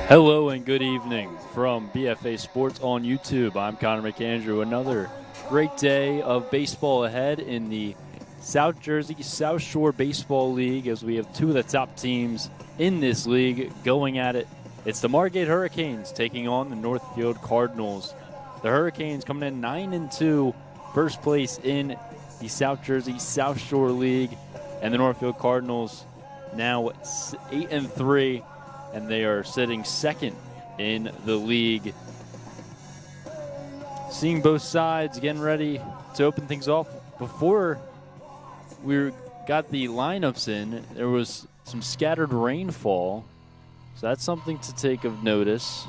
Hello and good evening from BFA Sports on YouTube. I'm Gamechanger. Another great day of baseball ahead in the South Jersey South Shore Baseball League as we have two of the top teams in this league going at it. It's the Margate Hurricanes taking on the Northfield Cardinals. The Hurricanes coming in 9-2, first place in the South Jersey South Shore League, and the Northfield Cardinals now 8-3. And they are sitting second in the league. Seeing both sides, getting ready to open things off. Before we got the lineups in, there was some scattered rainfall. So that's something to take of notice.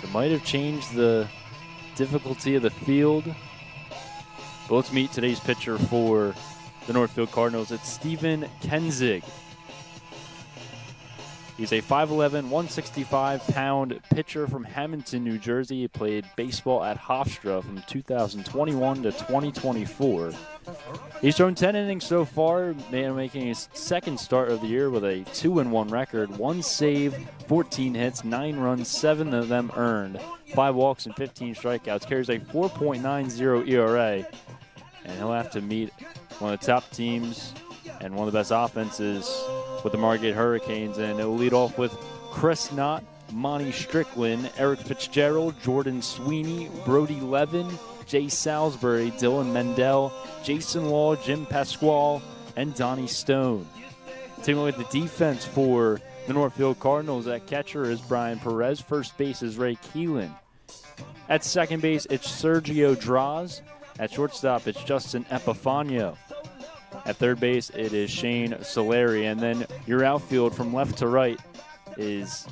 So might have changed the difficulty of the field. But let's meet today's pitcher for the Northfield Cardinals. It's Stephen Kenzig. He's a 5'11", 165-pound pitcher from Hamilton, New Jersey. He played baseball at Hofstra from 2021 to 2024. He's thrown 10 innings so far, making his second start of the year with a 2-1 record, 1 save, 14 hits, 9 runs, 7 of them earned, 5 walks and 15 strikeouts. Carries a 4.90 ERA. And he'll have to meet one of the top teams and one of the best offenses with the Margate Hurricanes. And it will lead off with Chris Knott, Monty Strickland, Eric Fitzgerald, Jordan Sweeney, Brody Levin, Jay Salisbury, Dylan Mendel, Jason Law, Jim Pasquale, and Donnie Stone. Taking a look at the defense for the Northfield Cardinals. At catcher is Brian Perez. First base is Ray Keelan. At second base, it's Sergio Draws. At shortstop, it's Justin Epifanio. At third base, it is Shane Solari. And then your outfield from left to right is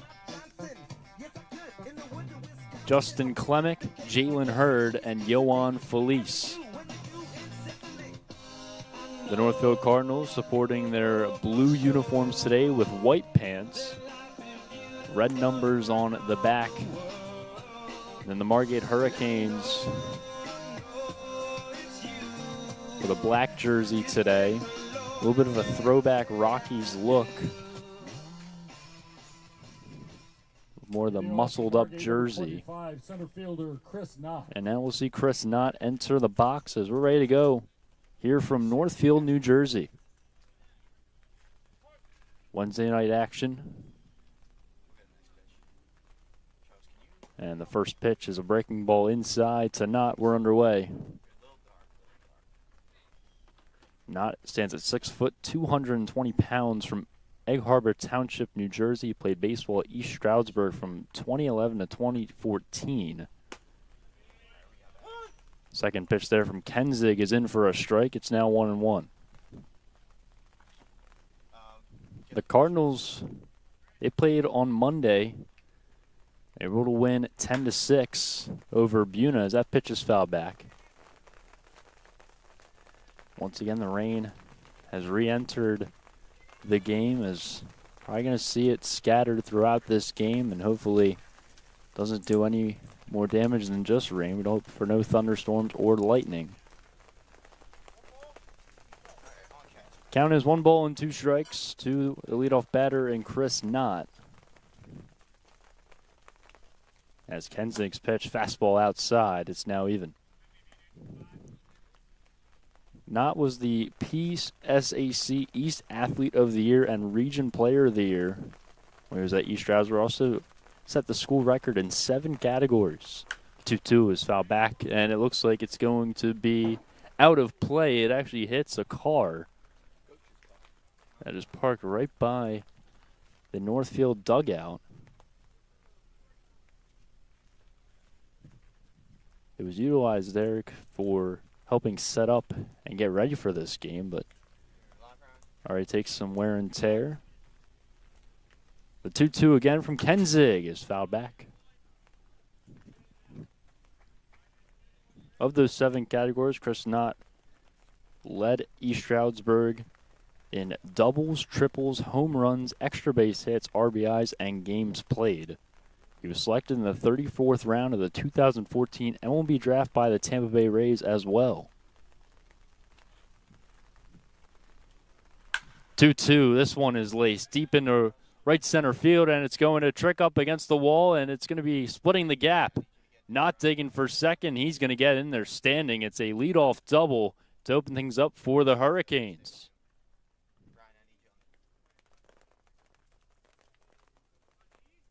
Justin Klemick, Jalen Hurd, and Yohan Felice. The Northfield Cardinals supporting their blue uniforms today with white pants, red numbers on the back. And then the Margate Hurricanes with a black jersey today. A little bit of a throwback Rockies look. More of the muscled up jersey. And now we'll see Chris Knott enter the box as we're ready to go here from Northfield, New Jersey. Wednesday night action. And the first pitch is a breaking ball inside to Knott. We're underway. Knott stands at 6 foot, 220 pounds from Egg Harbor Township, New Jersey. He played baseball at East Stroudsburg from 2011 to 2014. Second pitch there from Kenzig is in for a strike. It's now 1-1. The Cardinals, they played on Monday. They were able to win 10-6 over Buna as that pitch is fouled back. Once again, the rain has re-entered the game. As probably going to see it scattered throughout this game, and hopefully doesn't do any more damage than just rain. We hope for no thunderstorms or lightning. Count is 1 ball and 2 strikes to the leadoff batter and Chris Knott. As Kenzig's pitch, fastball outside, it's now even. Knott was the PSAC East Athlete of the Year and Region Player of the Year when he was at East Stroudsburg. Also set the school record in 7 categories. 2-2 is fouled back, and it looks like it's going to be out of play. It actually hits a car that is parked right by the Northfield dugout. It was utilized there for helping set up and get ready for this game, but already takes some wear and tear. The 2-2 again from Kenzig is fouled back. Of those 7 categories, Chris Knott led East Stroudsburg in doubles, triples, home runs, extra base hits, RBIs, and games played. He was selected in the 34th round of the 2014 MLB draft by the Tampa Bay Rays as well. 2-2. This one is laced deep into right center field, and it's going to trick up against the wall, and it's going to be splitting the gap. Not digging for second. He's going to get in there standing. It's a leadoff double to open things up for the Hurricanes.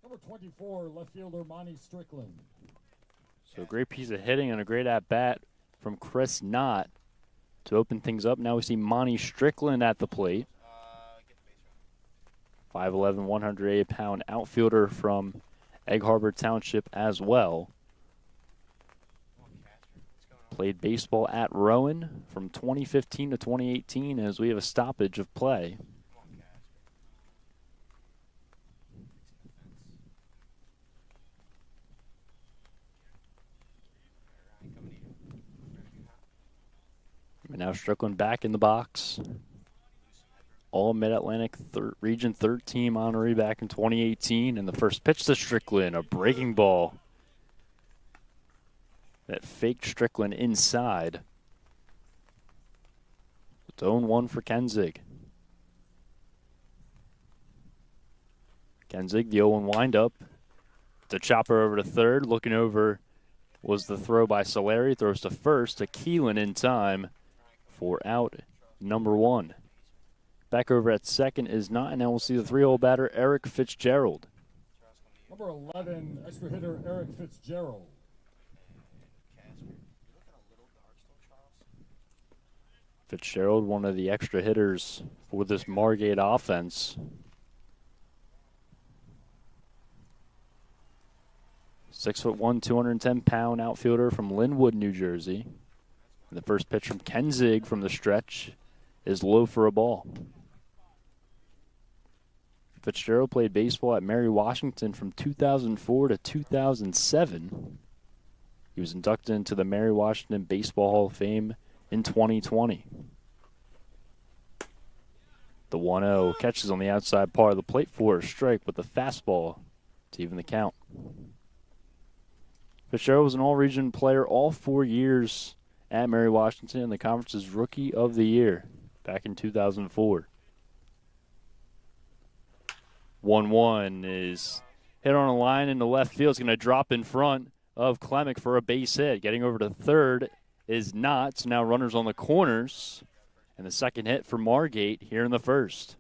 Number 24, left fielder Monty Strickland. So a great piece of hitting and a great at-bat from Chris Knott to open things up. Now we see Monty Strickland at the plate. 5'11", 108-pound outfielder from Egg Harbor Township as well. Played baseball at Rowan from 2015 to 2018 as we have a stoppage of play. And now Strickland back in the box. All Mid-Atlantic Region 3rd team honoree back in 2018. And the first pitch to Strickland, a breaking ball that faked Strickland inside. It's 0-1 for Kenzig. Kenzig, the 0-1 windup. The chopper over to third. Looking over was the throw by Solari. Throws to first to Keelan in time for out number 1. Back over at second is not, and now we'll see the 3-hole batter, Eric Fitzgerald. Number 11, extra hitter Eric Fitzgerald. Fitzgerald, one of the extra hitters for this Margate offense. 6'1", 210-pound outfielder from Linwood, New Jersey. And the first pitch from Kenzig from the stretch is low for a ball. Fitzgerald played baseball at Mary Washington from 2004 to 2007. He was inducted into the Mary Washington Baseball Hall of Fame in 2020. The 1-0 catches on the outside part of the plate for a strike with the fastball to even the count. Fitzgerald was an all-region player all 4 years at Mary Washington and the conference's Rookie of the Year back in 2004. 1-1 is hit on a line in the left field. It's going to drop in front of Klemick for a base hit. Getting over to third is not. So now runners on the corners. And the second hit for Margate here in the first.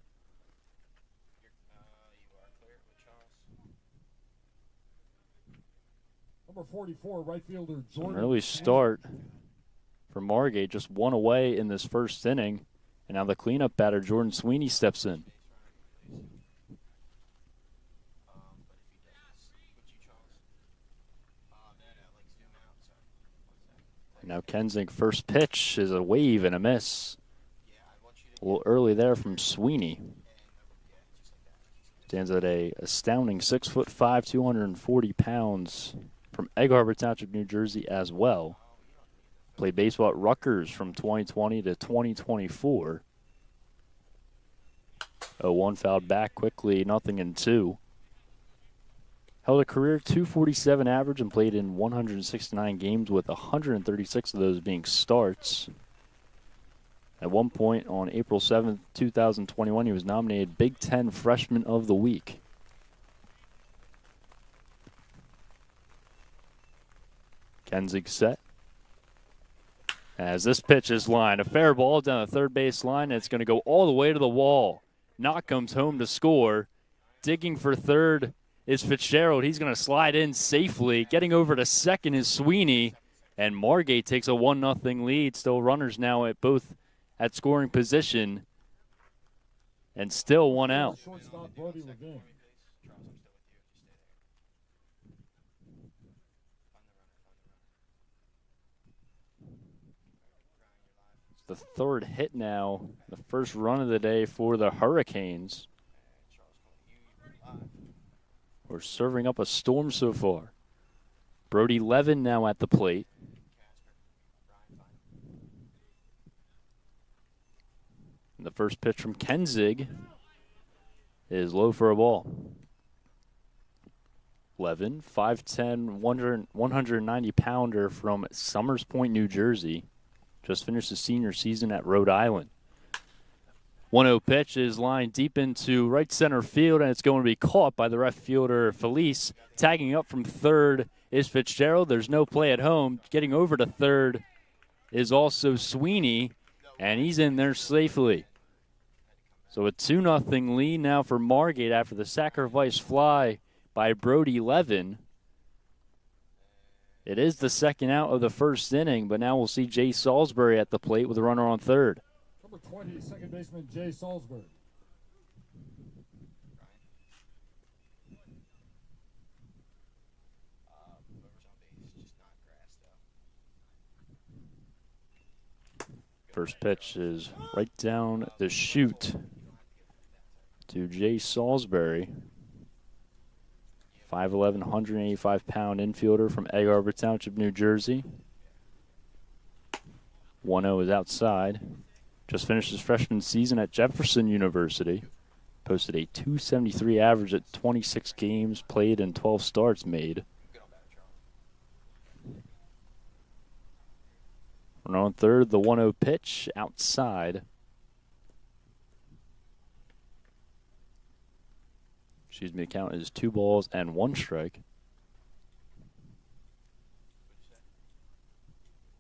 Number 44, right fielder Jordan. An early start for Margate, just one away in this first inning. And now the cleanup batter, Jordan Sweeney, steps in. Now Kenzig, first pitch is a wave and a miss. A little early there from Sweeney. Stands at a astounding 6'5", 240 pounds from Egg Harbor Township, New Jersey as well. Played baseball at Rutgers from 2020 to 2024. 0-1 fouled back quickly, 0-2. Held a career .247 average and played in 169 games, with 136 of those being starts. At one point on April 7th, 2021, he was nominated Big Ten Freshman of the Week. Kenzig set. As this pitch is lined, a fair ball down the third base line, and it's going to go all the way to the wall. Knott comes home to score. Digging for third is Fitzgerald. He's going to slide in safely. Getting over to second is Sweeney. And Margate takes a 1-0 lead. Still runners now at both at scoring position. And still one out. Shortstop Brody Levine. It's the third hit now. The first run of the day for the Hurricanes. We're serving up a storm so far. Brody Levin now at the plate. And the first pitch from Kenzig is low for a ball. Levin, 5'10", 190-pounder from Summers Point, New Jersey. Just finished his senior season at Rhode Island. 1-0 pitch is lined deep into right center field, and it's going to be caught by the left fielder, Felice. Tagging up from third is Fitzgerald. There's no play at home. Getting over to third is also Sweeney, and he's in there safely. So a 2-0 lead now for Margate after the sacrifice fly by Brody Levin. It is the second out of the first inning, but now we'll see Jay Salisbury at the plate with a runner on third. Number 20, second baseman Jay Salisbury. First pitch is right down the chute to Jay Salisbury. 5'11", 185-pound infielder from Egg Harbor Township, New Jersey. 1-0 is outside. Just finished his freshman season at Jefferson University. Posted a .273 average at 26 games played and 12 starts made. Runner on third, the 1-0 pitch outside. Excuse me, the count is 2 balls and 1 strike.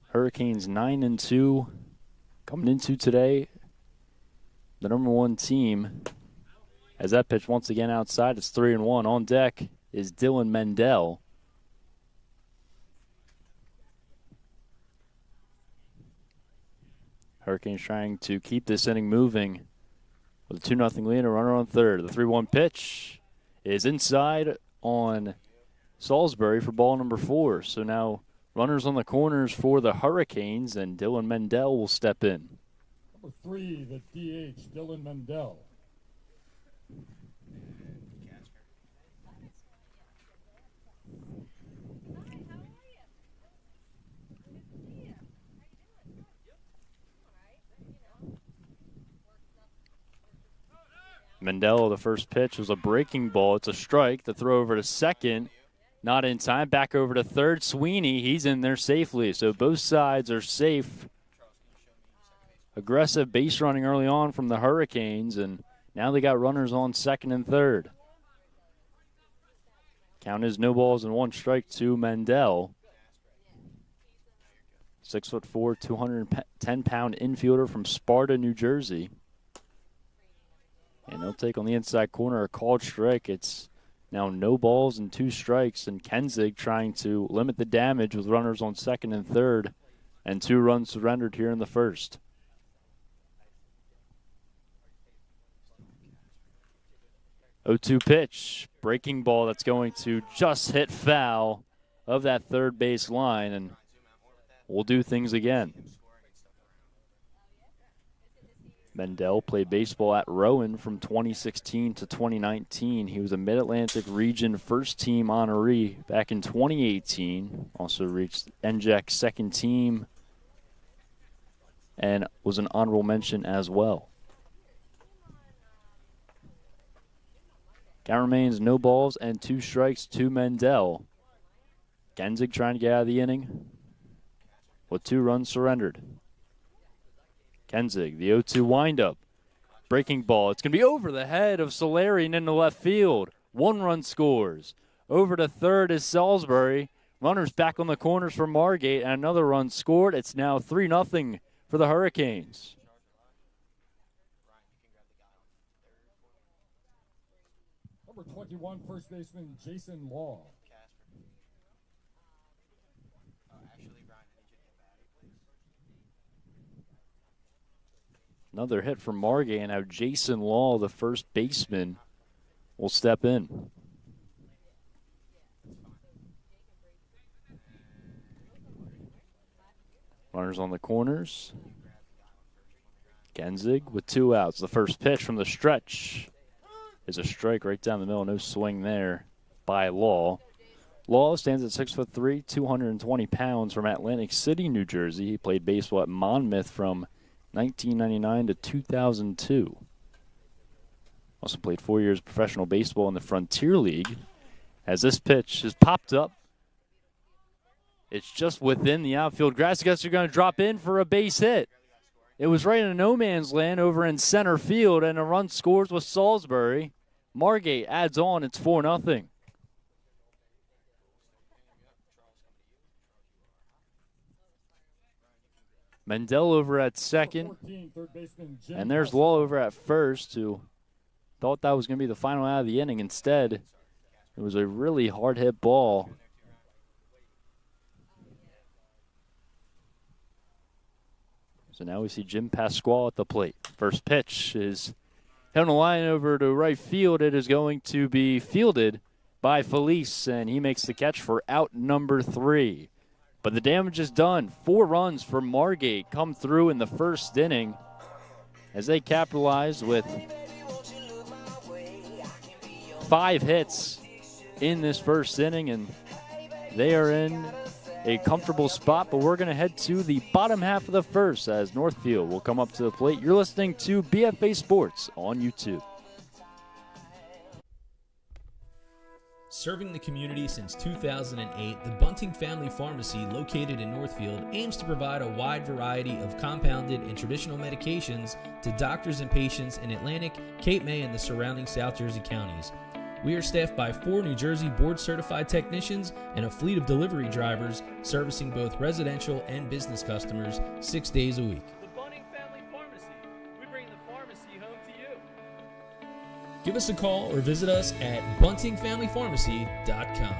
Hurricanes 9-2 coming into today. The number 1 team. As that pitch once again outside, it's 3-1. On deck is Dylan Mendel. Hurricanes trying to keep this inning moving with a 2-0 lead and a runner on third. The 3-1 pitch is inside on Salisbury for ball number 4. So now runners on the corners for the Hurricanes, and Dylan Mendel will step in. Number 3, the DH, Dylan Mendel. Mendel, the first pitch was a breaking ball. It's a strike. The throw over to second. Not in time. Back over to third. Sweeney, he's in there safely. So both sides are safe. Aggressive base running early on from the Hurricanes, and now they got runners on second and third. Count is no balls and 1 strike to Mendel. 6'4", 210-pound infielder from Sparta, New Jersey. And they'll take on the inside corner a called strike. It's now no balls and 2 strikes, and Kenzig trying to limit the damage with runners on second and third, and 2 runs surrendered here in the first. Oh, 0-2 pitch, breaking ball that's going to just hit foul of that third base line, and we'll do things again. Mendel played baseball at Rowan from 2016 to 2019. He was a Mid-Atlantic Region first-team honoree back in 2018. Also reached NJAC second team and was an honorable mention as well. Count remains no balls and 2 strikes to Mendel. Kenzig trying to get out of the inning with 2 runs surrendered. Kenzig, the 0-2 windup. Breaking ball. It's going to be over the head of Solari and into left field. 1 run scores. Over to third is Salisbury. Runners back on the corners for Margate, and another run scored. It's now 3-0 for the Hurricanes. Number 21, first baseman Jason Law. Another hit from Margate, and now Jason Law, the first baseman, will step in. Runners on the corners. Kenzig with 2 outs. The first pitch from the stretch is a strike right down the middle. No swing there by Law. Law stands at 6'3", 220 pounds from Atlantic City, New Jersey. He played baseball at Monmouth from 1999 to 2002. Also played 4 years of professional baseball in the Frontier League. As this pitch is popped up, it's just within the outfield grass. I guess you're going to drop in for a base hit. It was right in no man's land over in center field, and a run scores with Salisbury. Margate adds on. It's 4-0. Mendel over at second. And there's Law over at first, who thought that was going to be the final out of the inning. Instead, it was a really hard-hit ball. So now we see Jim Pasquale at the plate. First pitch is hit on the line over to right field. It is going to be fielded by Felice, and he makes the catch for out number 3. But the damage is done. 4 runs for Margate come through in the first inning as they capitalized with 5 hits in this first inning, and they are in a comfortable spot. But we're going to head to the bottom half of the first as Northfield will come up to the plate. You're listening to BFA Sports on YouTube. Serving the community since 2008, the Bunting Family Pharmacy, located in Northfield, aims to provide a wide variety of compounded and traditional medications to doctors and patients in Atlantic, Cape May, and the surrounding South Jersey counties. We are staffed by 4 New Jersey board-certified technicians and a fleet of delivery drivers servicing both residential and business customers 6 days a week. The Bunting Family Pharmacy. We bring the pharmacy home to you. Give us a call or visit us at buntingfamilypharmacy.com.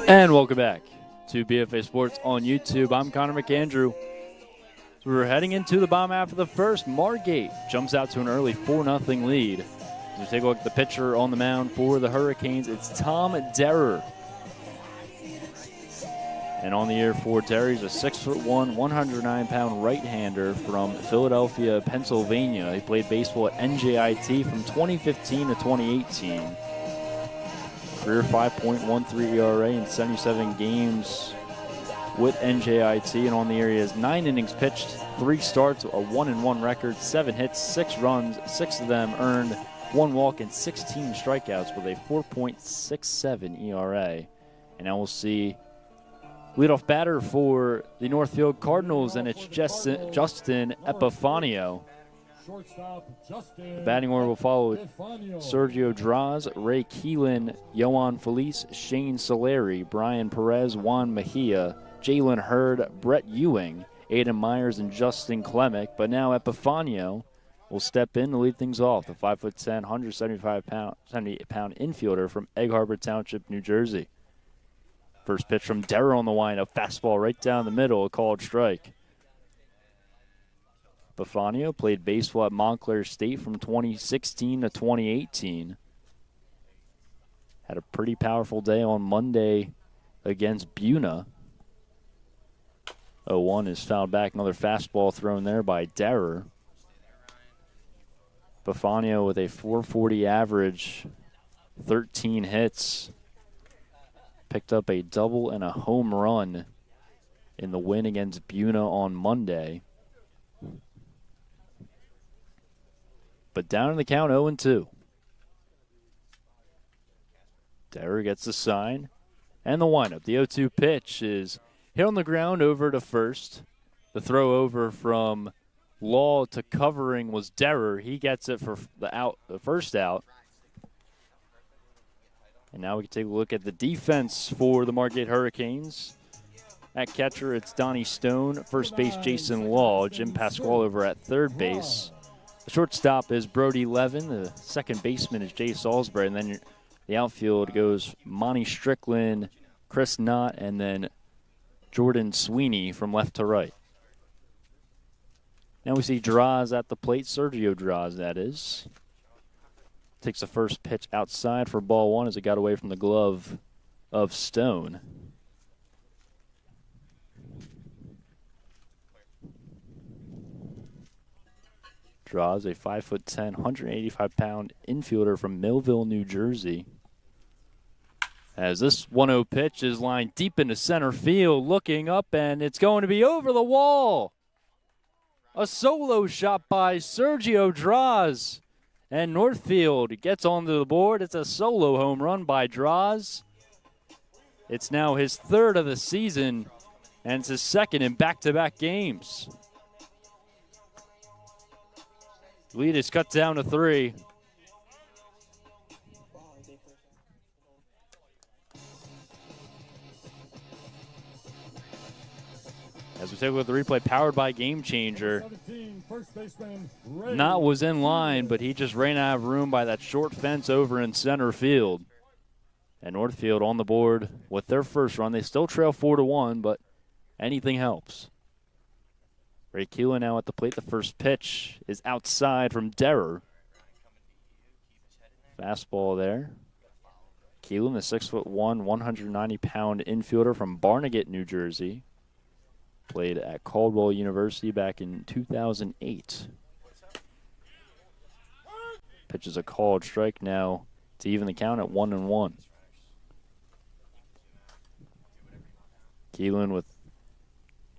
And welcome back to BFA Sports on YouTube. I'm Connor McAndrew. So we're heading into the bottom half of the first. Margate jumps out to an early 4-0 lead. As we take a look at the pitcher on the mound for the Hurricanes, it's Tom Derrer. And on the air for Derrer, he's a 6'1", 109-pound right-hander from Philadelphia, Pennsylvania. He played baseball at NJIT from 2015 to 2018. Career 5.13 ERA in 77 games with NJIT, and on the area is 9 innings pitched, 3 starts, a 1-1 record, 7 hits, 6 runs, 6 of them earned, 1 walk, and 16 strikeouts with a 4.67 ERA. And now we'll see leadoff batter for the Northfield Cardinals, and it's Justin Epifanio. The batting order will follow Sergio Draz, Ray Keelan, Yohan Felice, Shane Solari, Brian Perez, Juan Mejia, Jalen Hurd, Brett Ewing, Aiden Myers, and Justin Klemick. But now Epifanio will step in to lead things off. The 5'10", 175-pound infielder from Egg Harbor Township, New Jersey. First pitch from Derrer on the windup, fastball right down the middle, a called strike. Epifanio played baseball at Montclair State from 2016 to 2018. Had a pretty powerful day on Monday against Buna. 0-1 is fouled back. Another fastball thrown there by Derrer. Epifanio with a .440 average, 13 hits. Picked up a double and a home run in the win against Buna on Monday. But down in the count, 0-2. Derrer gets the sign and the windup. The 0-2 pitch is hit on the ground over to first. The throw over from Law to covering was Derrer. He gets it for the first out. And now we can take a look at the defense for the Margate Hurricanes. At catcher, it's Donnie Stone. First base, Jason Law. Jim Pasquale over at third base. The shortstop is Brody Levin. The second baseman is Jay Salisbury. And then the outfield goes Monty Strickland, Chris Knott, and then Jordan Sweeney from left to right. Now we see Draws at the plate. Sergio Draws, that is. Takes the first pitch outside for ball one as it got away from the glove of Stone. Draws, a 5'10", 185-pound infielder from Millville, New Jersey. As this 1-0 pitch is lined deep into center field, looking up, and it's going to be over the wall. A solo shot by Sergio Draws. And Northfield gets onto the board. It's a solo home run by Draws. It's now his third of the season, and it's his second in back-to-back games. Lead is cut down to 3. As we take a look at the replay, powered by Gamechanger. Knott was in line, but he just ran out of room by that short fence over in center field. And Northfield on the board with their first run. They still trail 4-1, but anything helps. Ray Keelan now at the plate. The first pitch is outside from Derer. Fastball there. Keelan, the 6'1", 190-pound infielder from Barnegat, New Jersey. Played at Caldwell University back in 2008. Pitches a called strike now to even the count at 1-1. Keelan with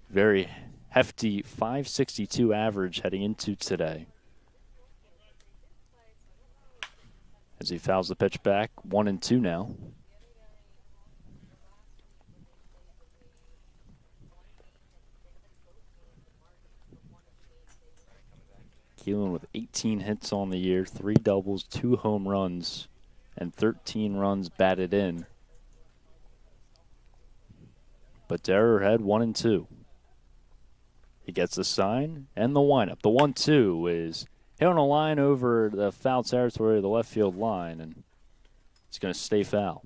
very hefty 562 average heading into today. As he fouls the pitch back, 1-2 now. Keelan with 18 hits on the year, 3 doubles, 2 home runs, and 13 runs batted in. But Derer had 1-2. He gets the sign and the windup. The 1-2 is hit on a line over the foul territory of the left field line, and it's going to stay foul.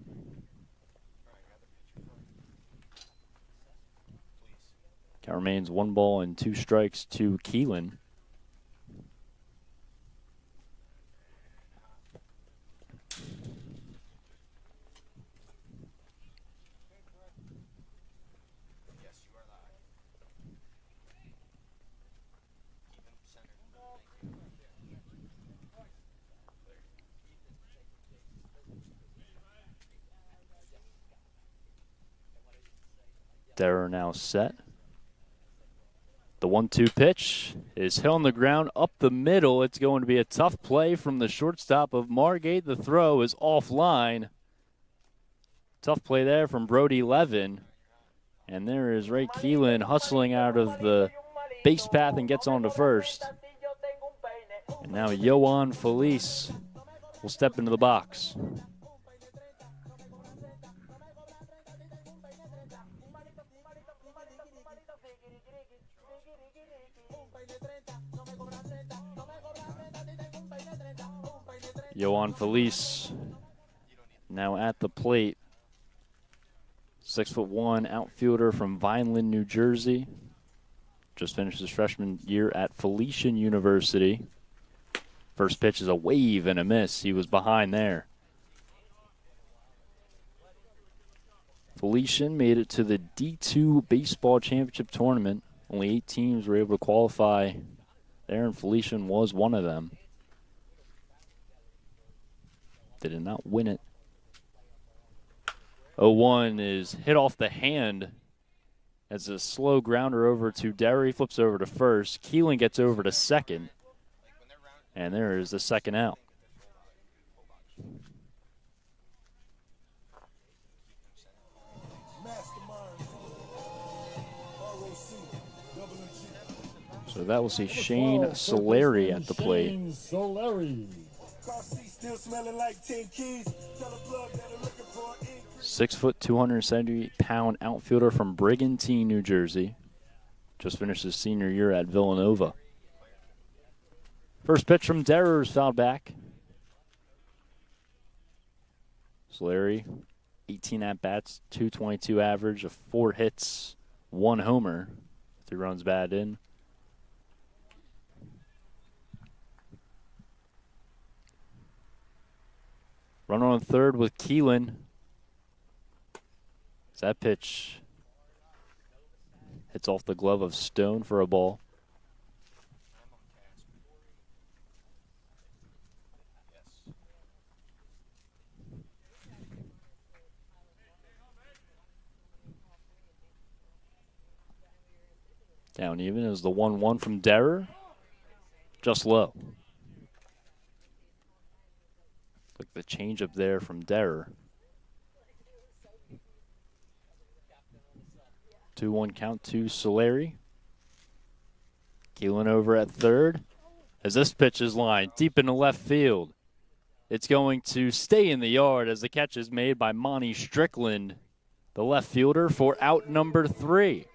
Count remains 1 ball and 2 strikes to Keelan. Derer now set. The 1-2 pitch is hit on the ground up the middle. It's going to be a tough play from the shortstop of Margate. The throw is offline. Tough play there from Brody Levin. And there is Ray Keelan hustling out of the base path and gets on to first. And now Yohan Felice will step into the box. Yohan Felice now at the plate. 6'1" outfielder from Vineland, New Jersey. Just finished his freshman year at Felician University. First pitch is a wave and a miss. He was behind there. Felician made it to the D2 baseball championship tournament. Only 8 teams were able to qualify there, and Felician was one of them. They did not win it. 0-1 is hit off the hand as a slow grounder over to Derry, flips over to first. Keelan gets over to second, and there is the second out. So that will see Shane Solari at the plate. Solari. Still smelling like 10 keys. Tell a plug that look 6 foot, 270-pound outfielder from Brigantine, New Jersey. Just finished his senior year at Villanova. First pitch from Derrer is fouled back. Solari, 18 at-bats, 222 average, 4 hits, 1 homer, 3 runs batted in. Runner on third with Keelan. That pitch hits off the glove of Stone for a ball. Down even is the 1-1 from Derrer. Just low. Look at the change up there from Derrer. 2-1 count to Solari. Keelan over at third. As this pitch is lined deep into left field. It's going to stay in the yard as the catch is made by Monty Strickland, the left fielder, for out number 3.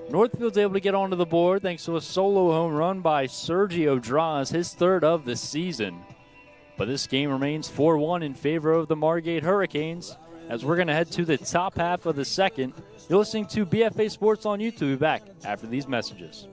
Northfield's able to get onto the board thanks to a solo home run by Sergio Draws, his 3rd of the season. But this game remains 4-1 in favor of the Margate Hurricanes as we're going to head to the top half of the second. You're listening to BFA Sports on YouTube. We'll be back after these messages.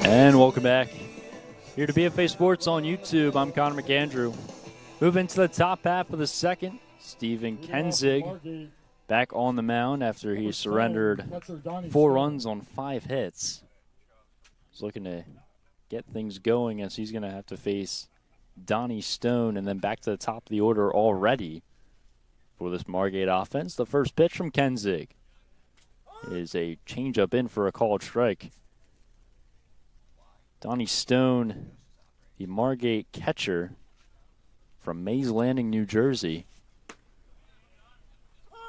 And welcome back here to BFA Sports on YouTube. I'm Connor McAndrew. Moving to the top half of the second, Stephen Kenzig back on the mound after he surrendered 4 runs on 5 hits. He's looking to get things going as he's going to have to face Donnie Stone and then back to the top of the order already for this Margate offense. The first pitch from Kenzig is a changeup in for a called strike. Donnie Stone, the Margate catcher from Mays Landing, New Jersey.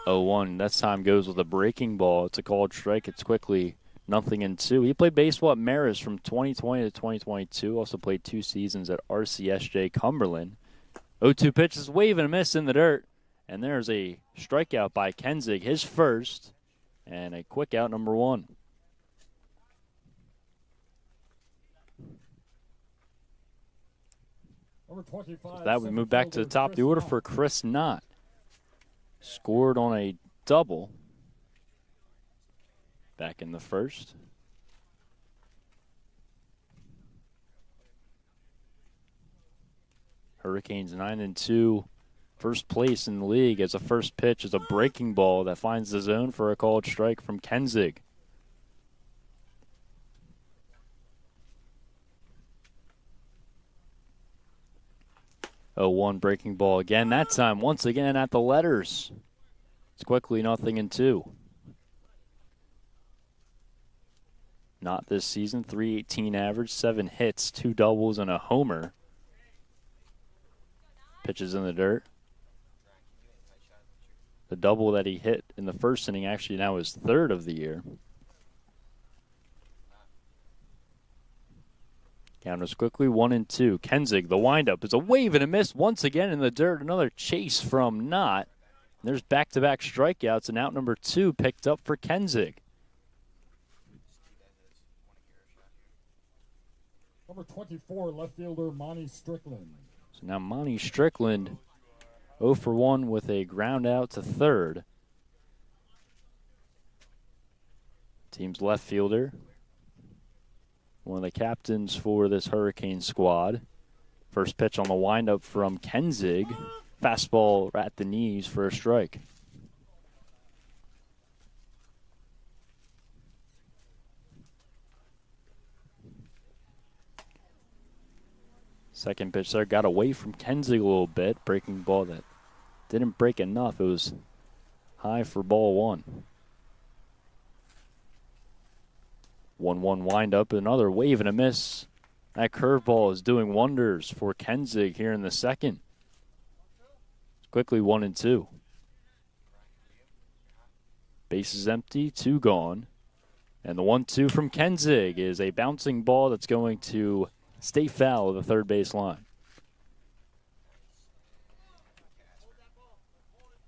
0-1. That time goes with a breaking ball. It's a called strike. It's quickly 0-2. He played baseball at Marist from 2020 to 2022. Also played 2 seasons at RCSJ Cumberland. 0-2 pitch is wave and a miss in the dirt. And there's a strikeout by Kenzig, his first, and a quick out, number 1. So that we move back to the top of the order for Chris Knott. Scored on a double back in the first. Hurricanes 9-2, first place in the league as a first pitch is a breaking ball that finds the zone for a called strike from Kenzig. 0-1 breaking ball again. That time, once again, at the letters. It's quickly 0-2. Not this season. .318 average, 7 hits, 2 doubles, and a homer. Pitches in the dirt. The double that he hit in the first inning actually now his third of the year. Counters quickly, 1-2. Kenzig, the windup, is a wave and a miss once again in the dirt. Another chase from Knott. There's back-to-back strikeouts, and out number 2 picked up for Kenzig. Number 24, left fielder Monty Strickland. So now Monty Strickland 0 for 1 with a ground out to third. Team's left fielder. One of the captains for this Hurricane squad. First pitch on the windup from Kenzig. Fastball right at the knees for a strike. Second pitch there got away from Kenzig a little bit. Breaking ball that didn't break enough. It was high for ball 1. 1-1 windup, another wave and a miss. That curveball is doing wonders for Kenzig here in the second. Quickly 1-2. Bases empty, 2 gone. And the 1-2 from Kenzig is a bouncing ball that's going to stay foul of the third base line.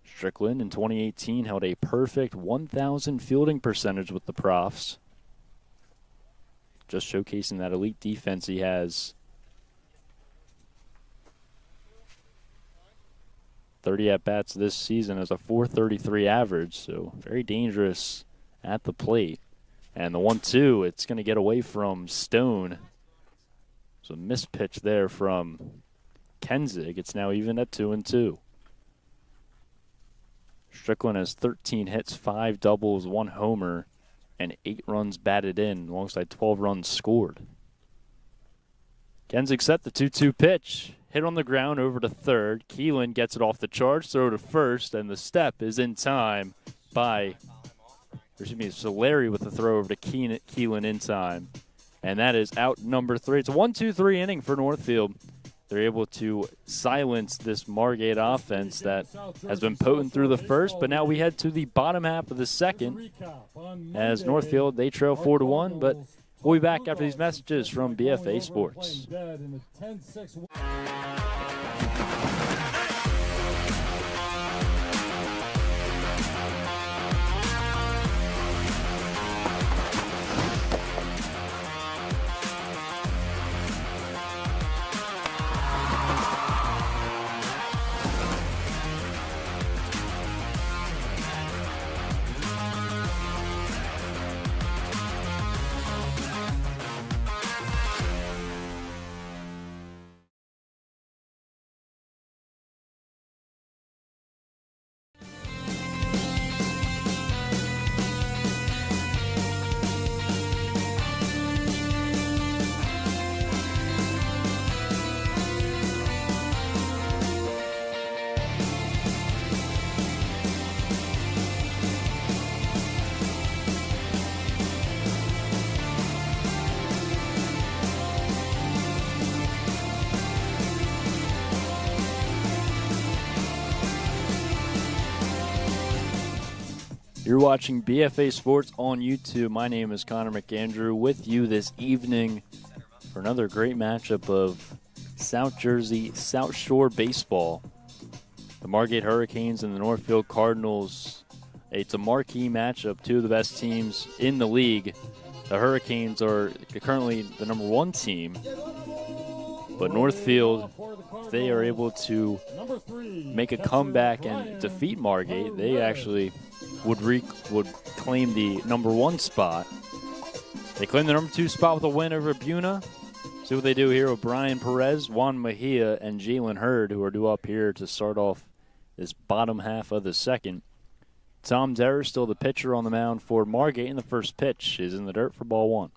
Strickland in 2018 held a perfect 1,000 fielding percentage with the Profs. Just showcasing that elite defense he has. 30 at-bats this season as a .433 average, so very dangerous at the plate. And the 1-2, it's going to get away from Stone. So a missed pitch there from Kenzig. It's now even at 2-2. Strickland has 13 hits, 5 doubles, 1 homer, and 8 runs batted in alongside 12 runs scored. Kenzig set the 2-2 pitch. Hit on the ground over to third. Keelan gets it off the charge, throw to first, and the step is in time by, Solari with the throw over to Keelan in time. And that is out number 3. It's a 1-2-3 inning for Northfield. They're able to silence this Margate offense that has been potent through the first, but now we head to the bottom half of the second as Northfield, they trail 4-1, but we'll be back after these messages from BFA Sports. You're watching BFA Sports on YouTube. My name is Connor McAndrew with you this evening for another great matchup of South Jersey, South Shore baseball. The Margate Hurricanes and the Northfield Cardinals. It's a marquee matchup, 2 of the best teams in the league. The Hurricanes are currently the number 1 team, but Northfield, if they are able to make a comeback and defeat Margate, they actually would claim the number 1 spot. They claim the number 2 spot with a win over Buna. See what they do here with Brian Perez, Juan Mejia, and Jalen Hurd, who are due up here to start off this bottom half of the second. Tom Derrer, still the pitcher on the mound for Margate, and the first pitch is in the dirt for ball 1.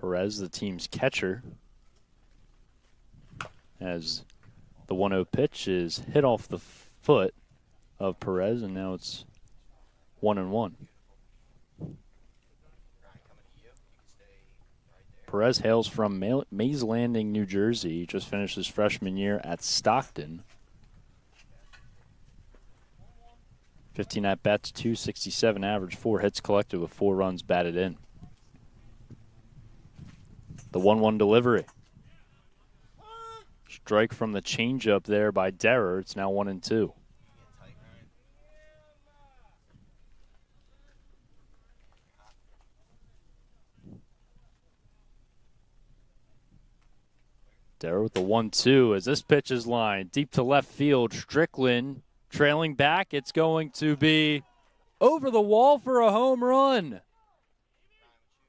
Perez, the team's catcher, as the 1-0 pitch is hit off the foot of Perez, and now it's 1-1. Perez hails from Mays Landing, New Jersey. He just finished his freshman year at Stockton. 15 at-bats, 267 average, 4 hits collected with 4 runs batted in. The 1-1 delivery. Strike from the changeup there by Derrer. It's now 1-2. Derrer with the 1-2 as this pitch is lined deep to left field. Strickland trailing back. It's going to be over the wall for a home run.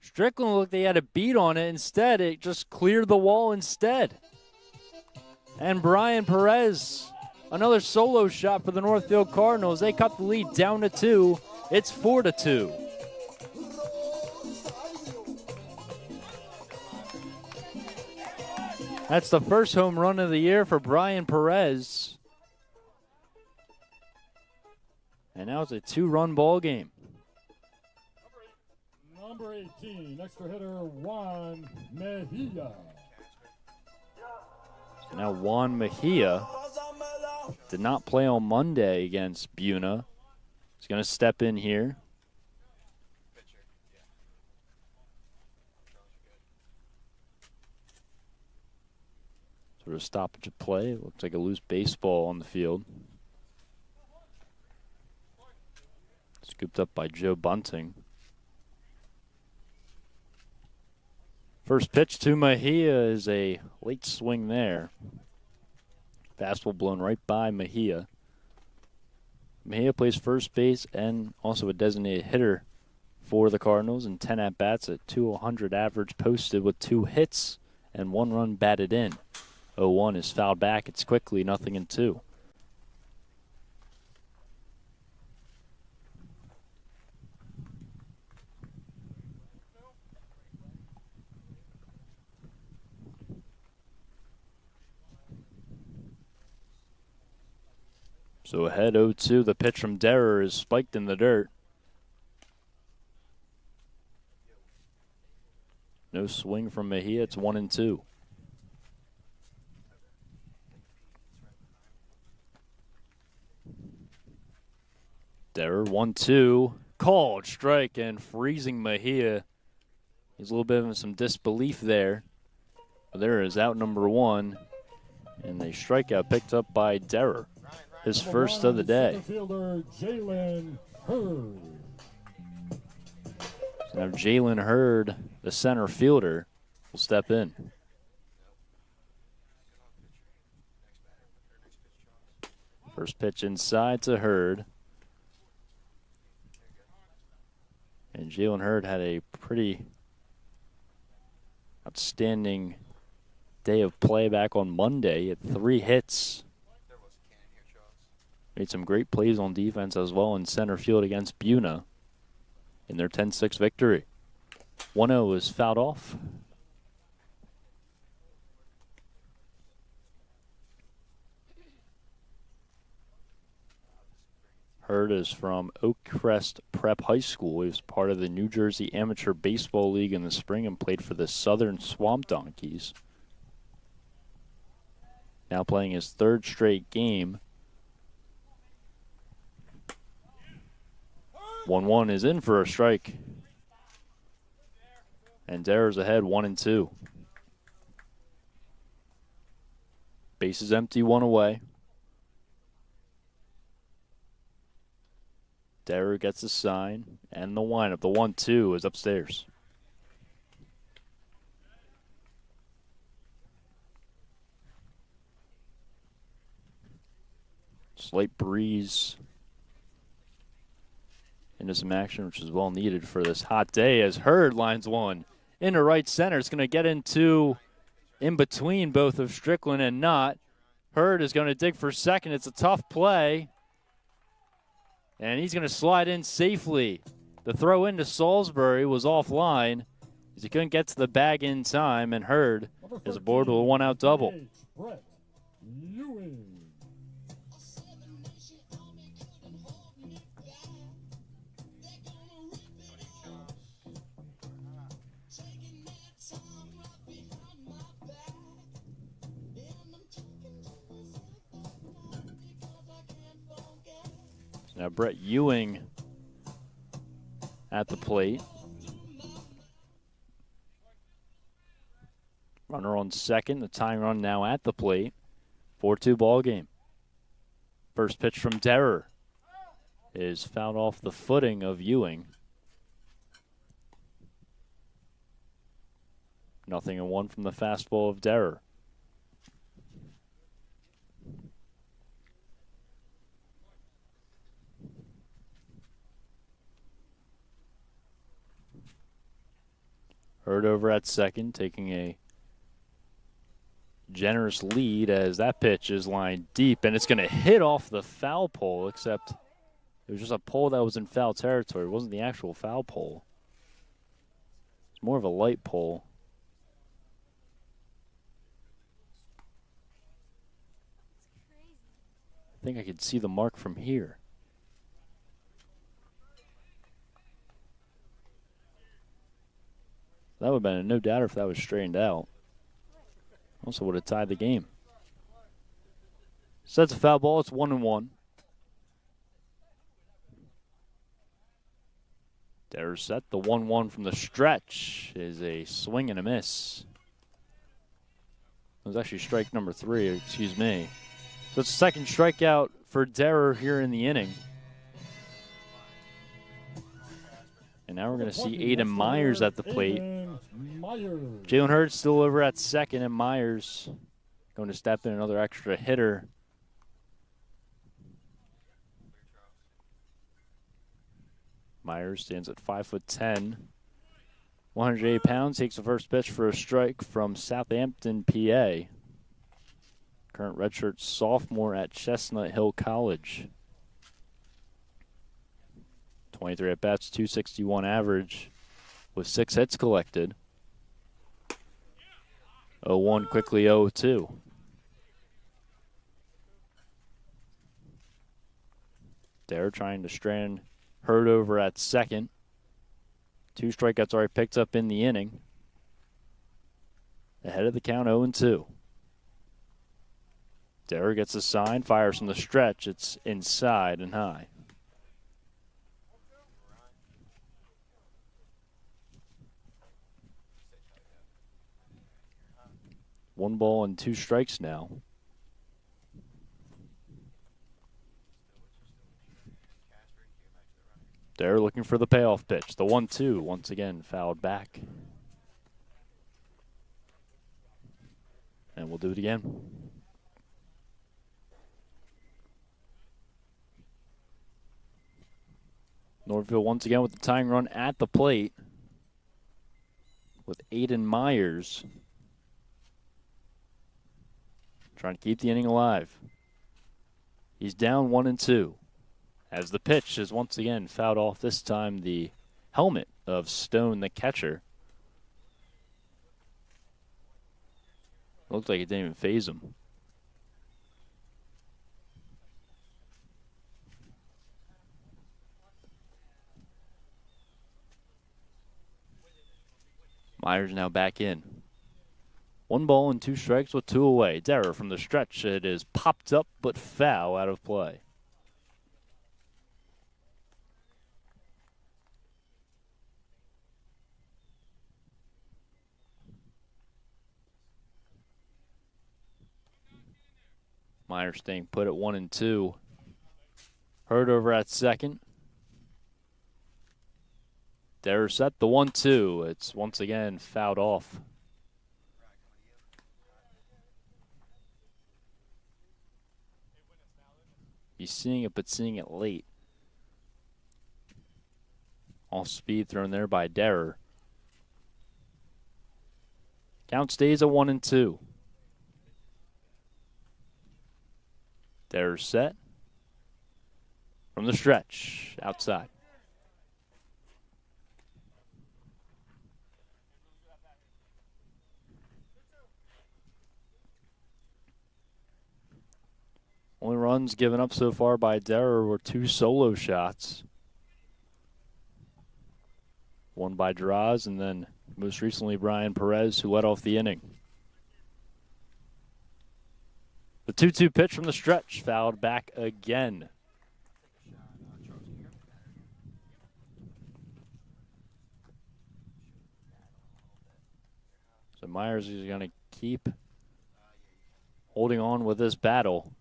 Strickland looked like he had a beat on it. Instead, it just cleared the wall instead. And Brian Perez, another solo shot for the Northfield Cardinals. They cut the lead down to 2. It's 4-2. That's the first home run of the year for Brian Perez. And now it's a 2-run ball game. Number 18, extra hitter Juan Mejia. So now Juan Mejia did not play on Monday against Buna. He's going to step in here. Sort of stoppage of play. Looks like a loose baseball on the field. Scooped up by Joe Bunting. First pitch to Mejia is a late swing there. Fastball blown right by Mejia. Mejia plays first base and also a designated hitter for the Cardinals, and 10 at-bats at .200 average posted with 2 hits and 1 run batted in. 0-1 is fouled back. It's quickly 0-2. So ahead 0-2. The pitch from Derrer is spiked in the dirt. No swing from Mejia. It's 1-2. Derrer 1-2. Called strike and freezing Mejia. He's a little bit of some disbelief there. But there is out number 1. And a strikeout picked up by Derrer. His first of the day. Fielder Jalen Hurd. So now Jalen Hurd, the center fielder, will step in. First pitch inside to Hurd. And Jalen Hurd had a pretty outstanding day of play back on Monday. He had 3 hits. Made some great plays on defense as well in center field against Buna in their 10-6 victory. 1-0 is fouled off. Hurd is from Oakcrest Prep High School. He was part of the New Jersey Amateur Baseball League in the spring and played for the Southern Swamp Donkeys. Now playing his 3rd straight game. 1-1 is in for a strike. And Derrer's ahead 1-2. Base is empty, 1 away. Derrer gets the sign and the windup. The 1-2 is upstairs. Slight breeze into some action, which is well needed for this hot day, as Hurd lines one into right center. It's going to get into in between both of Strickland and Knott. Hurd is going to dig for second. It's a tough play, and he's going to slide in safely. The throw into Salisbury was offline. He couldn't get to the bag in time, and Hurd is aboard with a one-out double. Brett Ewing. Now Brett Ewing at the plate. Runner on second. The tying run now at the plate. 4-2 ball game. First pitch from Derrer is fouled off the footing of Ewing. 0-1 from the fastball of Derrer. Hurd over at second, taking a generous lead as that pitch is lined deep, and it's going to hit off the foul pole, except it was just a pole that was in foul territory. It wasn't the actual foul pole. It's more of a light pole. I think I could see the mark from here. That would have been a no doubter if that was straightened out. Also would have tied the game. So that's a foul ball. It's 1-1. There's set. The 1-1 from the stretch is a swing and a miss. It was actually strike number 3, excuse me. So it's a second strikeout for Derrer here in the inning. And now we're going to see Aiden Myers at the plate. Jalen Hurd still over at second, and Myers going to step in, another extra hitter. Myers stands at 5'10", 108 pounds, takes the first pitch for a strike from Southampton, PA. Current redshirt sophomore at Chestnut Hill College. 23 at-bats, 261 average with 6 hits collected. 0-1, quickly 0-2. They're trying to strand Hurd over at second. 2 strikeouts already picked up in the inning. Ahead of the count, 0-2. Derrer gets a sign, fires from the stretch. It's inside and high. One ball and 2 strikes now. They're looking for the payoff pitch. The 1-2 once again fouled back. And we'll do it again. Northfield once again with the tying run at the plate with Aiden Myers trying to keep the inning alive. He's down 1-2 as the pitch is once again fouled off, this time the helmet of Stone, the catcher. Looked like it didn't even faze him. Myers now back in. 1 ball and 2 strikes with 2 away. Derrer from the stretch. It is popped up but foul out of play. Myers staying put at 1-2. Hurd over at second. Derrer set the 1-2. It's once again fouled off. He's seeing it, but seeing it late. All speed thrown there by Derrer. Count stays at 1-2. Derrer set. From the stretch, outside. Only runs given up so far by Derrer were 2 solo shots. One by Draws, and then most recently Brian Perez, who led off the inning. The 2-2 pitch from the stretch, fouled back again. So Myers is going to keep holding on with this battle.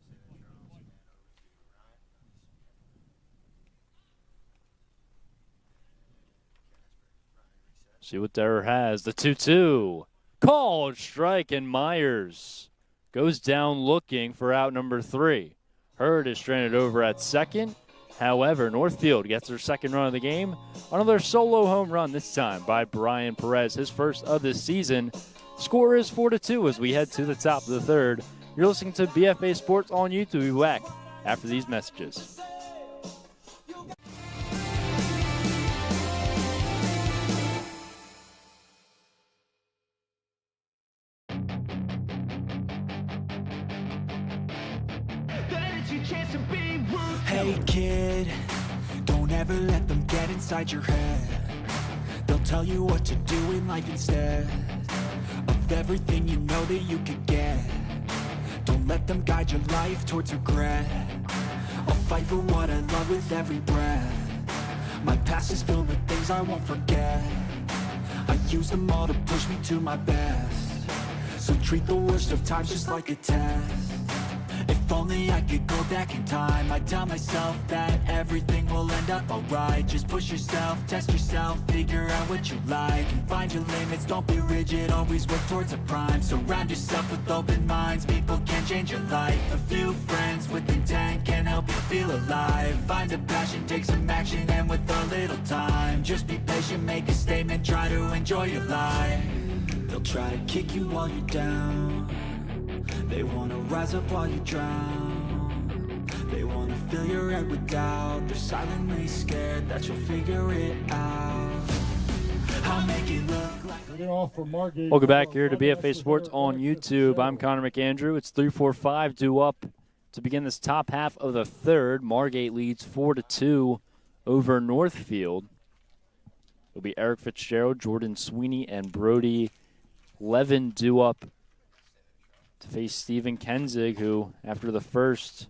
See what Derrer has. The 2-2. Called strike, and Myers goes down looking for out number 3. Hurd is stranded over at second. However, Northfield gets their second run of the game. Another solo home run, this time by Brian Perez, his first of this season. Score is 4-2 as we head to the top of the third. You're listening to BFA Sports on YouTube. We'll be back after these messages. Hey kid, don't ever let them get inside your head. They'll tell you what to do in life instead of everything you know that you could get. Don't let them guide your life towards regret. I'll fight for what I love with every breath. My past is filled with things I won't forget. I use them all to push me to my best. So treat the worst of times just like a test. If only I could go back in time, I'd tell myself that everything will end up alright. Just push yourself, test yourself, figure out what you like, and find your limits, don't be rigid, always work towards a prime. Surround yourself with open minds, people can change your life. A few friends with intent can help you feel alive. Find a passion, take some action, and with a little time, just be patient, make a statement, try to enjoy your life. They'll try to kick you while you're down. They wanna rise up while you drown. They wanna fill your head with doubt. They're silently scared that you'll figure it out. I'll make it look like... Welcome back here to BFA Sports on YouTube. I'm Connor McAndrew. It's 3-4-5 due up to begin this top half of the third. Margate leads 4-2 over Northfield. It'll be Eric Fitzgerald, Jordan Sweeney, and Brody Levin due up to face Steven Kenzig, who, after the first,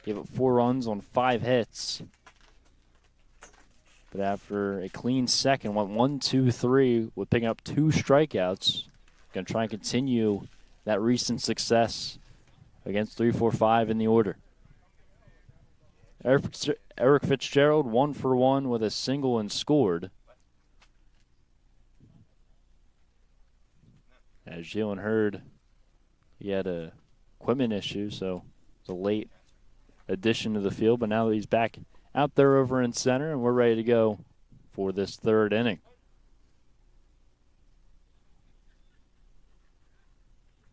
gave up 4 runs on 5 hits. But after a clean second, went 1-2-3 with picking up 2 strikeouts. Going to try and continue that recent success against 3-4-5 in the order. Eric Fitzgerald 1 for 1 with a single and scored. As Jalen Hurd, he had a equipment issue, so it's a late addition to the field. But now that he's back out there over in center, and we're ready to go for this third inning.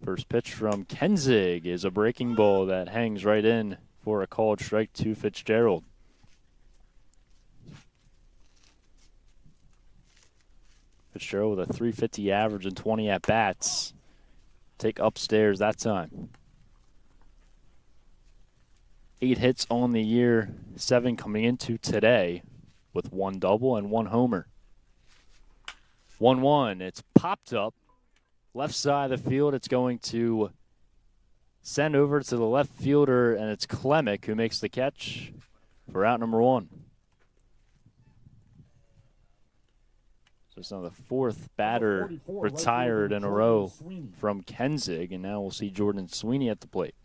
First pitch from Kenzig is a breaking ball that hangs right in for a called strike to Fitzgerald. Fitzgerald with a .350 average and 20 at-bats. Take upstairs that time. 8 hits on the year, 7 coming into today with 1 double and 1 homer. 1-1, it's popped up. Left side of the field, it's going to send over to the left fielder, and it's Klemick who makes the catch for out number 1. So it's now the 4th batter retired in a row from Kenzig, and now we'll see Jordan Sweeney at the plate.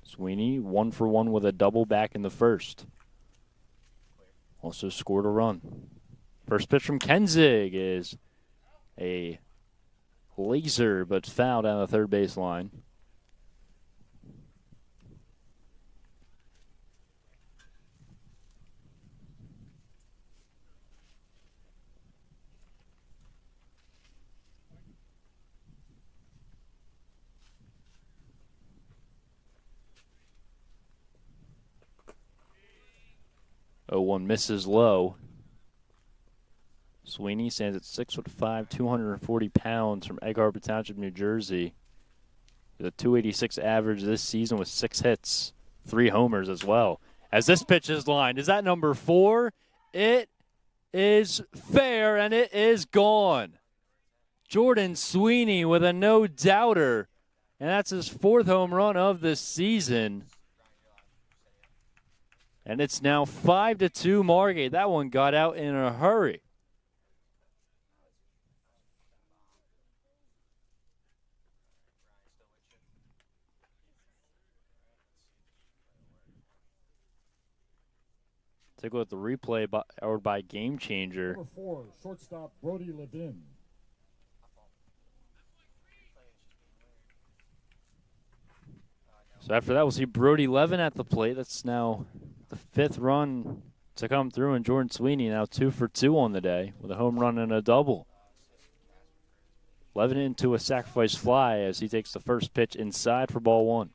Sweeney 1 for 1 with a double back in the first. Also scored a run. First pitch from Kenzig is a laser, but foul down the third base line. One misses low. Sweeney stands at 6'5", 240 pounds from Egg Harbor Township, New Jersey. With a 286 average this season with 6 hits, 3 homers as well. As this pitch is lined, is that number 4? It is fair, and it is gone. Jordan Sweeney with a no-doubter, and that's his 4th home run of the season. And it's now 5-2 Margate. That one got out in a hurry. Take a look at the replay by Gamechanger. Number 4, shortstop Brody Levin. So after that, we'll see Brody Levin at the plate. That's now the 5th run to come through, and Jordan Sweeney now 2 for 2 on the day with a home run and a double. Levin into a sacrifice fly as he takes the first pitch inside for ball 1.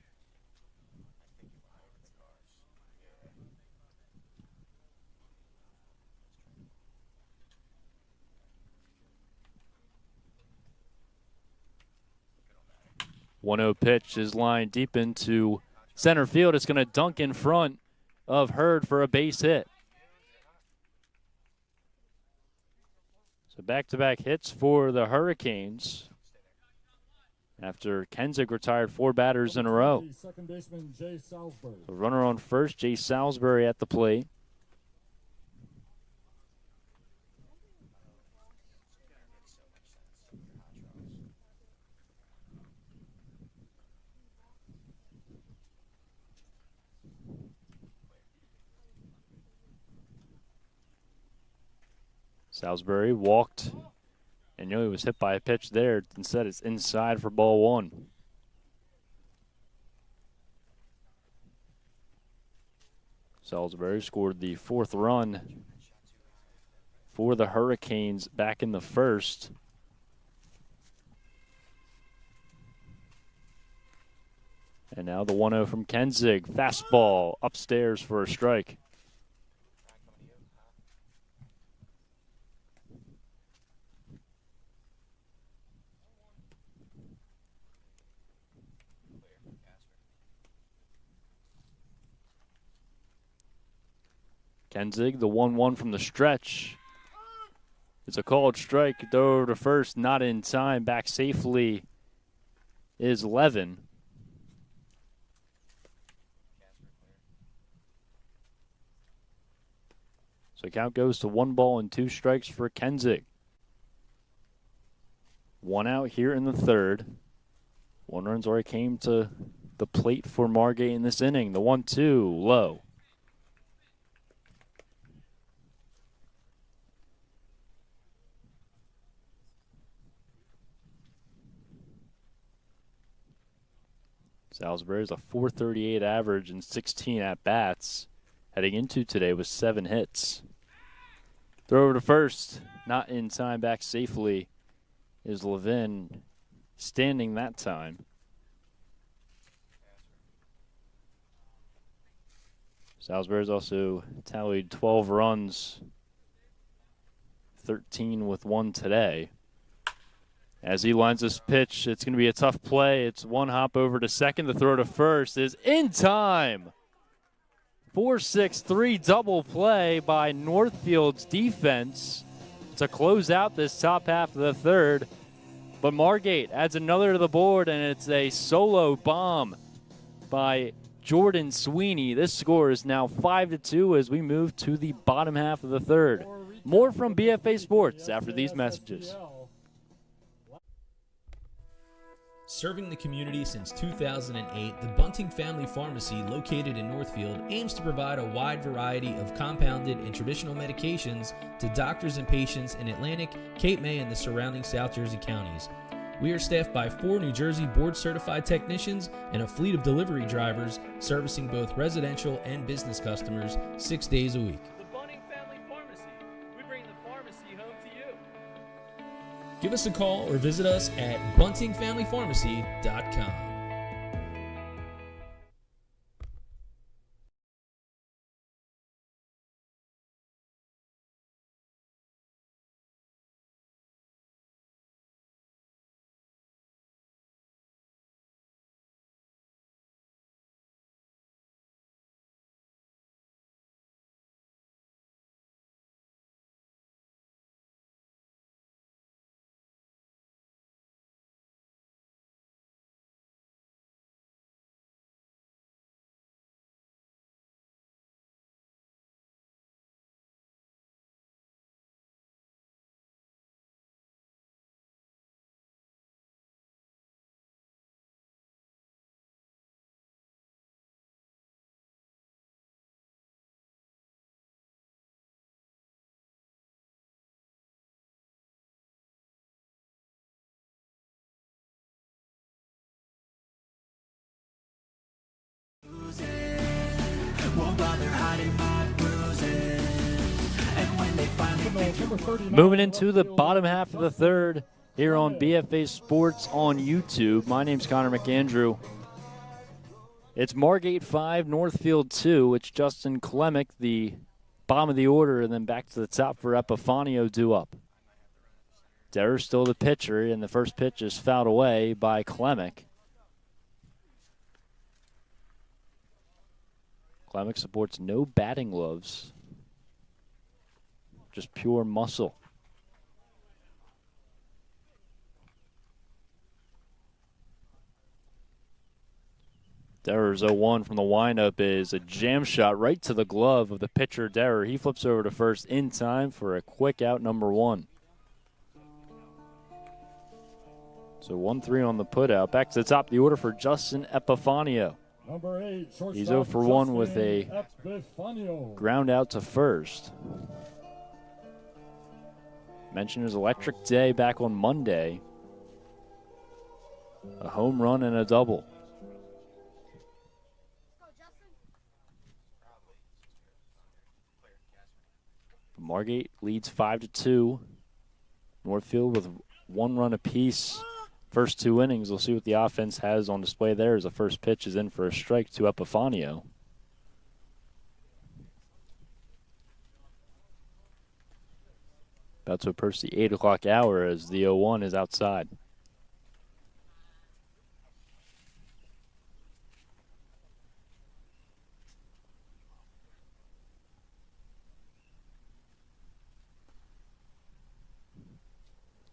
One-0 pitch is lined deep into center field. It's going to dunk in front of Hurd for a base hit. So back-to-back hits for the Hurricanes after Kensig retired 4 batters in a row. Second baseman Sjssbl. The runner on first, Sjssbl at the plate. Salisbury walked, and he was hit by a pitch there. Instead, it's inside for ball 1. Salisbury scored the 4th run for the Hurricanes back in the 1st. And now the 1-0 from Kensig. Fastball upstairs for a strike. Kensig, the 1-1 from the stretch. It's a called strike. Throw to first, not in time. Back safely is Levin. So count goes to 1 ball and 2 strikes for Kensig. 1 out here in the 3rd. 1 run's already came to the plate for Margate in this inning. The 1-2 low. Salisbury's a .438 average and 16 at-bats. Heading into today with 7 hits. Throw over to first. Not in time. Back safely is Levin, standing that time. Salisbury's also tallied 12 runs, 13 with 1 today. As he lines this pitch, it's going to be a tough play. It's 1 hop over to second. The throw to first is in time. 4-6-3 double play by Northfield's defense to close out this top half of the 3rd. But Margate adds another to the board, and it's a solo bomb by Jordan Sweeney. This score is now 5-2 as we move to the bottom half of the 3rd. More from BFA Sports after these messages. Serving the community since 2008, the Bunting Family Pharmacy, located in Northfield, aims to provide a wide variety of compounded and traditional medications to doctors and patients in Atlantic, Cape May, and the surrounding South Jersey counties. We are staffed by 4 New Jersey board-certified technicians and a fleet of delivery drivers servicing both residential and business customers 6 days a week. The Bunting Family Pharmacy. We bring the pharmacy home to you. Give us a call or visit us at buntingfamilypharmacy.com. won't bother hiding my bruises. And when they finally Moving into the bottom half of the third here on BFA Sports on YouTube. My name's Connor McAndrew. It's Margate 5, Northfield 2. It's Justin Klemick, the bottom of the order, and then back to the top for Epifanio due up. Derr's still the pitcher, and the first pitch is fouled away by Klemick. Klemick supports no batting gloves, just pure muscle. Derr's 0-1 from the windup is a jam shot right to the glove of the pitcher, Derr. He flips over to first in time for a quick out, number 1. So 1-3 on the putout. Back to the top of the order for Justin Epifanio. Number 8, shortstop, He's 0 for 1 with a Epifanio. ground out to first. Mentioned his electric day back on Monday. A home run and a double. Margate leads 5-2. Northfield with 1 run apiece. First 2 innings, we'll see what the offense has on display there as the first pitch is in for a strike to Epifanio. About to approach the 8 o'clock hour as the 0-1 is outside.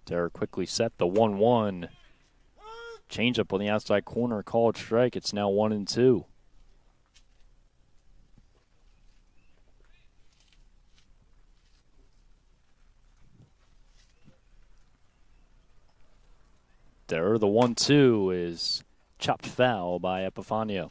Derek quickly set the 1-1. Changeup on the outside corner, called strike. It's now 1-2. There, the 1-2 is chopped foul by Epifanio.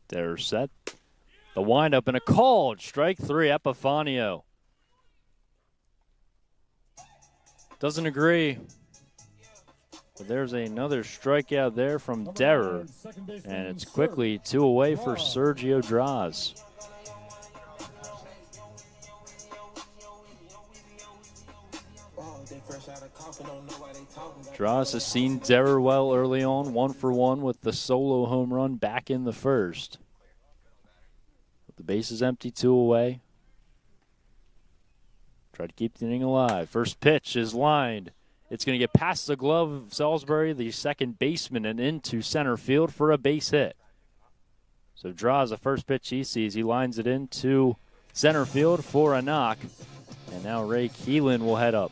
They're set. The windup and a called strike 3, Epifanio. Doesn't agree. But there's another strikeout there from Derr. And it's quickly 2 away for Sergio Draws. Draws has seen Derr well early on, 1 for 1 with the solo home run back in the first. But the base is empty, 2 away. Try to keep the inning alive. First pitch is lined. It's going to get past the glove of Sjssbl, the second baseman, and into center field for a base hit. So Draws the first pitch he sees. He lines it into center field for a knock. And now Ray Keelan will head up.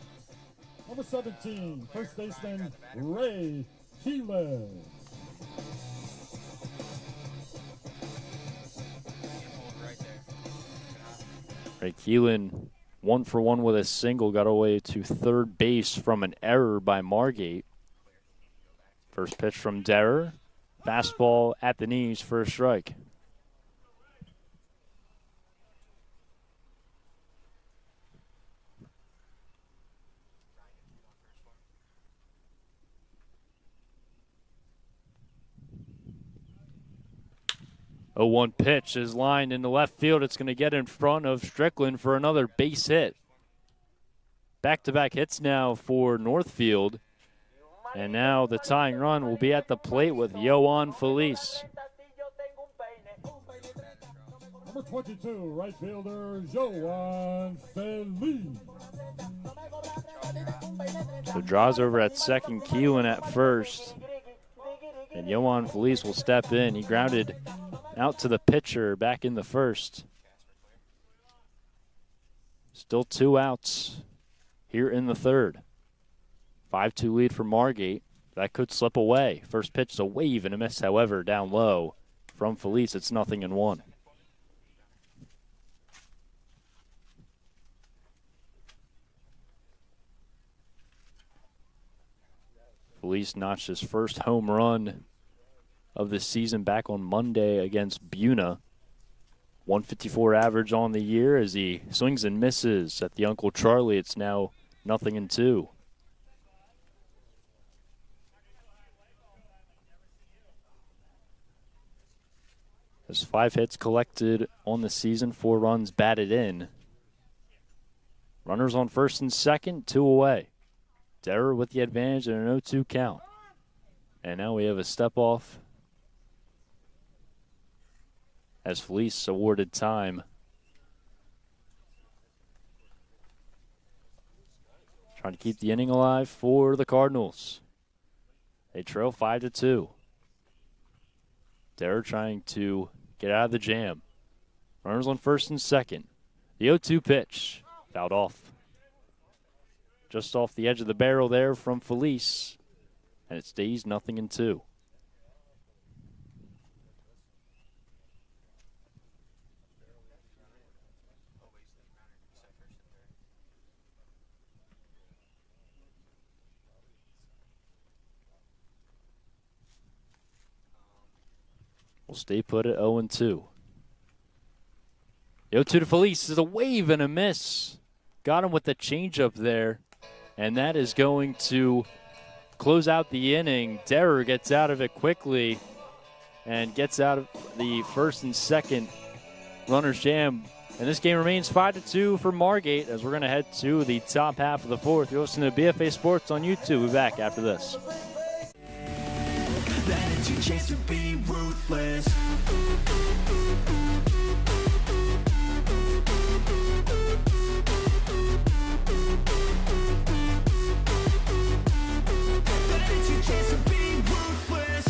Number 17, first baseman, Ray Keelan. Ray Keelan, 1 for 1 with a single, got away to third base from an error by Margate. First pitch from Derr. Fastball at the knees for a strike. A 1 pitch is lined into left field. It's going to get in front of Strickland for another base hit. Back-to-back hits now for Northfield. And now the tying run will be at the plate with Yohan Feliz. Number 22, right fielder, Yohan Feliz. So Draws over at second, Keelan at first. And Yohan Feliz will step in. He grounded out to the pitcher back in the first. Still 2 outs here in the third. 5-2 lead for Margate. That could slip away. First pitch is a wave and a miss, however, down low. From Feliz, it's 0-1. Felice notched his first home run of the season back on Monday against Buna. 154 average on the year as he swings and misses at the Uncle Charlie. It's now 0-2. There's 5 hits collected on the season, 4 runs batted in. Runners on first and second, 2 away. Derrer with the advantage and an 0-2 count. And now we have a step off as Felice awarded time. Trying to keep the inning alive for the Cardinals. They trail 5-2. Derrer trying to get out of the jam. Runners on first and second. The 0-2 pitch. Fouled off. Just off the edge of the barrel there from Felice. And it stays 0-2. We'll stay put at 0-2. The 0-2 to Felice is a wave and a miss. Got him with the changeup there. And that is going to close out the inning. Derrer gets out of it quickly and gets out of the first and second runner's jam. And this game remains 5-2 for Margate as we're going to head to the top half of the fourth. You're listening to BFA Sports on YouTube. We'll be back after this. Then it's your chance to be ruthless. Then it's your chance to be ruthless.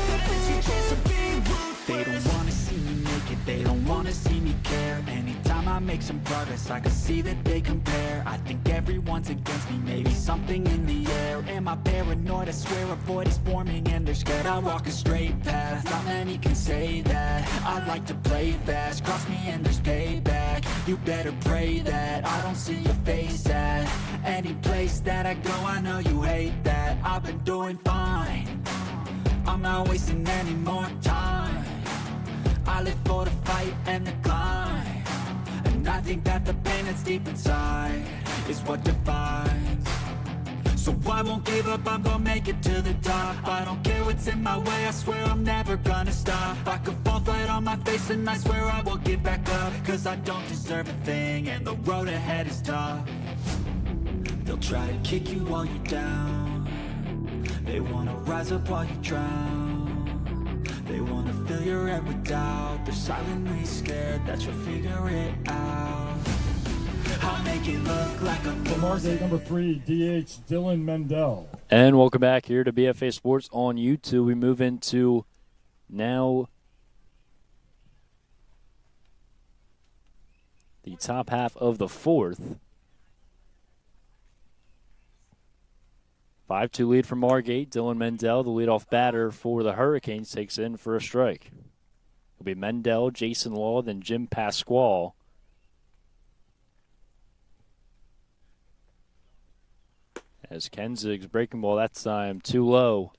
Then it's your chance to be ruthless. They don't wanna see me make it, they don't wanna see me care. Anytime I make some progress, I can see that they compare. I think everyone's against me, maybe something in the air. Am I paranoid? I swear a void is forming and they're scared. I walk a straight path, not many can say that. I like to play fast, cross me and there's payback. You better pray that I don't see your face at any place that I go. I know you hate that. I've been doing fine, I'm not wasting any more time. I live for the fight and the climb, and I think that the pain that's deep inside is what defines. So I won't give up, I'm gonna make it to the top. I don't care what's in my way, I swear I'm never gonna stop. I could fall flat on my face and I swear I will get back up. Cause I don't deserve a thing and the road ahead is tough. They'll try to kick you while you're down, they wanna rise up while you drown. They wanna fill your head with doubt, they're silently scared that you'll figure it out. I'll make it look like I'm For Margate, number 3, DH Dylan Mendel. And welcome back here to BFA Sports on YouTube. We move into now the top half of the fourth. 5-2 lead for Margate. Dylan Mendel, the leadoff batter for the Hurricanes, takes in for a strike. It'll be Mendel, Jason Law, then Jim Pasquale. As Kenzig's breaking ball that time too low.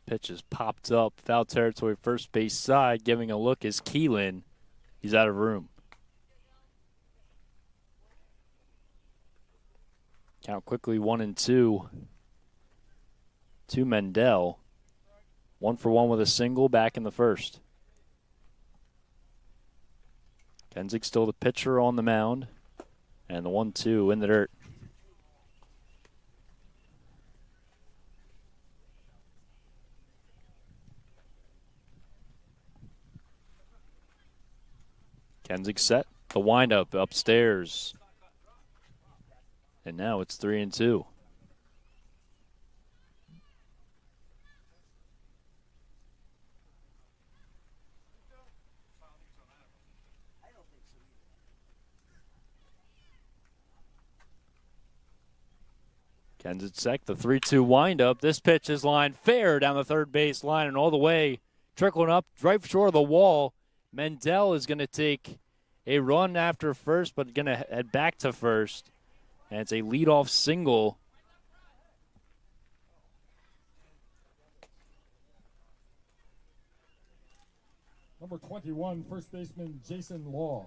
Pitch is popped up, foul territory, first base side. Giving a look is Keelan. He's out of room. Count quickly 1-2 to Mendel. 1-for-1 with a single back in the first. Kenzig still the pitcher on the mound. And the 1-2 in the dirt. Kenzig set. The windup upstairs. And now it's 3-2. Kensington, the 3-2 windup. This pitch is lined fair down the third base line and all the way, trickling up right short of the wall. Mendel is going to take a run after first, but going to head back to first. And it's a leadoff single. Number 21, first baseman Jason Law.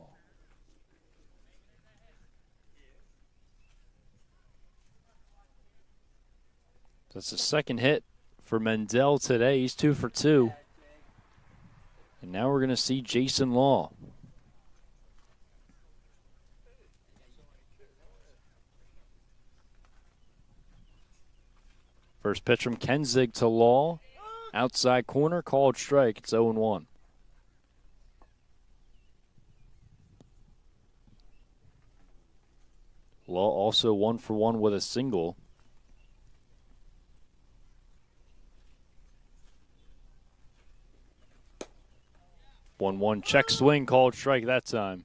That's the second hit for Mendel today. He's 2 for 2. And now we're going to see Jason Law. First pitch from Kensig to Law. Outside corner, called strike. It's 0-1. Law also 1 for 1 with a single. 1-1 check swing, called strike that time.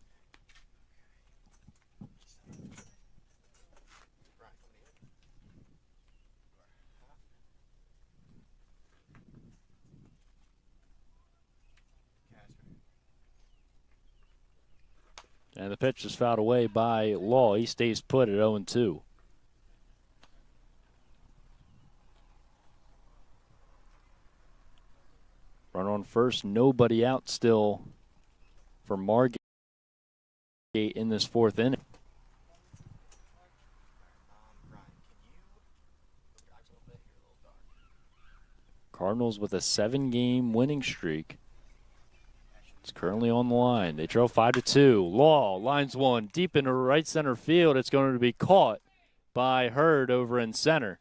And the pitch is fouled away by Law. He stays put at 0-2. Runner on first, nobody out still for Margate in this fourth inning. Cardinals with a 7-game winning streak. It's currently on the line. They trail 5-2. Law lines one deep into right center field. It's going to be caught by Hurd over in center.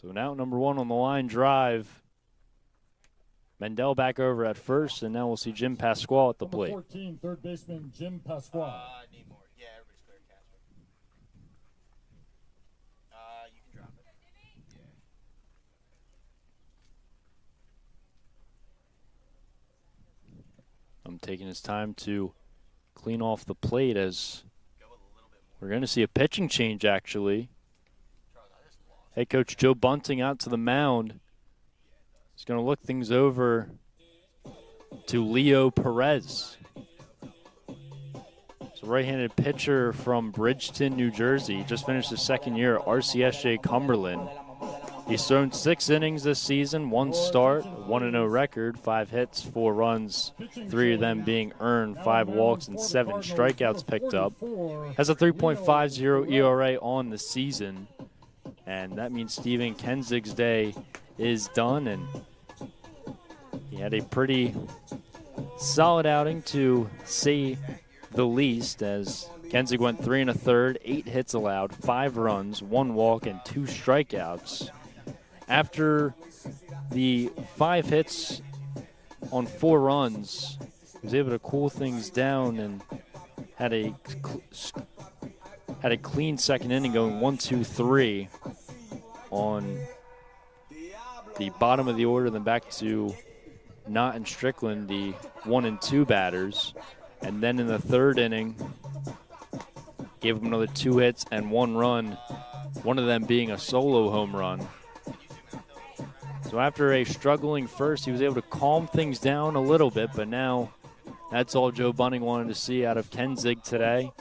So now number 1 on the line drive. Mendel back over at first, and now we'll see Jim Pasquale at the plate. Number 14, third baseman Jim Pasquale. Need more. Yeah, everybody's clear, Casper. You can drop it. Yeah. I'm taking his time to clean off the plate as we're going to see a pitching change, actually. Head coach Joe Bunting out to the mound. He's going to look things over to Leo Perez. It's a right-handed pitcher from Bridgeton, New Jersey. He just finished his second year at RCSJ Cumberland. He's thrown 6 innings this season, 1 start, 1-0 record, 5 hits, 4 runs, 3 of them being earned, 5 walks, and 7 strikeouts picked up. Has a 3.50 ERA on the season. And that means Stephen Kenzig's day is done, and he had a pretty solid outing to say the least, as Kenzig went 3 1/3, 8 hits allowed, 5 runs, 1 walk, and 2 strikeouts. After the 5 hits on 4 runs, he was able to cool things down and had a clean second inning going 1-2-3 on the bottom of the order, then back to Knott and Strickland, the 1 and 2 batters. And then in the third inning, gave him another 2 hits and 1 run, one of them being a solo home run. So after a struggling first, he was able to calm things down a little bit, but now that's all Joe Bunting wanted to see out of Kenzig today,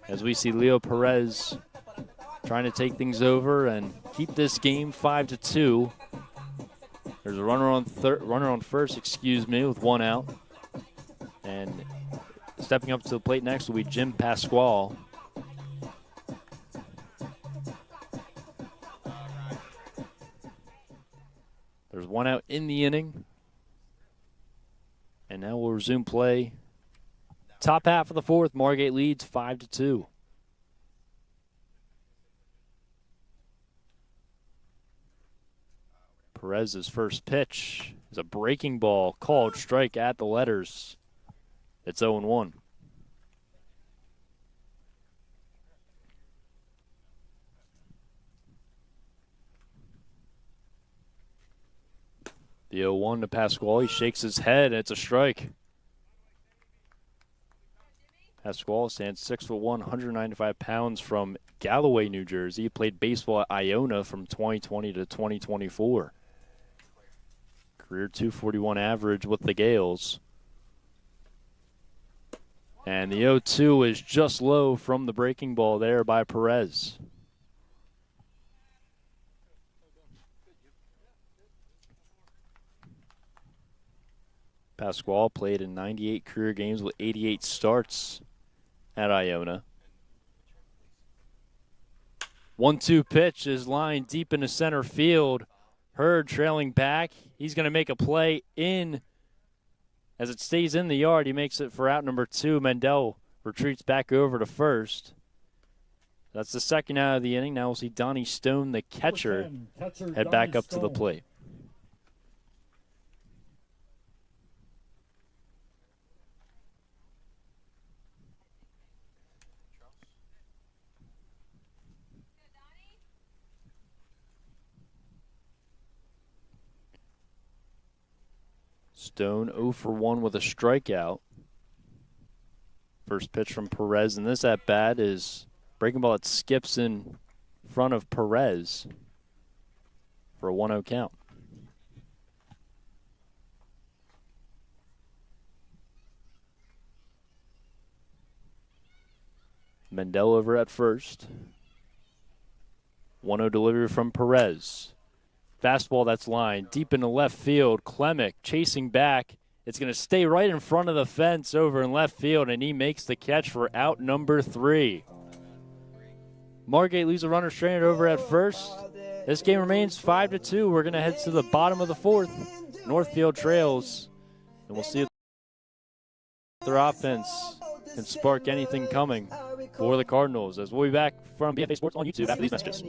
as we see Leo Perez trying to take things over and keep this game 5-2. There's a runner on first, with 1 out. And stepping up to the plate next will be Jim Pasquale. There's 1 out in the inning. And now we'll resume play. Top half of the fourth, Margate leads 5-2. Perez's first pitch is a breaking ball, called strike at the letters. It's 0-1. The 0-1 to Pasquale. He shakes his head, and it's a strike. Pasquale stands 6'1", 195 pounds from Galloway, New Jersey. He played baseball at Iona from 2020 to 2024. Career .241 average with the Gales. And the 0-2 is just low from the breaking ball there by Perez. Pasquale played in 98 career games with 88 starts at Iona. 1-2 pitch is lined deep into center field. Hurd trailing back. He's going to make a play in. As it stays in the yard, he makes it for out number 2. Mendel retreats back over to first. That's the second out of the inning. Now we'll see Donnie Stone, the catcher, head back up to the plate. Stone 0 for 1 with a strikeout. First pitch from Perez, and this at-bat is breaking ball that skips in front of Perez for a 1-0 count. Mendel over at first. 1-0 delivery from Perez. Fastball that's lined deep into left field. Klemic chasing back. It's going to stay right in front of the fence over in left field, and he makes the catch for out number 3. Margate leaves a runner stranded over at first. This game remains 5-2. We're going to head to the bottom of the 4th. Northfield trails, and we'll see if their offense can spark anything coming for the Cardinals. As we'll be back from BFA Sports on YouTube after these messages.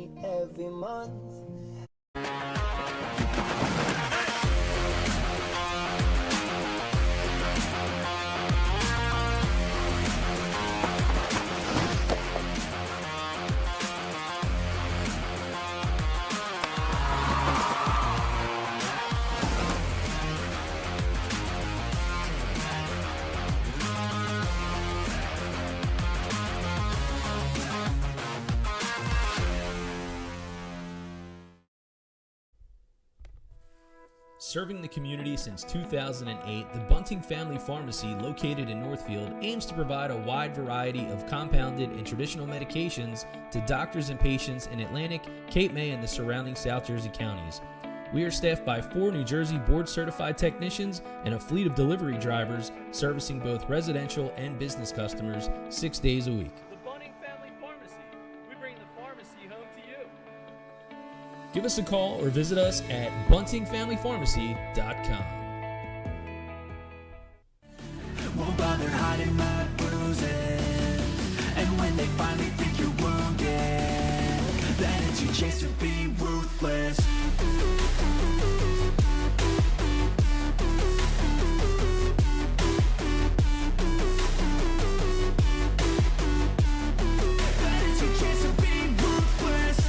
Serving the community since 2008, the Bunting Family Pharmacy, located in Northfield, aims to provide a wide variety of compounded and traditional medications to doctors and patients in Atlantic, Cape May, and the surrounding South Jersey counties. We are staffed by 4 New Jersey board-certified technicians and a fleet of delivery drivers servicing both residential and business customers 6 days a week. The Bunting Family Pharmacy. We bring the pharmacy home to you. Give us a call or visit us at buntingfamilypharmacy.com. Won't bother hiding my bruises, and when they finally think you're wounded, then it's your chance to be ruthless. Then it's your chance to be ruthless.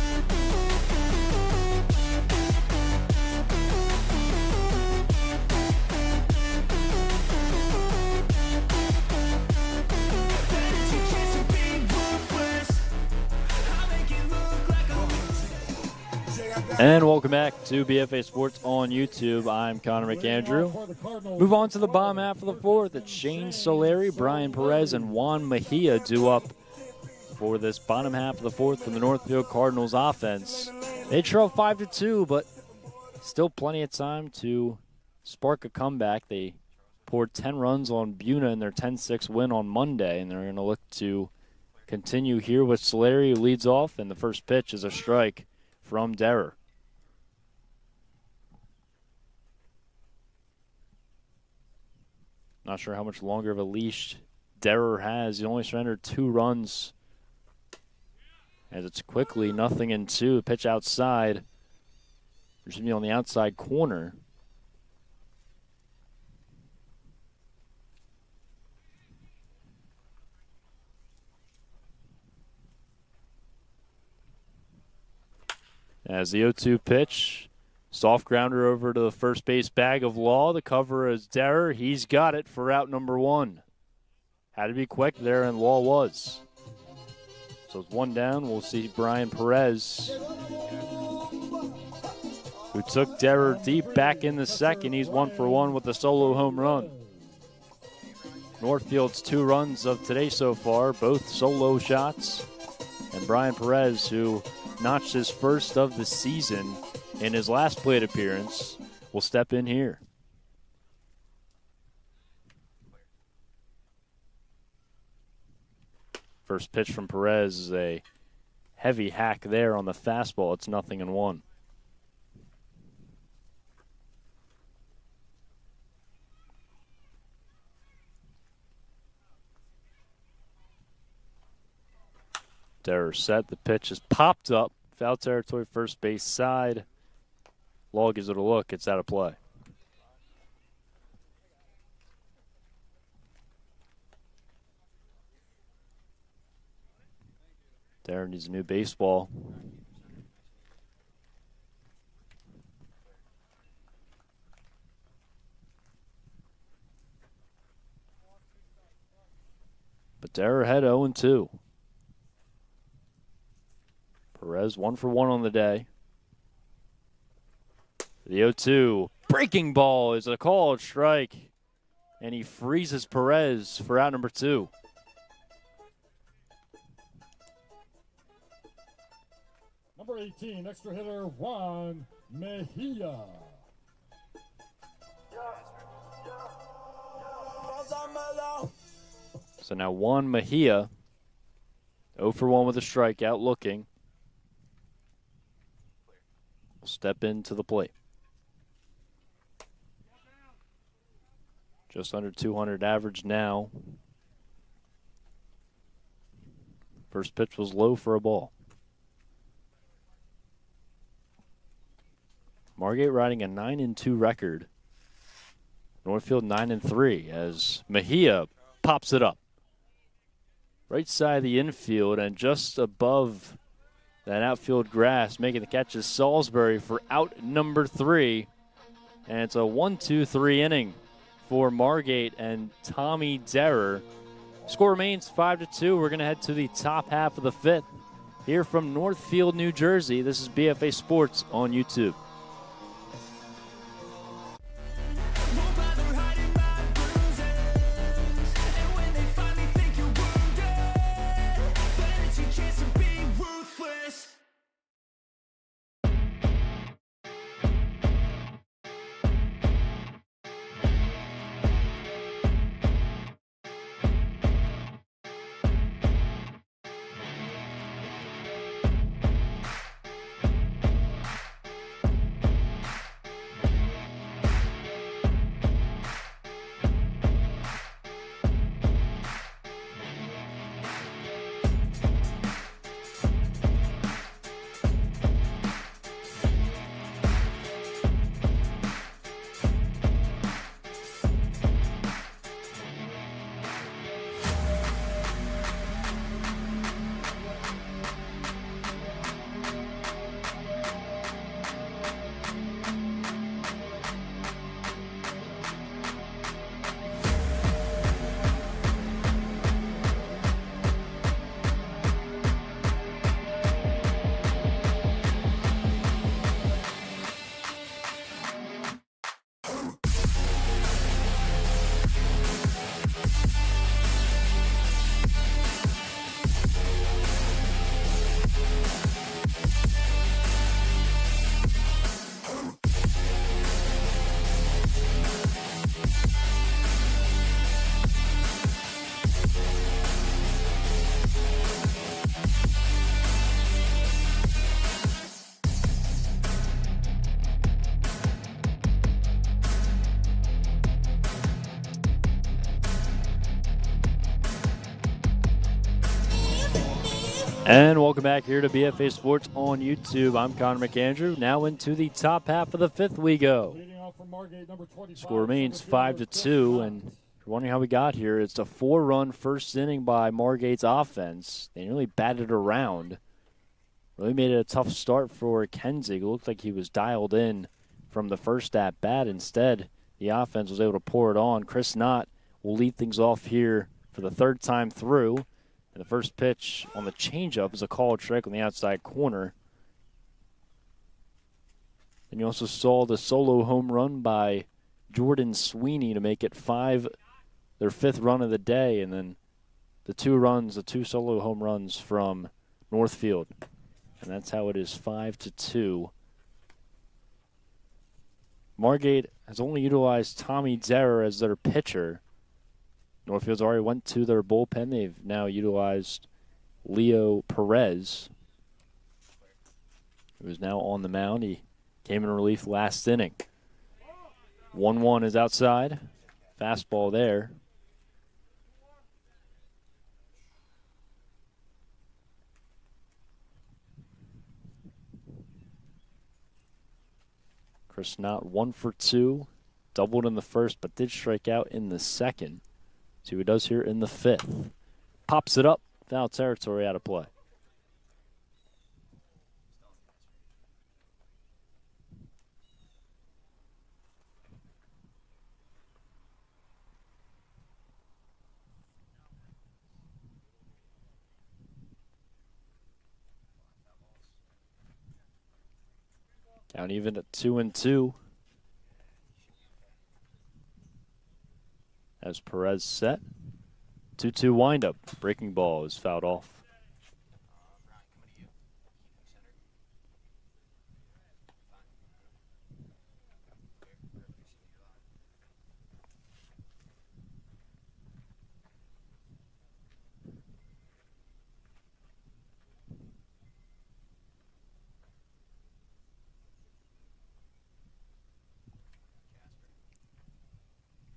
And welcome back to BFA Sports on YouTube. I'm Connor McAndrew. Move on to the bottom half of the 4th. It's Shane Solari, Brian Perez, and Juan Mejia due up for this bottom half of the 4th for the Northfield Cardinals offense. They trail 5-2, but still plenty of time to spark a comeback. They poured 10 runs on Buna in their 10-6 win on Monday, and they're going to look to continue here with Solari, who leads off, and the first pitch is a strike from Derrer. Not sure how much longer of a leash Derrer has. He only surrendered 2 runs. As it's quickly 0-2. Pitch outside. There's going to be on the outside corner. As the 0-2 pitch. Soft grounder over to the first base bag of Law. The cover is Derrer. He's got it for out number 1. Had to be quick there, and Law was. So it's one down. We'll see Brian Perez, who took Derrer deep back in the second. He's 1 for 1 with a solo home run. Northfield's 2 runs of today so far, both solo shots. And Brian Perez, who notched his first of the season in his last plate appearance, will step in here. First pitch from Perez is a heavy hack there on the fastball. It's 0-1. Derrer set. The pitch is popped up. Foul territory, first base side. Law gives it a look. It's out of play. Derrer needs a new baseball. But Derrer had 0-2. Perez 1 for 1 on the day. The 0-2 breaking ball is a called strike, and he freezes Perez for out number 2. Number 18, extra hitter Juan Mejia. So now Juan Mejia, 0 for 1 with a strikeout, looking. Will step into the plate. Just under 200 average now. First pitch was low for a ball. Margate riding a 9-2 record. Northfield 9-3 as Mejia pops it up. Right side of the infield and just above that outfield grass, making the catch is Sjssbl for out number 3. And it's a 1-2-3 inning for Margate and Tommy Derrer. Score remains 5-2. We're going to head to the top half of the 5th. Here from Northfield, New Jersey, this is BFA Sports on YouTube. And welcome back here to BFA Sports on YouTube. I'm Connor McAndrew. Now into the top half of the 5th we go. Score remains 5-2, and if you're wondering how we got here, it's a 4-run first inning by Margate's offense. They nearly batted around. Really made it a tough start for Kenzig. It looked like he was dialed in from the first at bat. Instead, the offense was able to pour it on. Chris Knott will lead things off here for the third time through. And the first pitch on the changeup is a called strike on the outside corner. And you also saw the solo home run by Jordan Sweeney to make it 5, their 5th run of the day. And then the 2 solo home runs from Northfield. And that's how it is 5-2. Margate has only utilized Tommy Zerer as their pitcher. Northfield's already went to their bullpen. They've now utilized Leo Perez, who is now on the mound. He came in relief last inning. 1-1 is outside. Fastball there. Chris Knott 1 for 2. Doubled in the first, but did strike out in the second. See what he does here in the 5th. Pops it up. Foul territory, out of play. Count even at 2-2. As Perez set. 2-2 windup. Breaking ball is fouled off.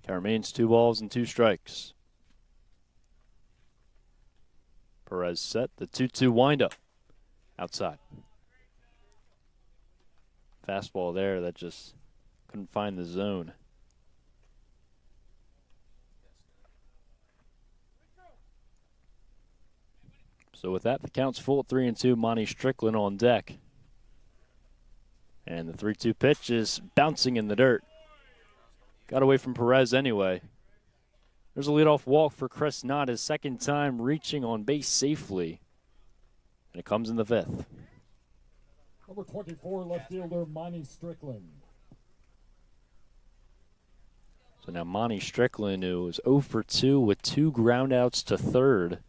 Count remains 2 balls and 2 strikes. Perez set, the 2-2 windup. Outside. Fastball there that just couldn't find the zone. So with that, the count's full at 3-2. Monty Strickland on deck. And the 3-2 pitch is bouncing in the dirt. Got away from Perez anyway. There's a leadoff walk for Chris Knott, his 2nd time reaching on base safely. And it comes in the 5th. Number 24, left fielder Monty Strickland. So now Monty Strickland, who is 0 for 2 with 2 groundouts to third,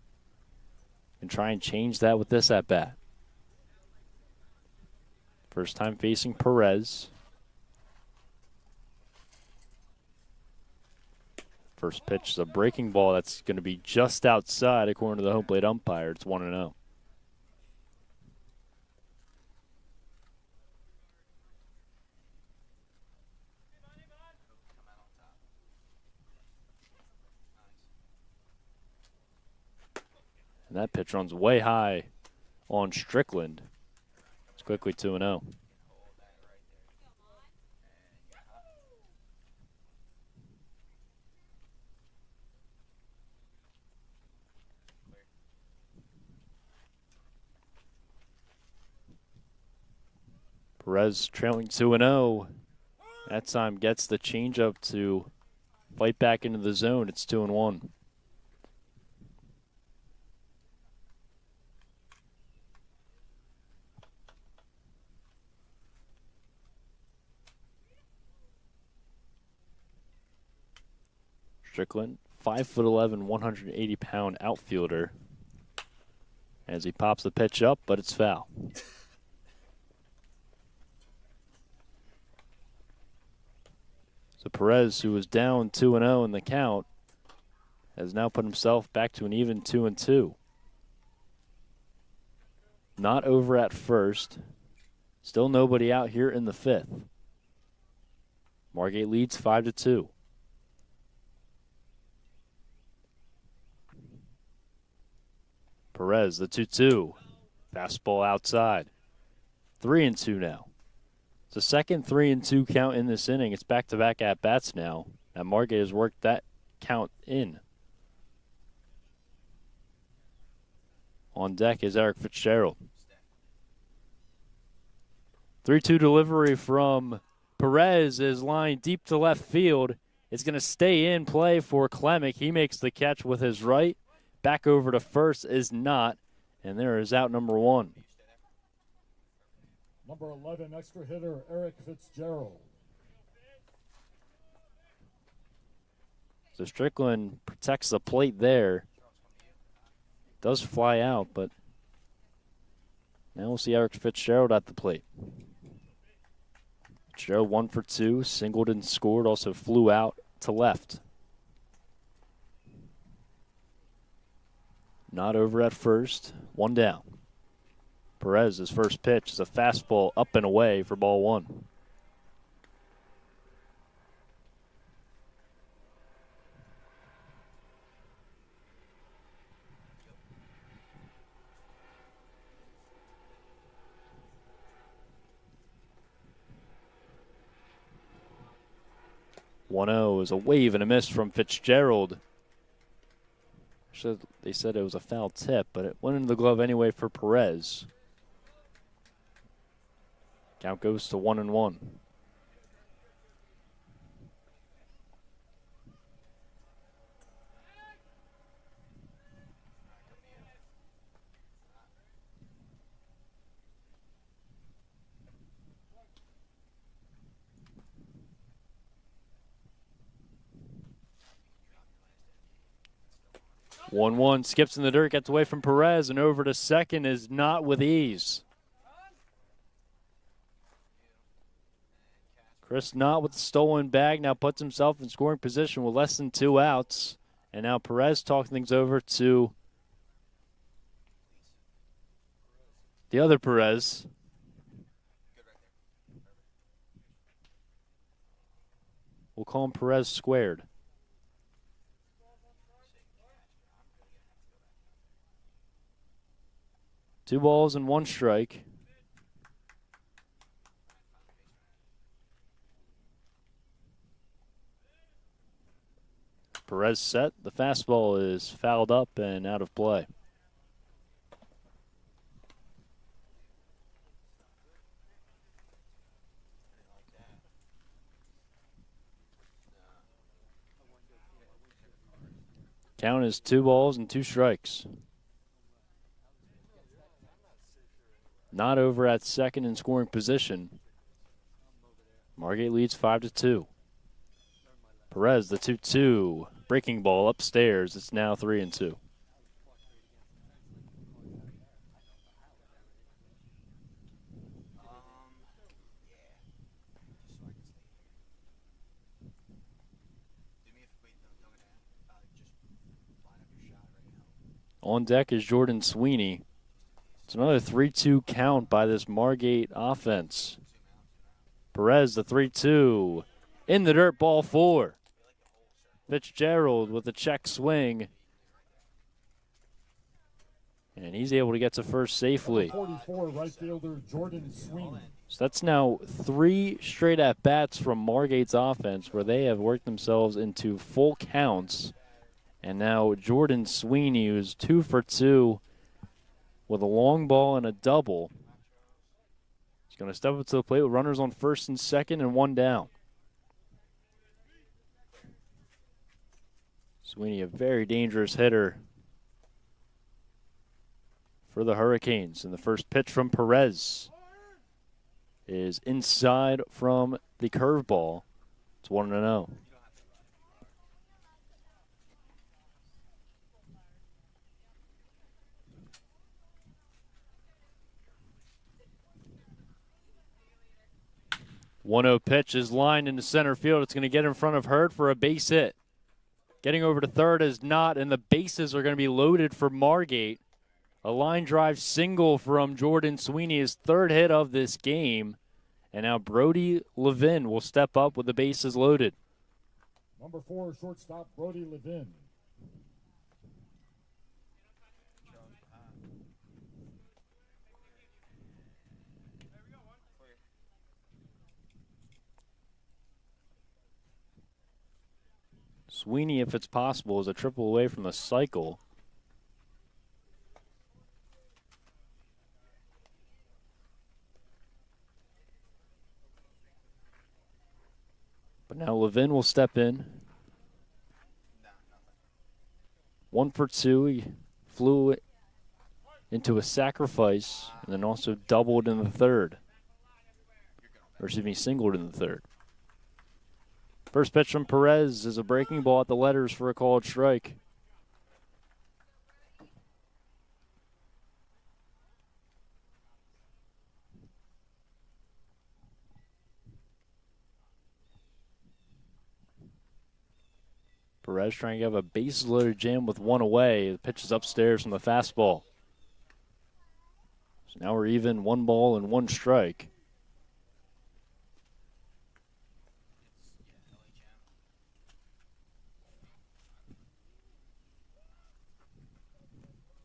and try and change that with this at-bat. First time facing Perez. First pitch is a breaking ball that's going to be just outside according to the home plate umpire. It's 1-0. And that pitch runs way high on Strickland. It's quickly 2-0. Perez trailing 2-0. That time gets the changeup to fight back into the zone. It's 2-1. Strickland, 5'11", 180-pound outfielder. As he pops the pitch up, but it's foul. So Perez, who was down 2-0 in the count, has now put himself back to an even 2-2. Not over at first. Still nobody out here in the 5th. Margate leads 5-2. Perez, the 2-2. Fastball outside. 3-2 now. It's the second 3-2 count in this inning. It's back-to-back at-bats now. And Margate has worked that count in. On deck is Eric Fitzgerald. 3-2 delivery from Perez is lined deep to left field. It's going to stay in play for Klemick. He makes the catch with his right. Back over to first is not. And there is out number 1. Number 11, extra hitter, Eric Fitzgerald. So Strickland protects the plate there. Does fly out, but now we'll see Eric Fitzgerald at the plate. Fitzgerald 1 for 2, singled and scored, also flew out to left. Not over at first, 1 down. Perez's first pitch is a fastball up and away for ball 1. One-0 is a wave and a miss from Fitzgerald. They said it was a foul tip, but it went into the glove anyway for Perez. Count goes to 1-1. One skips in the dirt, gets away from Perez, and over to second is not with ease. Chris Knott with the stolen bag now puts himself in scoring position with less than 2 outs. And now Perez talking things over to the other Perez. We'll call him Perez squared. Two balls and 1 strike. Perez set. The fastball is fouled up and out of play. Count is 2 balls and 2 strikes. Not over at second in scoring position. Margate leads 5-2. Perez, the 2-2. Breaking ball upstairs. It's now 3-2. On deck is Jordan Sweeney. It's another 3-2 count by this Margate offense. Perez, the 3-2. In the dirt, ball 4. Fitzgerald with a check swing. And he's able to get to first safely. 44, right fielder Jordan Sweeney. So that's now 3 straight at-bats from Margate's offense where they have worked themselves into full counts. And now Jordan Sweeney, who's 2 for 2 with a long ball and a double. He's going to step up to the plate with runners on first and second and 1 down. Sweeney, a very dangerous hitter for the Hurricanes. And the first pitch from Perez is inside from the curveball. It's 1-0. One-0 pitch is lined into center field. It's going to get in front of Hurd for a base hit. Getting over to third is not, and the bases are going to be loaded for Margate. A line drive single from Jordan Sweeney, his 3rd hit of this game. And now Brody Levin will step up with the bases loaded. Number 4, shortstop Brody Levin. Sweeney, if it's possible, is a triple away from the cycle. But now Levin will step in. 1 for 2. He flew into a sacrifice and then also doubled in the third. Or excuse me, singled in the third. First pitch from Perez is a breaking ball at the letters for a called strike. Perez trying to have a bases-loaded jam with one away. The pitch is upstairs from the fastball. So now we're even, 1 ball and 1 strike.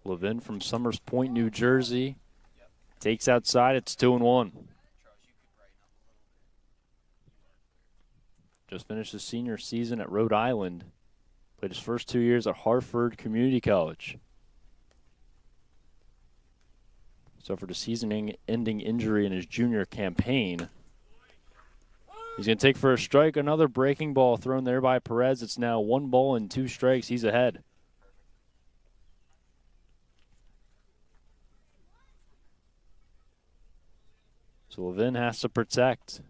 Levin from Summers Point, New Jersey. Takes outside. It's 2-1. Just finished his senior season at Rhode Island. Played his first 2 years at Hartford Community College. Suffered a season-ending injury in his junior campaign. He's going to take for a strike. Another breaking ball thrown there by Perez. It's now 1 ball and 2 strikes. He's ahead. So Levin has to protect.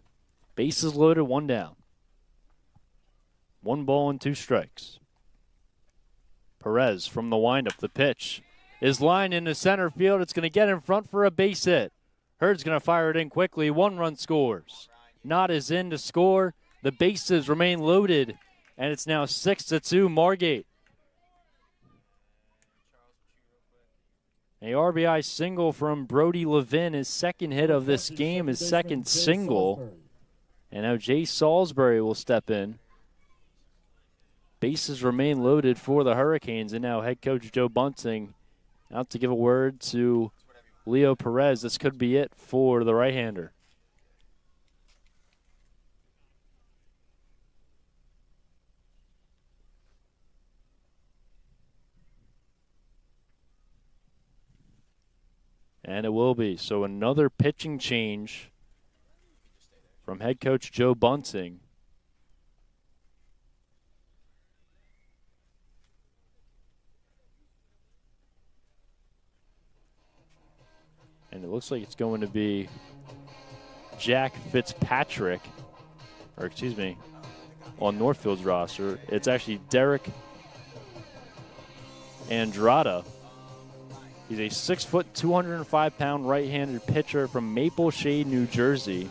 Bases loaded, 1 down. 1 ball and 2 strikes. Perez from the windup. The pitch is lined into center field. It's going to get in front for a base hit. Hurd's going to fire it in quickly. 1 run scores. Knott is in to score. The bases remain loaded, and it's now 6-2 Margate. A RBI single from Brody Levin, his second hit of this game, his second single. And now Jay Salisbury will step in. Bases remain loaded for the Hurricanes, and now head coach Joe Bunting out to give a word to Leo Perez. This could be it for the right-hander. And it will be. So another pitching change from head coach Joe Bunting. And it looks like it's going to be Jack Fitzpatrick, or excuse me, on Northfield's roster. It's actually Derek Andrada. He's a 6', 205-pound right-handed pitcher from Maple Shade, New Jersey.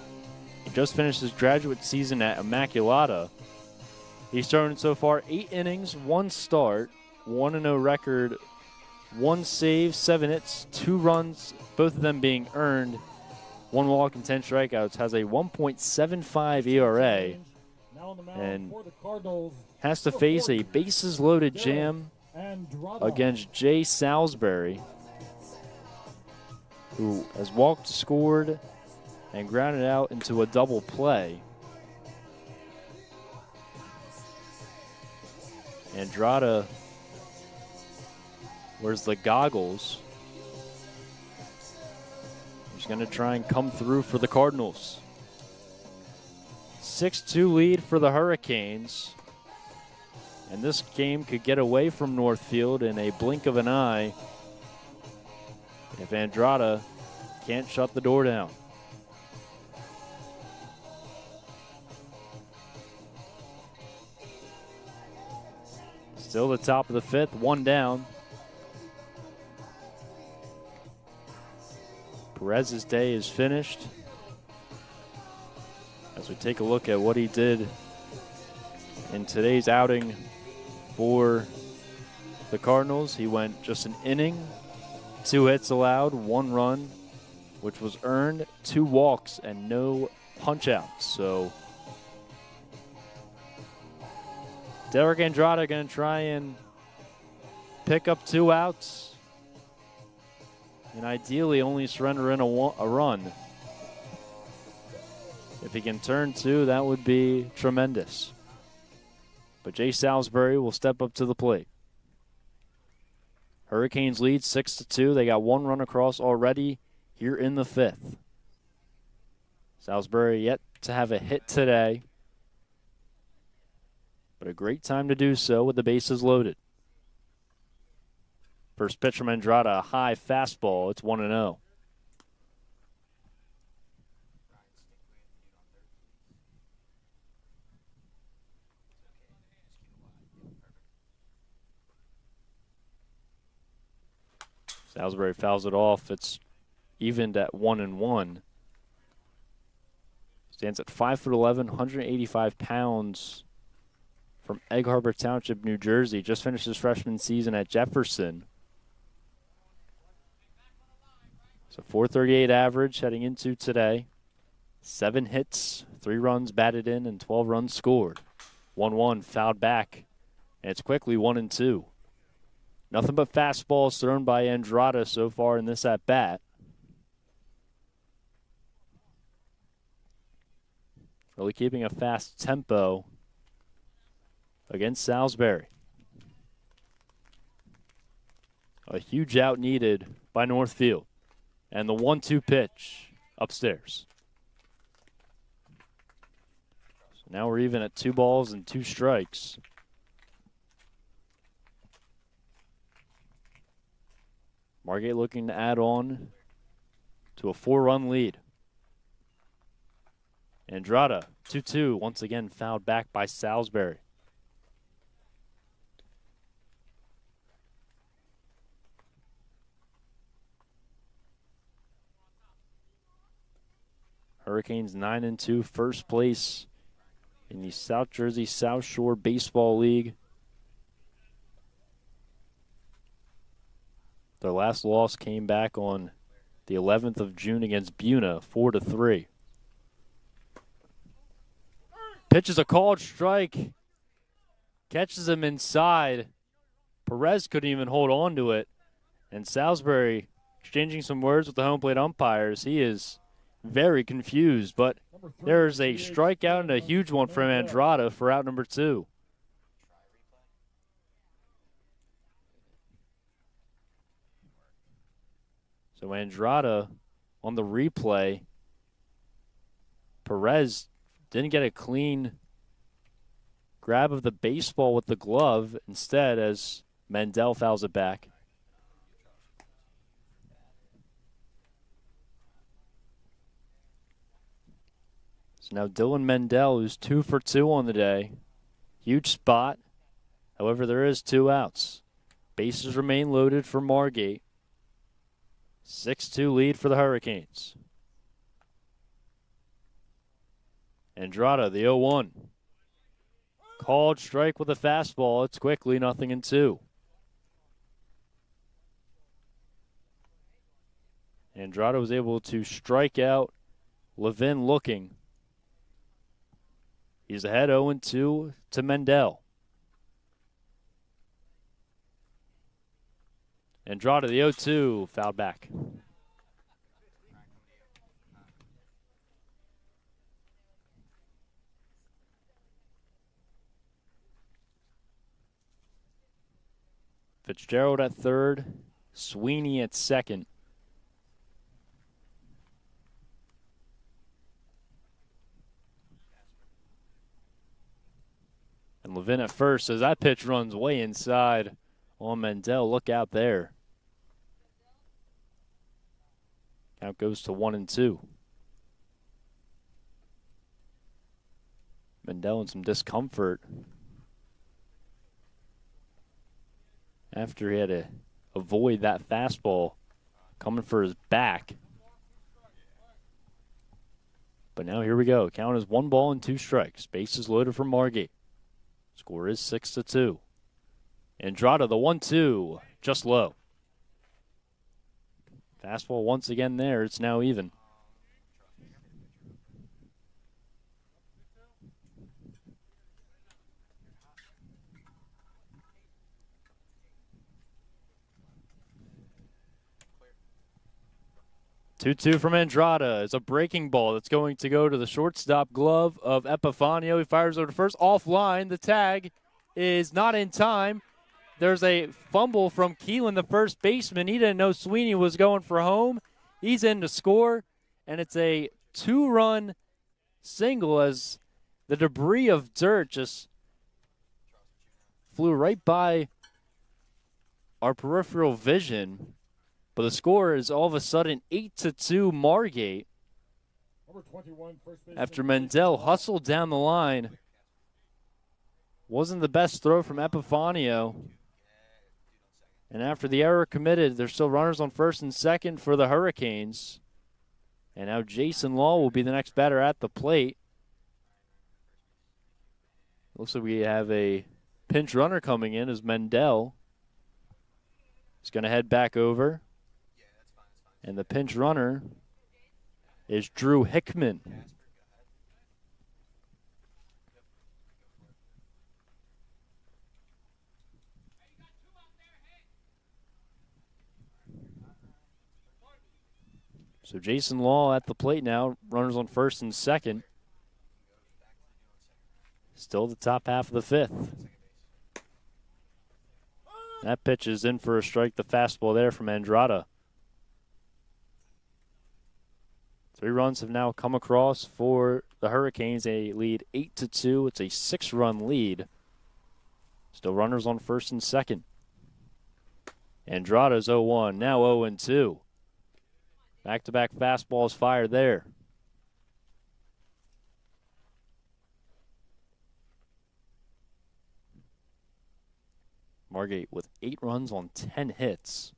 He just finished his graduate season at Immaculata. He's thrown so far 8 innings, 1 start, 1-0 record, 1 save, 7 hits, 2 runs, both of them being earned. 1 walk and 10 strikeouts. Has a 1.75 ERA. And has to face a bases-loaded jam against Jay Salisbury, who has walked, scored, and grounded out into a double play. Andrada wears the goggles. He's going to try and come through for the Cardinals. 6-2 lead for the Hurricanes. And this game could get away from Northfield in a blink of an eye if Andrada can't shut the door down. Still the top of the 5th, 1 down. Perez's day is finished. As we take a look at what he did in today's outing for the Cardinals, he went just an inning, 2 hits allowed, 1 run, which was earned, 2 walks, and no punch-outs. So Derek Andrada going to try and pick up 2 outs and ideally only surrender in a run. If he can turn 2, that would be tremendous. But Jay Salisbury will step up to the plate. Hurricanes lead 6-2. They got 1 run across already here in the 5th. Salisbury yet to have a hit today, but a great time to do so with the bases loaded. First pitch from Andrada, a high fastball. It's 1-0. Salisbury fouls it off. It's evened at 1-1. Stands at 5'11", 185 pounds. From Egg Harbor Township, New Jersey. Just finished his freshman season at Jefferson. So 438 average heading into today. 7 hits, 3 runs batted in, and 12 runs scored. 1-1 fouled back, and it's quickly 1-2. Nothing but fastballs thrown by Andrada so far in this at-bat. Really keeping a fast tempo against Salisbury. A huge out needed by Northfield. And the 1-2 pitch upstairs. So now we're even at 2 balls and 2 strikes. Margate looking to add on to a 4-run lead. Andrada, 2-2, once again fouled back by Salisbury. Hurricanes 9-2, first place in the South Jersey South Shore Baseball League. Their last loss came back on the 11th of June against Buna, 4-3. Pitches a called strike. Catches him inside. Perez couldn't even hold on to it. And Salisbury exchanging some words with the home plate umpires. He is very confused, but there's a strikeout and a huge one from Andrada for out number 2. So Andrada on the replay, Perez didn't get a clean grab of the baseball with the glove instead as Mendel fouls it back. So now Dylan Mendel, who's 2 for 2 on the day. Huge spot. However, there is 2 outs. Bases remain loaded for Margate. 6-2 lead for the Hurricanes. Andrada, the 0-1. Called strike with a fastball. It's quickly 0-2. Andrada was able to strike out Levin looking. He's ahead 0-2 to Mendel. Andrada, the 0-2, fouled back. Fitzgerald at third, Sweeney at second. And Levin at first as that pitch runs way inside on Mendel. Look out there. Count goes to 1-2. Mendel in some discomfort after he had to avoid that fastball coming for his back. But now here we go. Count is 1 ball and 2 strikes. Bases loaded for Margate. Score is 6-2. Andrada, the 1-2, just low. Fastball once again there. It's now even. Two from Andrada. It's a breaking ball that's going to go to the shortstop glove of Epifanio. He fires over to first. Offline. The tag is not in time. There's a fumble from Keelan, the first baseman. He didn't know Sweeney was going for home. He's in to score, and it's a 2-run single as the debris of dirt just flew right by our peripheral vision, but the score is all of a sudden 8-2 Margate Number 21, first baseman, after Mendel hustled down the line. Wasn't the best throw from Epifanio. And after the error committed, there's still runners on first and second for the Hurricanes. And now Jason Law will be the next batter at the plate. Looks like we have a pinch runner coming in as Mendel is going to head back over. And the pinch runner is Drew Hickman. So Jason Law at the plate now. Runners on first and second. Still the top half of the fifth. That pitch is in for a strike. The fastball there from Andrada. 3 runs have now come across for the Hurricanes. They lead 8-2. It's a 6-run lead. Still runners on first and second. Andrada's 0-1. Now 0-2. Back-to-back fastballs fired there. Margate with 8 runs on 10 hits.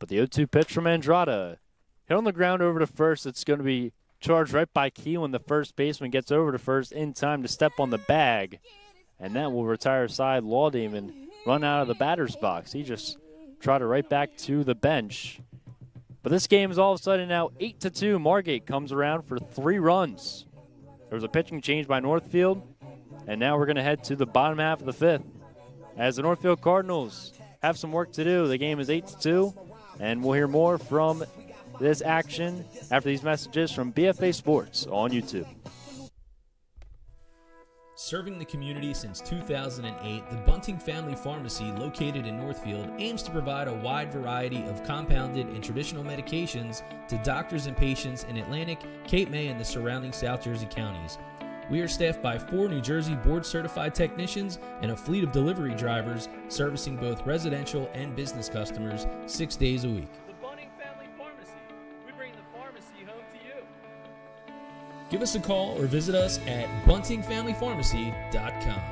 But the 0-2 pitch from Andrada. Hit on the ground over to first. It's going to be charged right by Key when the first baseman gets over to first in time to step on the bag. And that will retire side Law Demon run out of the batter's box. He just trotted right back to the bench. But this game is all of a sudden now 8-2. Margate comes around for 3 runs. There was a pitching change by Northfield. And now we're going to head to the bottom half of the fifth as the Northfield Cardinals have some work to do. The game is 8-2, and we'll hear more from this action after these messages from BFA Sports on YouTube. Serving the community since 2008, the Bunting Family Pharmacy, located in Northfield, aims to provide a wide variety of compounded and traditional medications to doctors and patients in Atlantic, Cape May, and the surrounding South Jersey counties. We are staffed by 4 New Jersey board-certified technicians and a fleet of delivery drivers servicing both residential and business customers 6 days a week. The Bunting Family Pharmacy. We bring the pharmacy home to you. Give us a call or visit us at buntingfamilypharmacy.com.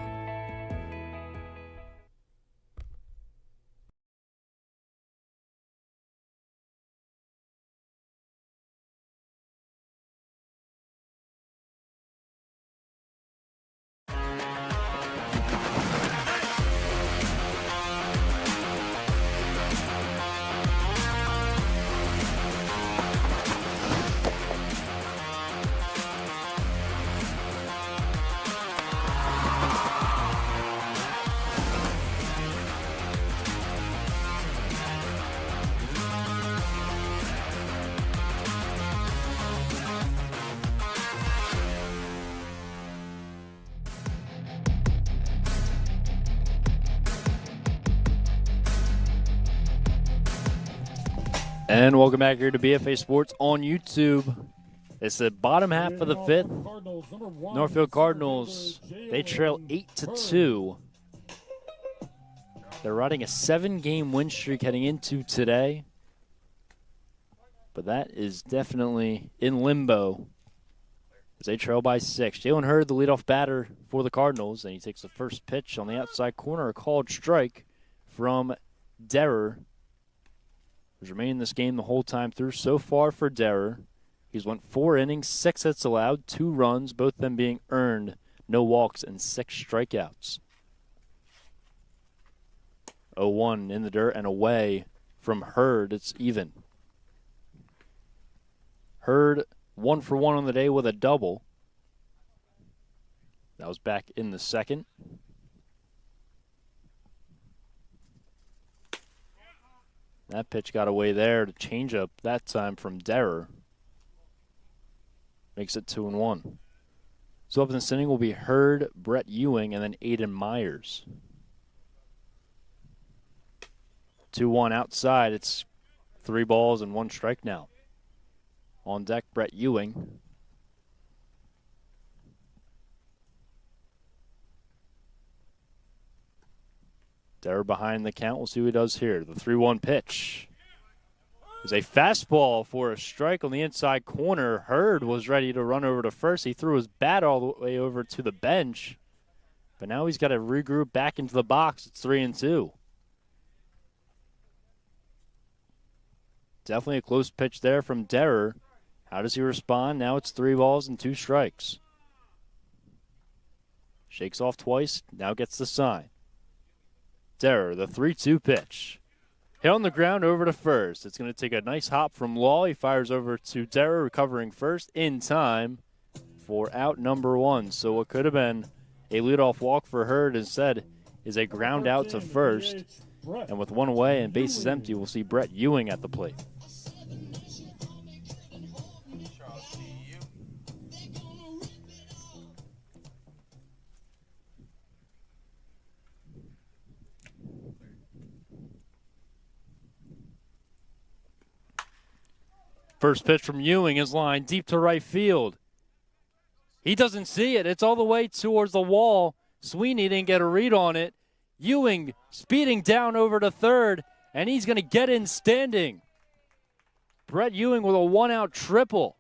And welcome back here to BFA Sports on YouTube. It's the bottom half of the fifth. Northfield Cardinals, they trail 8-2. They're riding a 7-game win streak heading into today. But that is definitely in limbo as they trail by 6. Jalen Hurd, the leadoff batter for the Cardinals, and he takes the first pitch on the outside corner, a called strike from Derrer. He's remained in this game the whole time through so far for Derrer. He's went 4 innings, 6 hits allowed, 2 runs, both of them being earned, no walks, and 6 strikeouts. 0-1 in the dirt and away from Hurd. It's even. Hurd 1 for 1 on the day with a double. That was back in the second. That pitch got away there to change up that time from Derrer. Makes it 2-1. So up in this inning will be Hurd, Brett Ewing, and then Aiden Myers. 2-1 outside. It's 3 balls and 1 strike now. On deck, Brett Ewing. Derrer behind the count. We'll see what he does here. The 3-1 pitch is a fastball for a strike on the inside corner. Hurd was ready to run over to first. He threw his bat all the way over to the bench. But now he's got to regroup back into the box. It's 3-2. Definitely a close pitch there from Derrer. How does he respond? Now it's 3 balls and 2 strikes. Shakes off twice. Now gets the sign. Derrer, the 3-2 pitch. Hit on the ground over to first. It's going to take a nice hop from Law. He fires over to Derrer, recovering first in time for out number 1. So what could have been a leadoff walk for Hurd instead is a ground out to first. And with 1 away and bases empty, we'll see Brett Ewing at the plate. First pitch from Ewing is lined deep to right field. He doesn't see it. It's all the way towards the wall. Sweeney didn't get a read on it. Ewing speeding down over to third, and he's going to get in standing. Brett Ewing with a 1-out triple.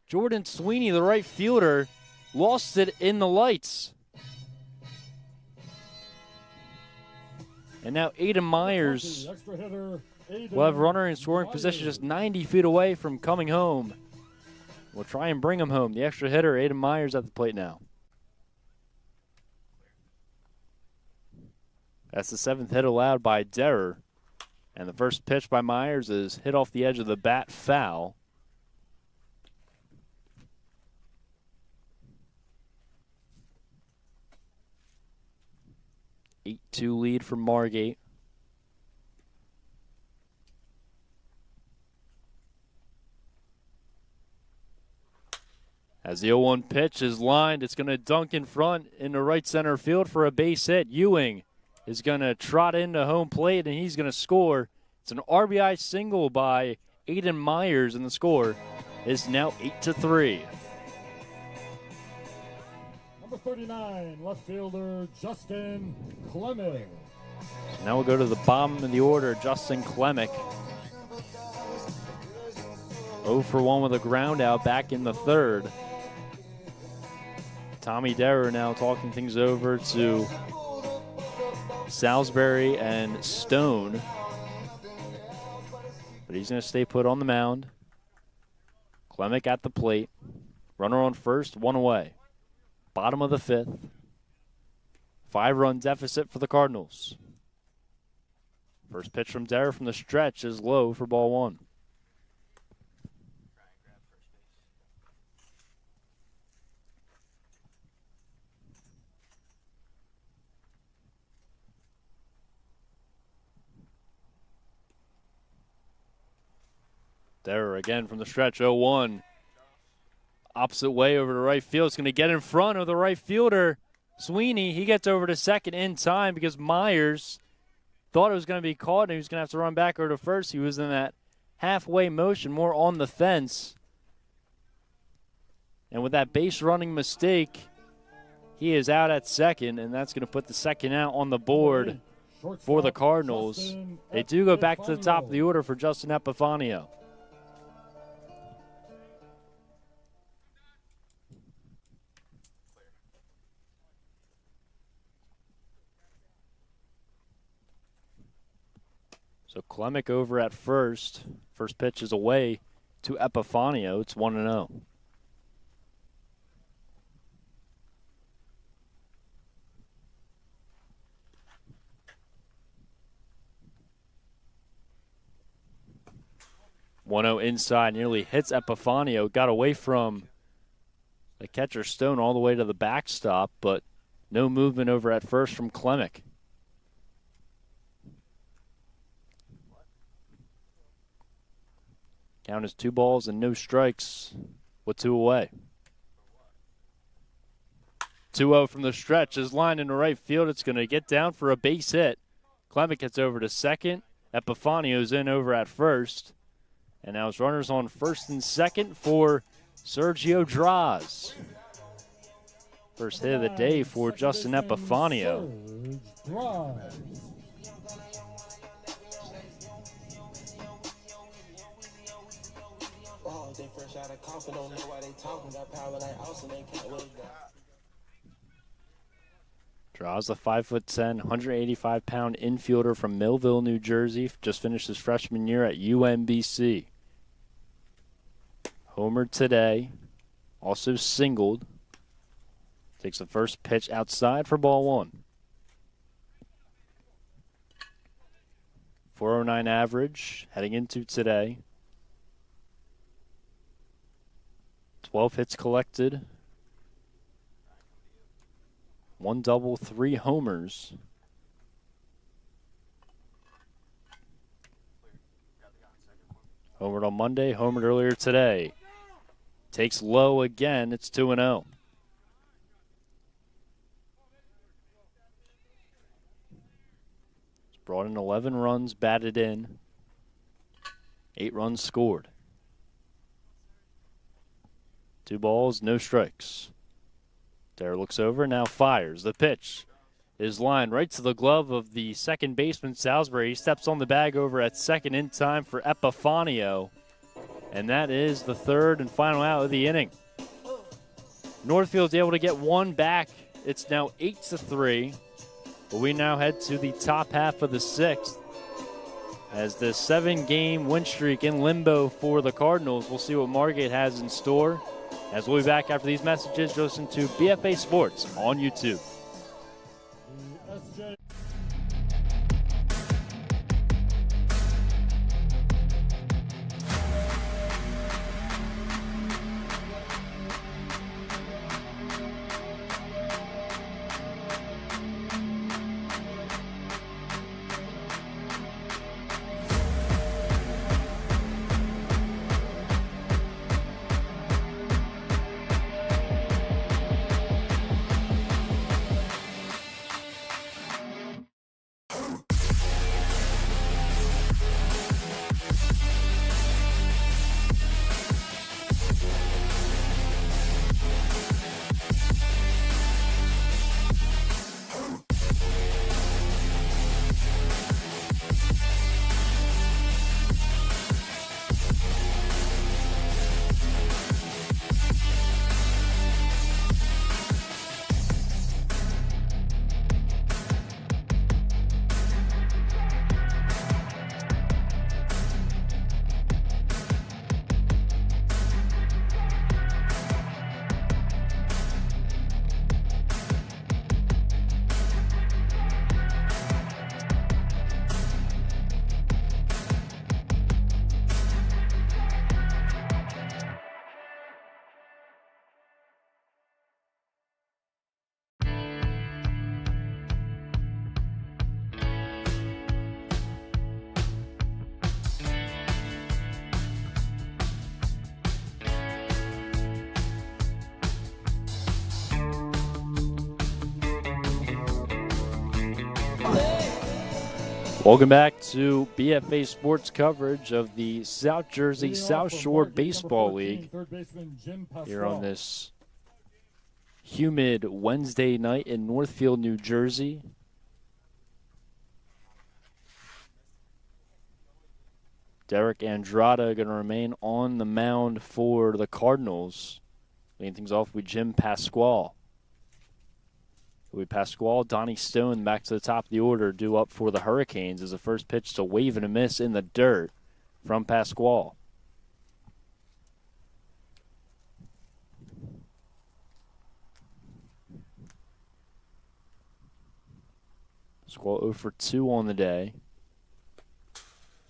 Jordan Sweeney, the right fielder, lost it in the lights. And now Aiden Myers will have runner in scoring position just 90 feet away from coming home. We'll try and bring him home. The extra hitter, Aiden Myers, at the plate now. That's the 7th hit allowed by Derrer. And the first pitch by Myers is hit off the edge of the bat, foul. An 8-2 lead for Margate. As the 0-1 pitch is lined, it's going to dunk in front into right center field for a base hit. Ewing is going to trot into home plate, and he's going to score. It's an RBI single by Aiden Myers, and the score is now 8-3. Number 39, left fielder Justin Klemick. Now we'll go to the bottom of the order, Justin Klemick. 0 for 1 with a ground out back in the third. Tommy Derrer now talking things over to Salisbury and Stone. But he's going to stay put on the mound. Klemick at the plate. Runner on first, 1 away. Bottom of the 5th. 5-run deficit for the Cardinals. First pitch from Derrer from the stretch is low for ball 1. Derrer again from the stretch, 0-1. Opposite way over to right field. It's going to get in front of the right fielder, Sweeney. He gets over to second in time because Myers thought it was going to be caught and he was going to have to run back over to first. He was in that halfway motion, more on the fence. And with that base running mistake, he is out at second, and that's going to put the second out on the board for the Cardinals. They do go back to the top of the order for Justin Epifanio. So Klemick over at first. First pitch is away to Epifanio. It's 1-0. Inside, nearly hits Epifanio. Got away from the catcher Stone all the way to the backstop, but no movement over at first from Klemick. Count is 2 balls and no strikes with 2 away. 2-0 from the stretch is lined into right field. It's going to get down for a base hit. Klemick gets over to second. Epifanio's in over at first. And now it's runners on first and second for Sergio Draaz. First hit of the day for Justin Epifanio. drive. Oh, they fresh out of coffin, don't know why they talking. Got power like Austin, they can't wait. Draws the 5'10", 185-pound infielder from Millville, New Jersey. Just finished his freshman year at UMBC. Homered today. Also singled. Takes the first pitch outside for ball one. 409 average heading into today. 12 hits collected. 1 double, 3 homers. Homered on Monday, homered earlier today. Takes low again, it's 2-0. It's brought in 11 runs, batted in. 8 runs scored. 2 balls, no strikes. There looks over, now fires. The pitch is lined right to the glove of the second baseman, Salisbury. He steps on the bag over at second in time for Epifanio. And that is the third and final out of the inning. Northfield's able to get one back. It's now 8-3. But we now head to the top half of the sixth. As the 7-game win streak in limbo for the Cardinals. We'll see what Margate has in store. As we'll be back after these messages, listen to BFA Sports on YouTube. The SJ Welcome back to BFA Sports coverage of the South Jersey leading off South for Shore Margate, Baseball number 14, League third baseman Jim here on Pasquale. this humid Wednesday night in Northfield, New Jersey. Derek Andrada going to remain on the mound for the Cardinals. Leading things off with Jim Pasquale. Louis Pasquale, Donnie Stone back to the top of the order, due up for the Hurricanes as the first pitch to wave and a miss in the dirt from Pasquale. Pasquale 0 for 2 on the day.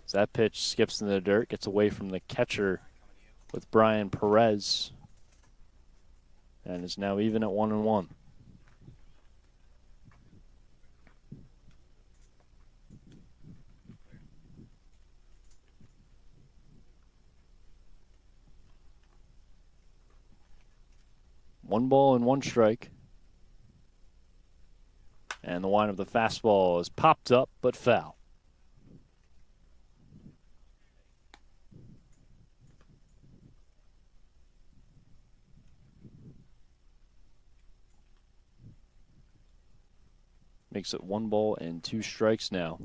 As that pitch skips in the dirt, gets away from the catcher with Brian Perez, and is now even at 1-1. One ball and one strike. And the line of the fastball is popped up but foul. Makes it 1 ball and 2 strikes now.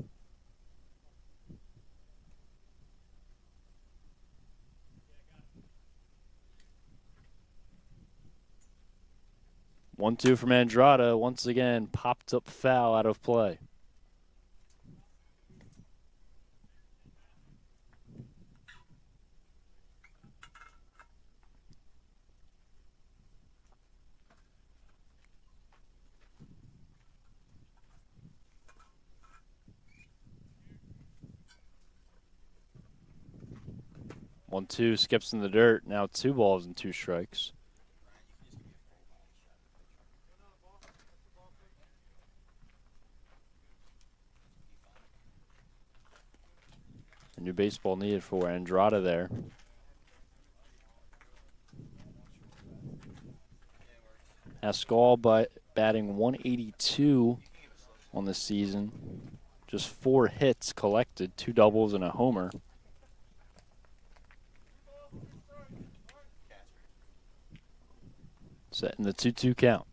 One-two from Andrada. Once again, popped up foul out of play. One-two skips in the dirt. Now 2 balls and 2 strikes. A new baseball needed for Andrada there. Sjssbl batting 182 on the season. Just 4 hits collected, 2 doubles and a homer. Setting the 2-2 count.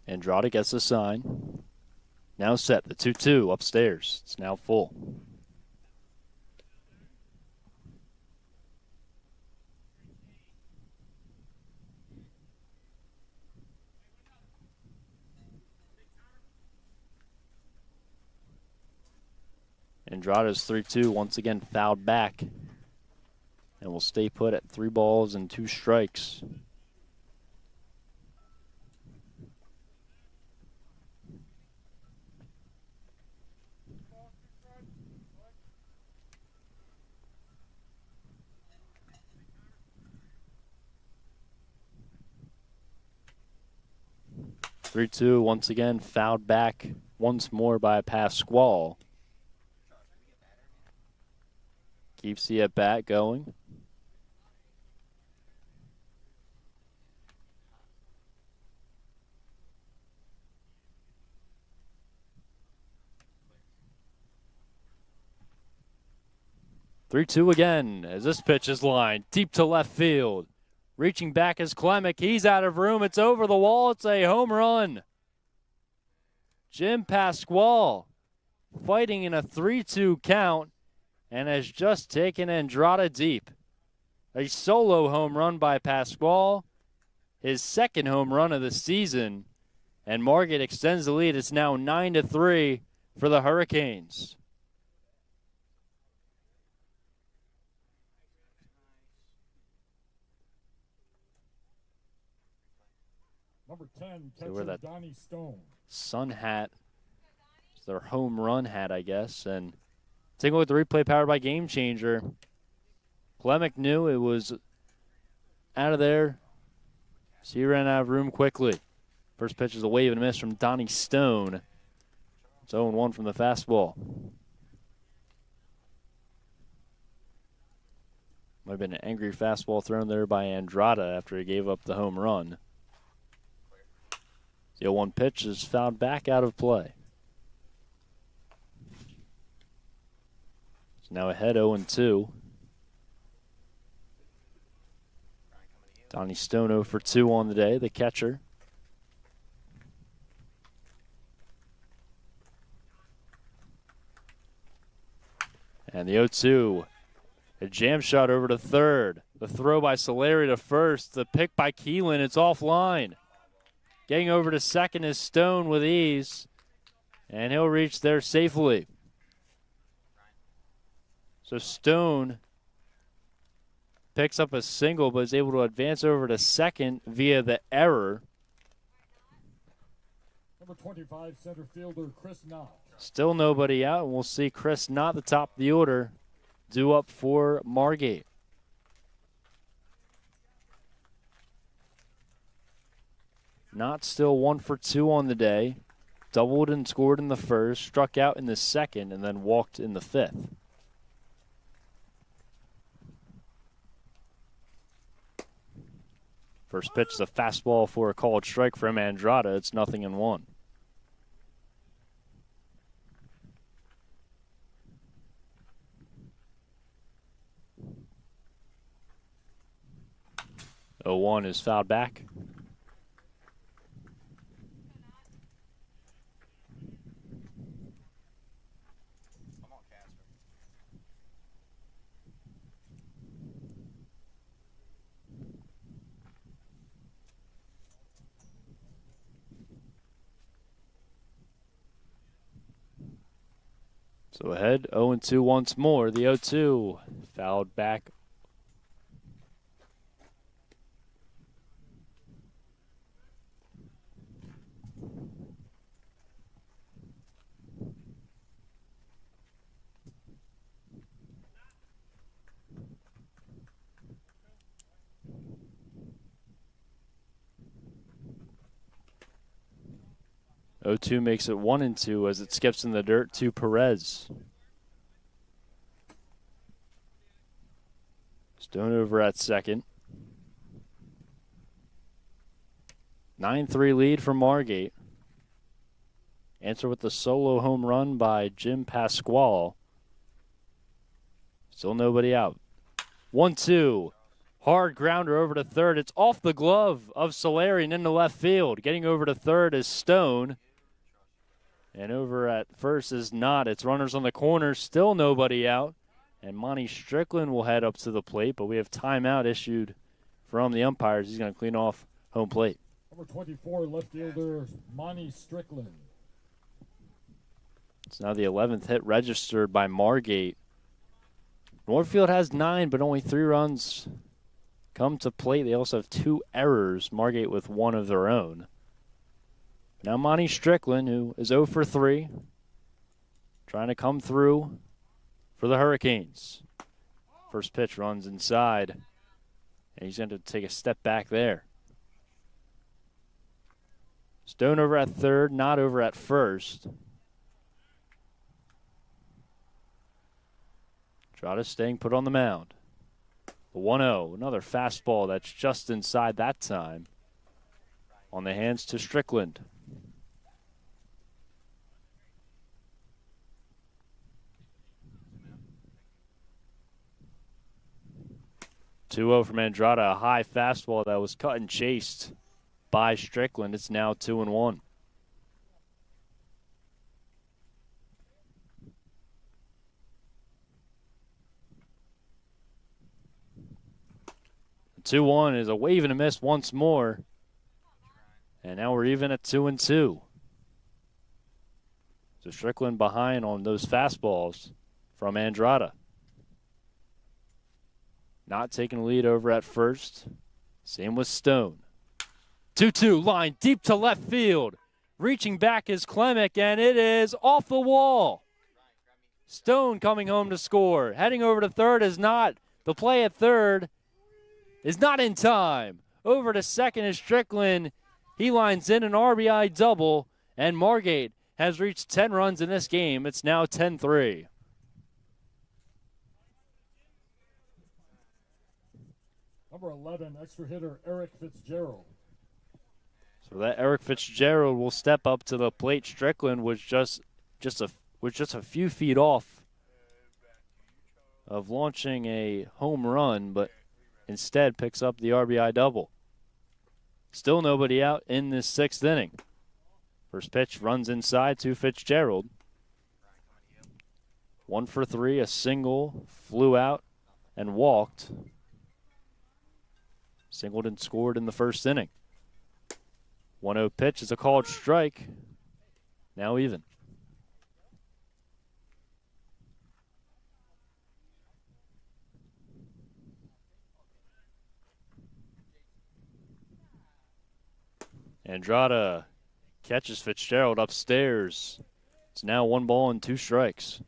Andrada gets a sign. Now set, the 2-2 upstairs. It's now full. Andrada's 3-2 once again fouled back. And will stay put at 3 balls and 2 strikes. Three-two once again fouled back once more by Sjssbl. Keeps the at bat going. Three-two again as this pitch is lined deep to left field. Reaching back is Klimek. He's out of room. It's over the wall. It's a home run. Jim Sjssbl fighting in a 3-2 count and has just taken Andrada deep. A solo home run by Sjssbl, his 2nd home run of the season, and Margate extends the lead. It's now 9-3 for the Hurricanes. Number 10, So where catcher that Donnie Stone. sun hat, it's their home run hat, I guess. And taking a look at the replay powered by Gamechanger. Klimek knew it was out of there, so he ran out of room quickly. First pitch is a wave and a miss from Donnie Stone. It's 0-1 from the fastball. Might have been an angry fastball thrown there by Andrada after he gave up the home run. The 0-1 pitch is fouled back out of play. It's now ahead 0-2. Donnie Stone 0 for 2 on the day, the catcher. And the 0-2. A jam shot over to third. The throw by Solari to first. The pick by Keelan. It's offline. Getting over to second is Stone with ease. And he'll reach there safely. So Stone picks up a single, but is able to advance over to second via the error. Number 25, center fielder Chris Knott. Still nobody out, and we'll see Chris Knott the top of the order, due up for Margate. Knott still 1 for 2 on the day. Doubled and scored in the first, struck out in the second, and then walked in the 5th. First pitch is a fastball for a called strike from Andrada. It's 0-1. Oh, 1 is fouled back. So ahead 0-2 once more. The 0-2 fouled back. O2 makes it 1-2 as it skips in the dirt to Perez. Stone over at second. 9-3 lead for Margate. Answer with the solo home run by Jim Pasquale. Still nobody out. 1-2. Hard grounder over to third. It's off the glove of Solari and into left field. Getting over to third is Stone. And over at first is not. It's runners on the corner. Still nobody out. And Monty Strickland will head up to the plate, but we have timeout issued from the umpires. He's going to clean off home plate. Number 24, left fielder Monty Strickland. It's now the 11th hit registered by Margate. Northfield has 9, but only 3 runs come to plate. They also have 2 errors, Margate with 1 of their own. Now Monty Strickland, who is 0 for 3, trying to come through for the Hurricanes. First pitch runs inside, and he's going to take a step back there. Stone over at third, not over at first. Trotta staying put on the mound. The 1-0, another fastball that's just inside that time. On the hands to Strickland. Two-0 from Andrada, a high fastball that was cut and chased by Strickland. It's now 2-1. The 2-1 is a wave and a miss once more. And now we're even at 2-2. So Strickland behind on those fastballs from Andrada. Not taking the lead over at first. Same with Stone. 2-2 line deep to left field. Reaching back is Klemic, and it is off the wall. Stone coming home to score. Heading over to third is not. The play at third is not in time. Over to second is Strickland. He lines in an RBI double, and Margate has reached 10 runs in this game. It's now 10-3. Number 11, extra hitter Eric Fitzgerald. So that Eric Fitzgerald will step up to the plate. Strickland was just a few feet off of launching a home run, but instead picks up the RBI double. Still nobody out in this 6th inning. First pitch runs inside to Fitzgerald. 1 for 3, a single, flew out and walked. Singled and scored in the 1st inning. 1-0 pitch is a called strike. Now even. Andrada catches Fitzgerald upstairs. It's now 1 ball and 2 strikes.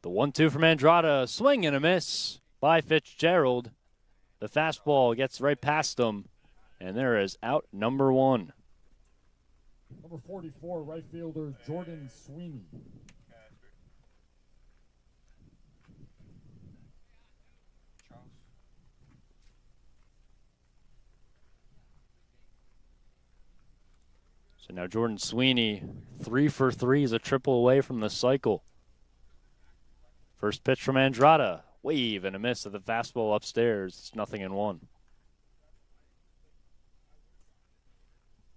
The 1-2 from Andrada, swing and a miss by Fitzgerald. The fastball gets right past him, and there is out number 1. Number 44, right fielder Jordan Sweeney. So now Jordan Sweeney, 3 for 3, is a triple away from the cycle. First pitch from Andrada, wave and a miss of the fastball upstairs. It's 0-1.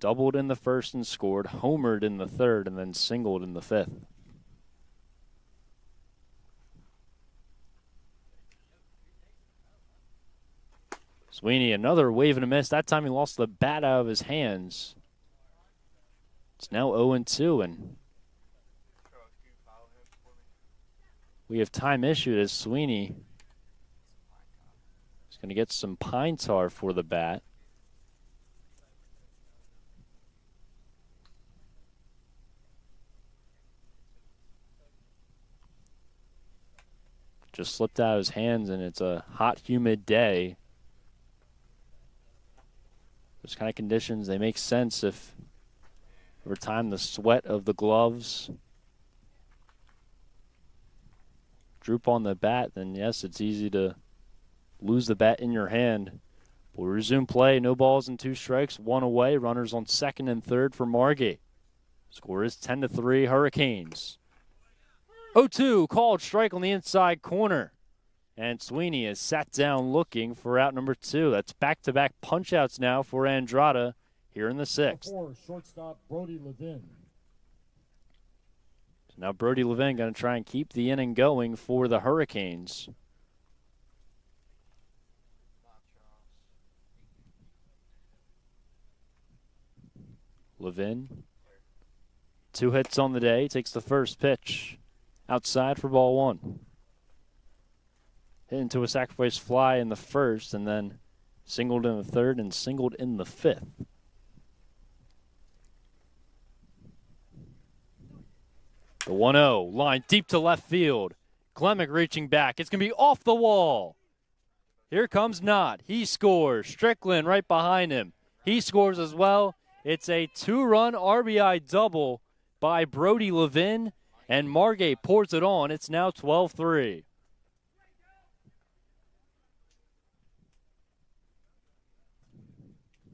Doubled in the 1st and scored, homered in the 3rd, and then singled in the 5th. Sweeney, another wave and a miss. That time he lost the bat out of his hands. It's now 0-2, and we have time issued as Sweeney is going to get some pine tar for the bat. Just slipped out of his hands, and it's a hot, humid day. Those kind of conditions, they make sense if over time the sweat of the gloves droop on the bat, then yes, it's easy to lose the bat in your hand. We'll resume play. No balls and 2 strikes, 1 away. Runners on second and third for Margate. Score is 10-3 Hurricanes. 0-2, called strike on the inside corner. And Sweeney is sat down looking for out number 2. That's back-to-back punch-outs now for Andrada here in the 6th. 4, shortstop Brody Levin. So now Brody Levin going to try and keep the inning going for the Hurricanes. Levin, 2 hits on the day, takes the first pitch. Outside for ball 1. Hit into a sacrifice fly in the first, and then singled in the third and singled in the 5th. The 1-0 line deep to left field. Klemic reaching back. It's going to be off the wall. Here comes Knott. He scores. Strickland right behind him. He scores as well. It's a 2-run RBI double by Brody Levin. And Margate pours it on. It's now 12-3.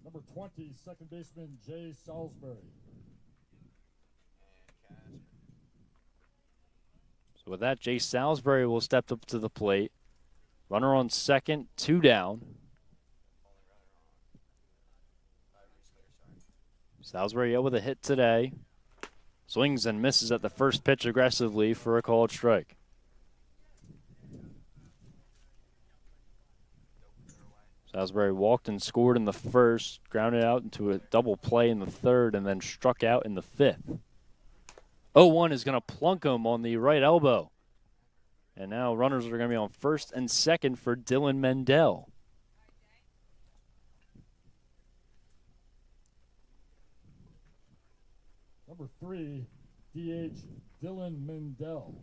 Number 20, second baseman Jay Salisbury. So with that, Jay Salisbury will step up to the plate. Runner on second, 2 down. Salisbury out with a hit today. Swings and misses at the first pitch aggressively for a called strike. Salisbury walked and scored in the first, grounded out into a double play in the third, and then struck out in the 5th. 0-1 is going to plunk him on the right elbow. And now runners are going to be on first and second for Dylan Mendel. Number 3, DH Dylan Mendel.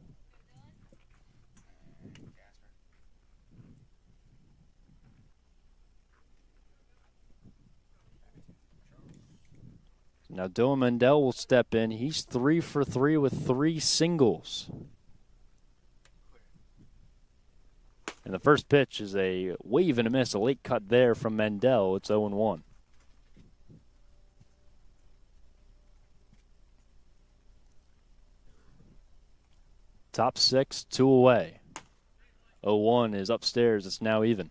Now Dylan Mendel will step in. He's 3 for 3 with 3 singles. And the first pitch is a wave and a miss, a late cut there from Mendel. It's 0-1. Top 6, 2 away. 0-1 is upstairs. It's now even.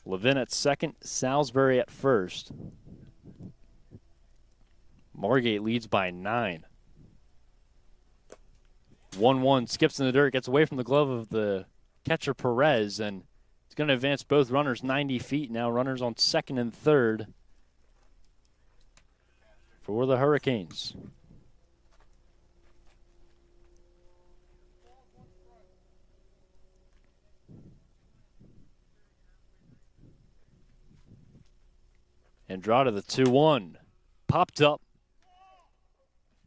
Levin at second, Salisbury at first. Margate leads by 9. 1-1, skips in the dirt, gets away from the glove of the catcher Perez, and it's going to advance both runners 90 feet now. Runners on second and third for the Hurricanes. Andrada, the 2-1. Popped up.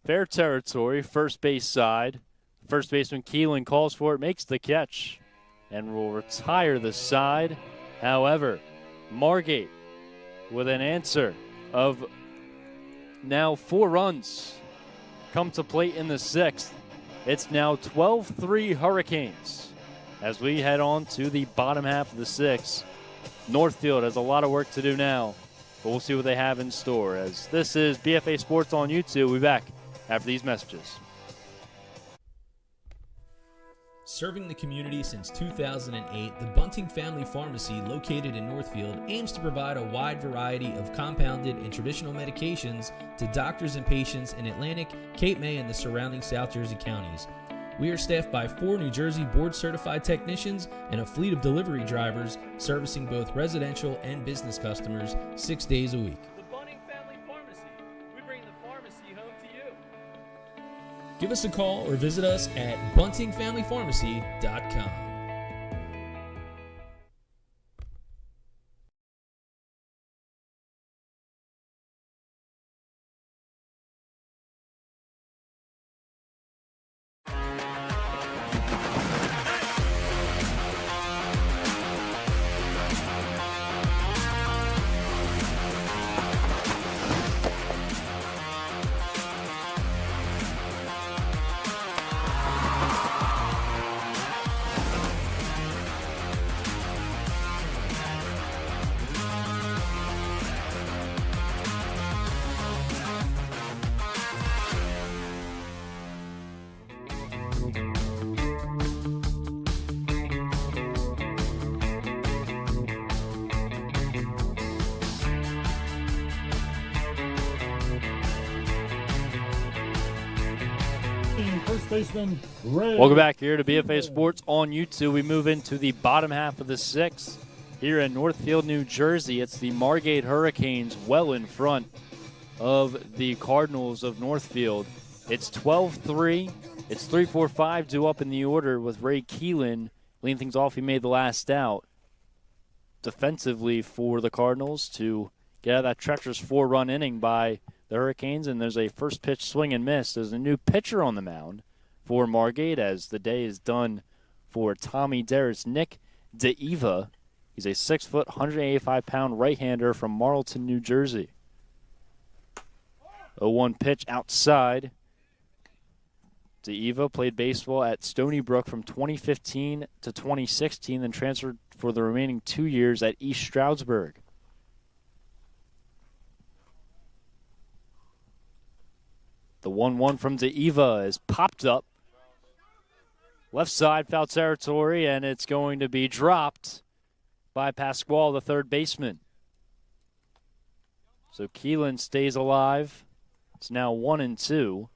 Fair territory, first base side. First baseman Keelan calls for it, makes the catch, and will retire the side. However, Margate with an answer of now 4 runs come to plate in the 6th. It's now 12-3 Hurricanes as we head on to the bottom half of the 6th. Northfield has a lot of work to do now, but we'll see what they have in store. As this is BFA Sports on YouTube. We'll be back after these messages. Serving the community since 2008, the Bunting Family Pharmacy, located in Northfield, aims to provide a wide variety of compounded and traditional medications to doctors and patients in Atlantic, Cape May, and the surrounding South Jersey counties. We are staffed by 4 New Jersey board-certified technicians and a fleet of delivery drivers servicing both residential and business customers 6 days a week. The Bunting Family Pharmacy. We bring the pharmacy home to you. Give us a call or visit us at buntingfamilypharmacy.com. First baseman, Ray. Welcome back here to BFA Sports on YouTube. We move into the bottom half of the sixth here in Northfield, New Jersey. It's the Margate Hurricanes well in front of the Cardinals of Northfield. It's 12-3. It's 3-4-5 due up in the order with Ray Keelan leading things off. He made the last out defensively for the Cardinals to get out of that treacherous 4-run inning by the Hurricanes, and there's a first pitch swing and miss. There's a new pitcher on the mound for Margate as the day is done for Tommy Darris. Nick DeEva, he's a 6-foot, 185-pound right-hander from Marlton, New Jersey. 0-1 pitch outside. DeEva played baseball at Stony Brook from 2015 to 2016, then transferred for the remaining 2 years at East Stroudsburg. The 1-1 from DeEva is popped up. Left side, foul territory, and it's going to be dropped by Pasquale, the third baseman. So Keelan stays alive. It's now 1-2.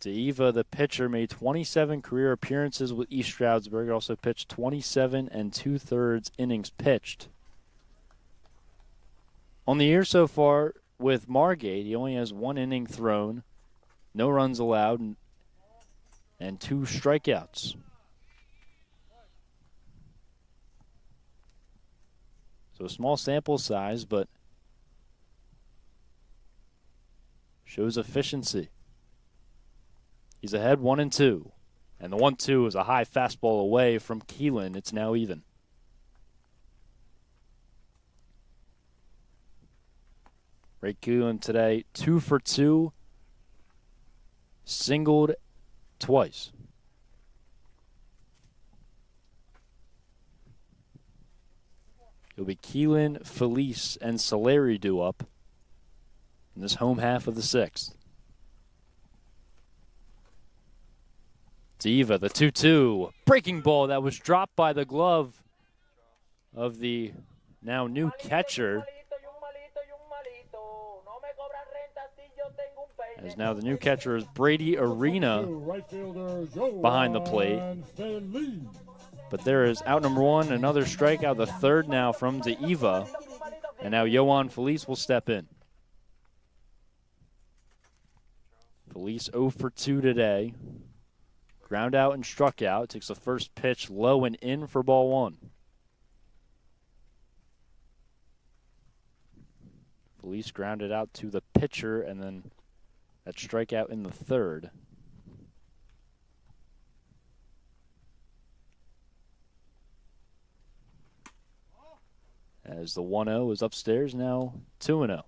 DeEva, the pitcher, made 27 career appearances with East Stroudsburg. Also pitched 27 2/3 innings pitched. On the year so far with Margate, he only has 1 inning thrown, no runs allowed, and 2 strikeouts. So a small sample size, but shows efficiency. He's ahead 1-2. And the 1-2 is a high fastball away from Keelan. It's now even. Ray Keelan today, 2 for 2, singled twice. It'll be Keelan, Felice, and Solari due up in this home half of the sixth. DeEva, the 2-2. Breaking ball that was dropped by the glove of the now new catcher. As now the new catcher is Brady Arena behind the plate. But there is out number 1, another strikeout, the third now from DeEva. And now Yohan Felice will step in. Felice 0 for 2 today. Ground out and struck out. Takes the first pitch low and in for ball 1. Felice grounded out to the pitcher and then that strikeout in the third. As the 1-0 is upstairs, now 2-0.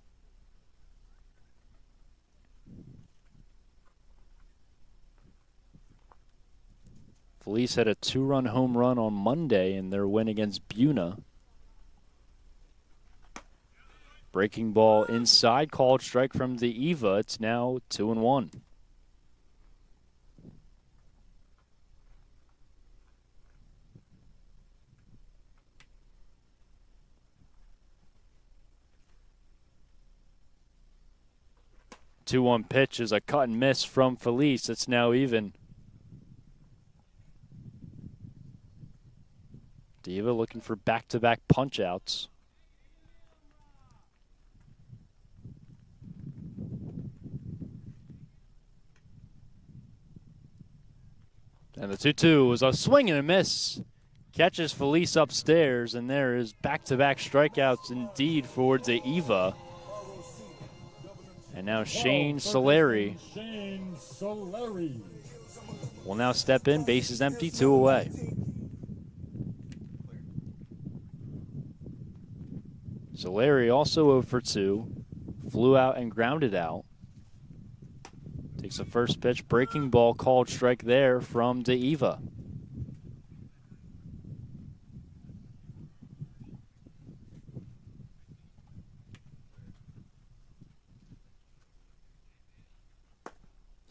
Felice had a 2-run home run on Monday in their win against Buna. Breaking ball inside, called strike from DeEva. It's now 2-1. 2-1 pitch is a cut and miss from Felice. It's now even. Diva looking for back-to-back punch-outs. And the 2-2 was a swing and a miss. Catches Felice upstairs, and there is back-to-back strikeouts indeed for Diva. And now Shane Solari will now step in. Bases empty, 2 away. Solari also 0 for 2. Flew out and grounded out. Takes the first pitch. Breaking ball called strike there from Diva.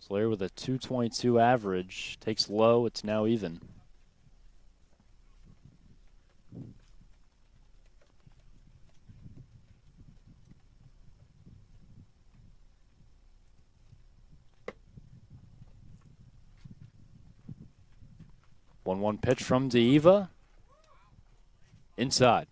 Solari with a 222 average. Takes low. It's now even. One pitch from Diva. Inside.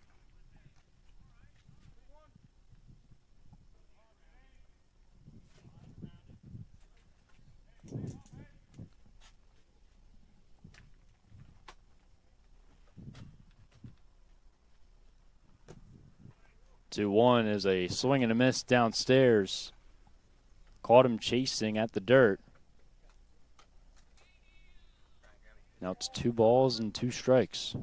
Two one is a swing and a miss downstairs. Caught him chasing at the dirt. Now it's 2 balls and 2 strikes.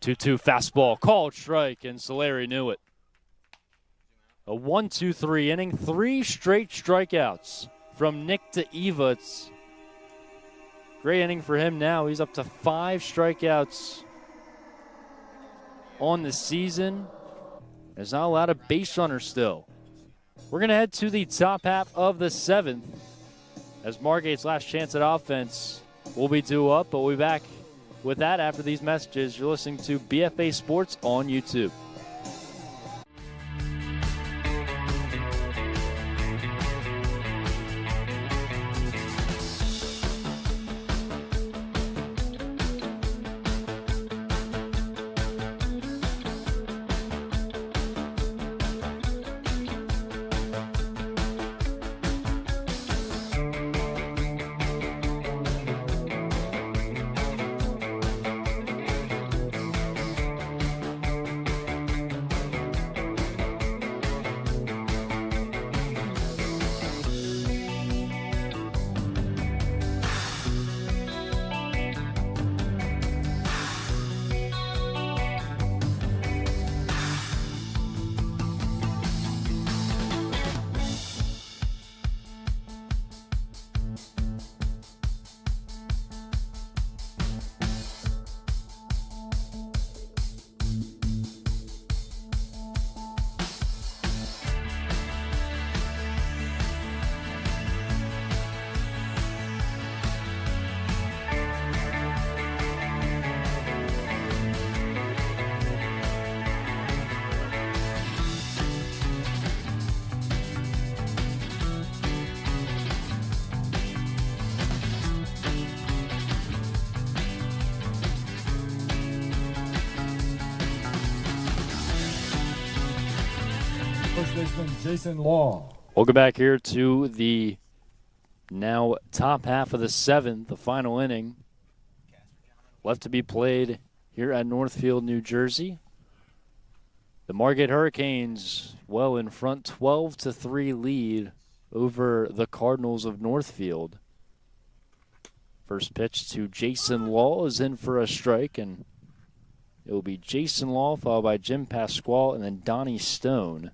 2-2 fastball, called strike, and Solari knew it. A 1-2-3 inning, 3 straight strikeouts from Nick Diva. It's a great inning for him now. He's up to 5 strikeouts on the season. There's not a lot of base runners still. We're going to head to the top half of the 7th as Margate's last chance at offense will be due up, but we'll be back with that after these messages. You're listening to BFA Sports on YouTube. First baseman Jason Law. Welcome back here to the now top half of the 7th, the final inning. Left to be played here at Northfield, New Jersey. The Margate Hurricanes well in front, 12-3 lead over the Cardinals of Northfield. First pitch to Jason Law is in for a strike, and it will be Jason Law followed by Jim Pasquale and then Donnie Stone.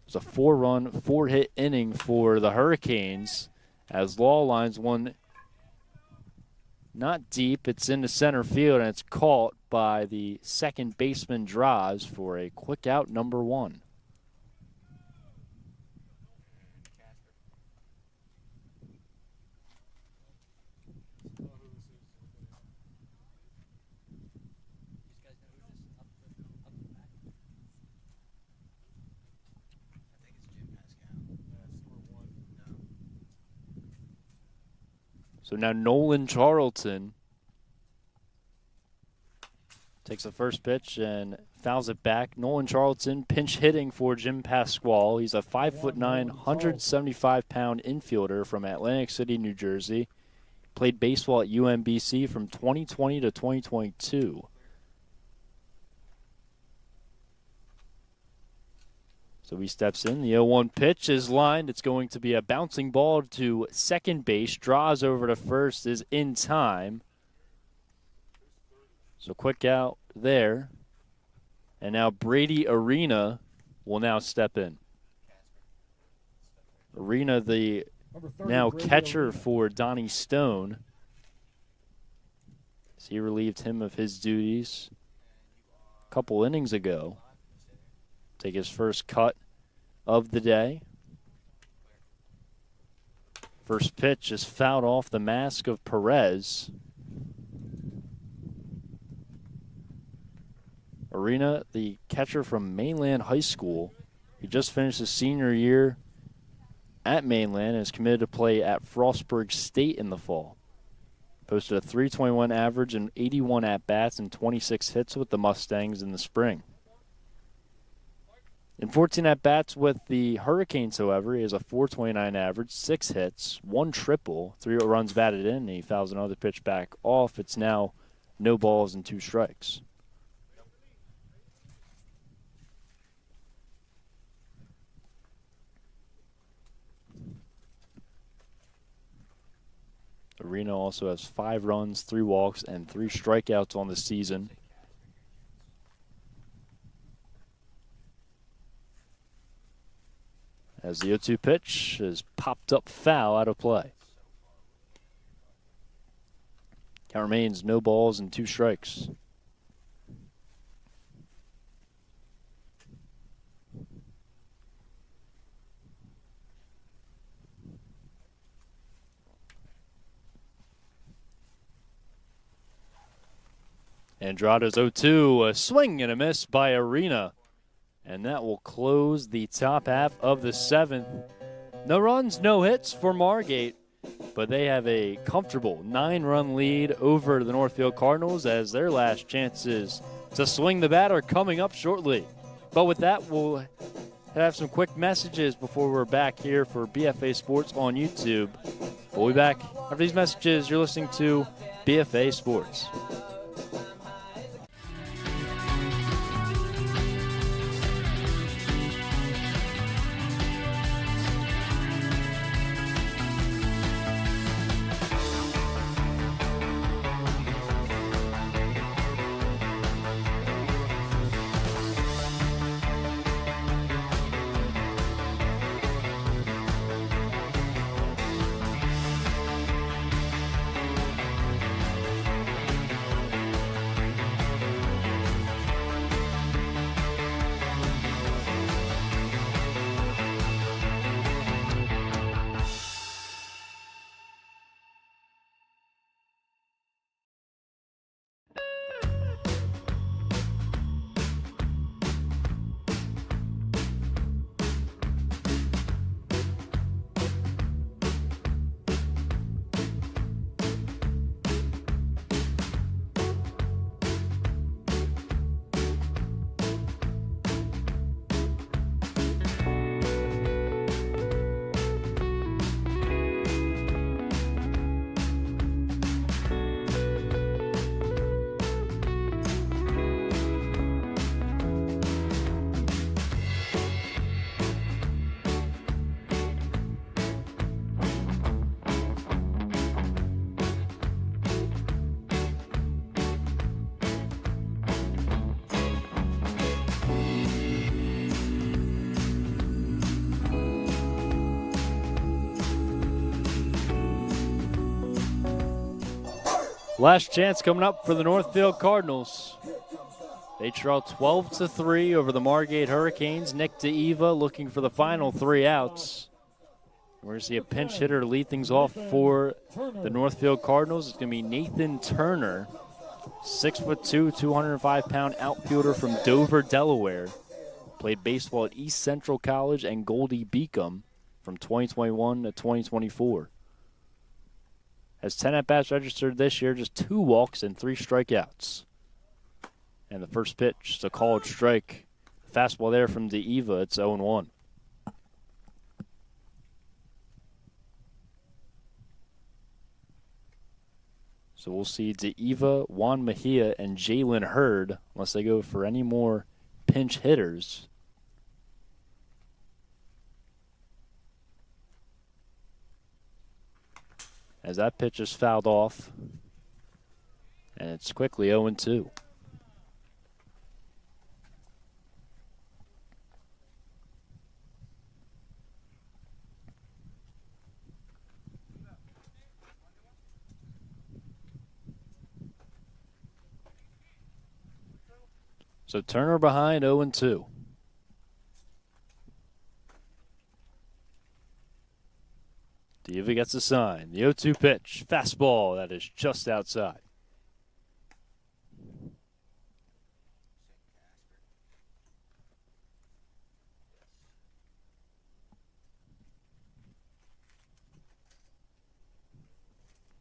It's a 4-run, 4-hit inning for the Hurricanes as Law lines one not deep. It's into center field, and it's caught by the second baseman Drives for a quick out number 1. So now Nolan Charlton takes the first pitch and fouls it back. Nolan Charlton pinch hitting for Jim Pasquale. He's a 5'9", 175-pound infielder from Atlantic City, New Jersey. Played baseball at UMBC from 2020 to 2022. So he steps in. The 0-1 pitch is lined. It's going to be a bouncing ball to second base. Draws over to first, is in time. So quick out there. And now Brady Arena will now step in. Arena, the now catcher for Donnie Stone. So he relieved him of his duties a couple innings ago. Take his first cut of the day. First pitch is fouled off the mask of Perez. Arena, the catcher from Mainland High School. He just finished his senior year at Mainland and is committed to play at Frostburg State in the fall. Posted a .321 average and 81 at-bats and 26 hits with the Mustangs in the spring. In 14 at-bats with the Hurricanes, however, he has a .429 average, 6 hits, 1 triple, 3 runs batted in, and he fouls another pitch back off. It's now no balls and 2 strikes. Arena also has 5 runs, 3 walks, and 3 strikeouts on the season. As the 0-2 pitch is popped up foul out of play. Count remains no balls and 2 strikes. Andrada's 0-2, a swing and a miss by Arena. And that will close the top half of the 7th. No runs, no hits for Margate, but they have a comfortable 9-run lead over the Northfield Cardinals as their last chances to swing the bat are coming up shortly. But with that, we'll have some quick messages before we're back here for BFA Sports on YouTube. We'll be back after these messages. You're listening to BFA Sports. Last chance coming up for the Northfield Cardinals. They trail 12-3 over the Margate Hurricanes. Nick DeEva looking for the final 3 outs. We're going to see a pinch hitter lead things off for the Northfield Cardinals. It's going to be Nathan Turner, 6'2", 205-pound outfielder from Dover, Delaware. Played baseball at East Central College and Goldie Beacom from 2021 to 2024. Has 10 at-bats registered this year, just 2 walks and 3 strikeouts. And the first pitch is a called strike. Fastball there from DeEva. It's 0-1. So we'll see DeEva, Juan Mejia, and Jalen Hurd, unless they go for any more pinch hitters. As that pitch is fouled off, and it's quickly 0-2. So Turner behind 0-2. DeEva gets a sign. The 0-2 pitch. Fastball that is just outside.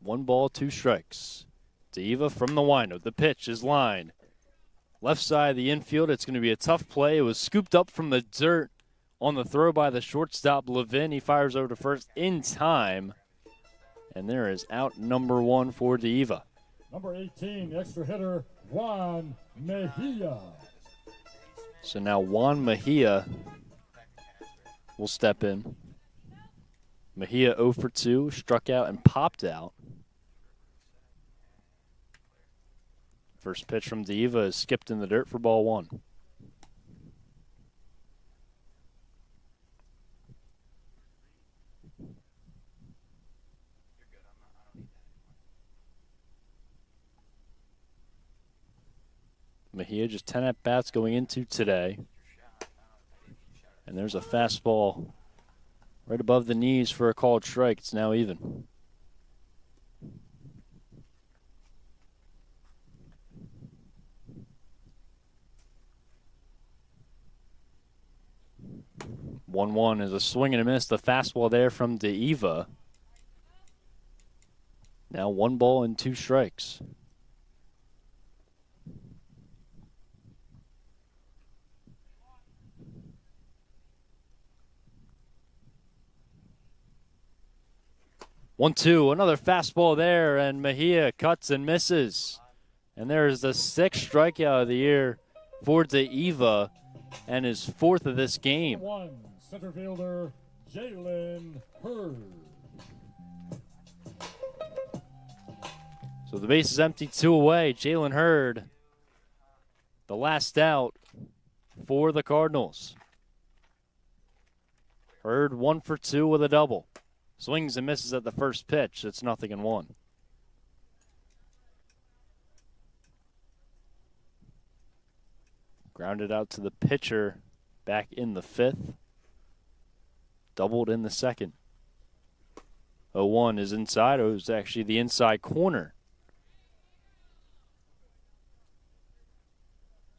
One ball, 2 strikes. DeEva from the windup. The pitch is lined. Left side of the infield, it's going to be a tough play. It was scooped up from the dirt on the throw by the shortstop, Levin. He fires over to first in time. And there is out number 1 for DeEva. Number 18, the extra hitter, Juan Mejia. So now Juan Mejia will step in. Mejia 0 for 2, struck out and popped out. First pitch from DeEva is skipped in the dirt for ball 1. Mejia just 10 at-bats going into today. And there's a fastball right above the knees for a called strike. It's now even. One is a swing and a miss. The fastball there from DeEva. Now 1 ball and 2 strikes. One, 2, another fastball there, and Mejia cuts and misses. And there is the 6th strikeout of the year for DeEva, and his 4th of this game. 1, center fielder, Jalen Hurd. So the base is empty, 2 away. Jalen Hurd, the last out for the Cardinals. Hurd 1 for 2 with a double. Swings and misses at the first pitch. It's 0-1. Grounded out to the pitcher back in the 5th. Doubled in the 2nd. 0-1 is inside. It was actually the inside corner.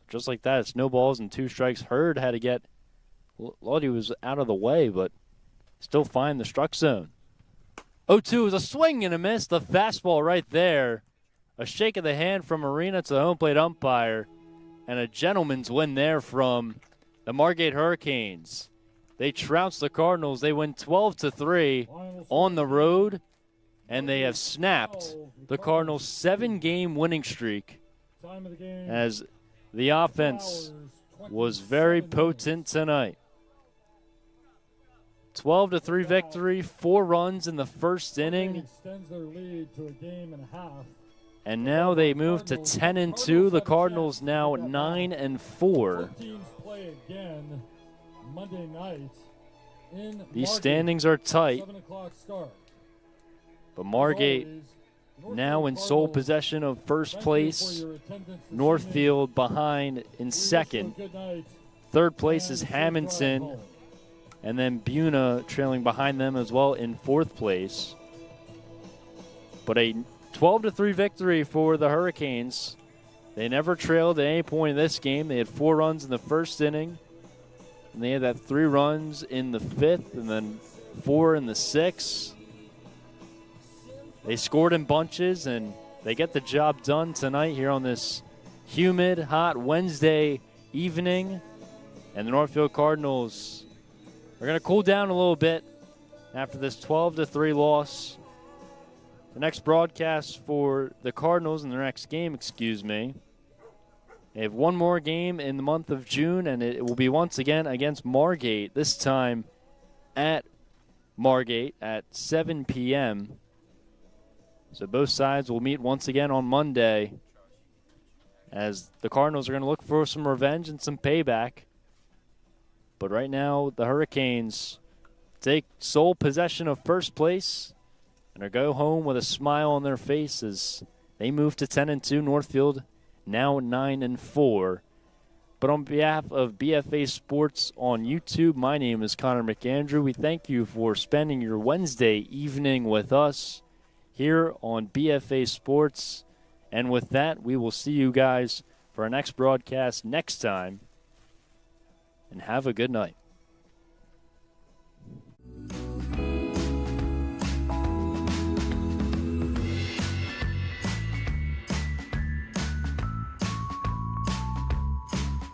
Just like that, it's no balls and 2 strikes. Hurd had to get, Lottie was out of the way, but still find the struck zone. 0-2 is a swing and a miss. The fastball right there. A shake of the hand from Arena to the home plate umpire. And a gentleman's win there from the Margate Hurricanes. They trounced the Cardinals. They win 12-3 on the road. And they have snapped the Cardinals' 7-game winning streak as the offense was very potent tonight. 12-3 victory, 4 runs in the first inning. Extends their lead to a game and a half. And now they move to 10-2. The Cardinals now 9-4. Teams play again Monday night in These Margate, standings are tight, 7 o'clock start. but Margate now in sole possession of first place. Northfield behind in 2nd. Third place is Hamilton. And then Buna trailing behind them as well in 4th place. But a 12-3 victory for the Hurricanes. They never trailed at any point in this game. They had 4 runs in the first inning. And they had that 3 runs in the 5th and then 4 in the 6th. they scored in bunches, and they get the job done tonight here on this humid, hot Wednesday evening. And the Northfield Cardinals are going to cool down a little bit after this 12-3 loss. The next broadcast for the Cardinals in their next game, they have one more game in the month of June, and it will be once again against Margate, this time at Margate at 7 p.m. So both sides will meet once again on Monday, as the Cardinals are going to look for some revenge and some payback. But right now, the Hurricanes take sole possession of first place and go home with a smile on their face as they move to 10-2. Northfield now 9-4. But on behalf of BFA Sports on YouTube, my name is Connor McAndrew. We thank you for spending your Wednesday evening with us here on BFA Sports. And with that, we will see you guys for our next broadcast next time. And have a good night.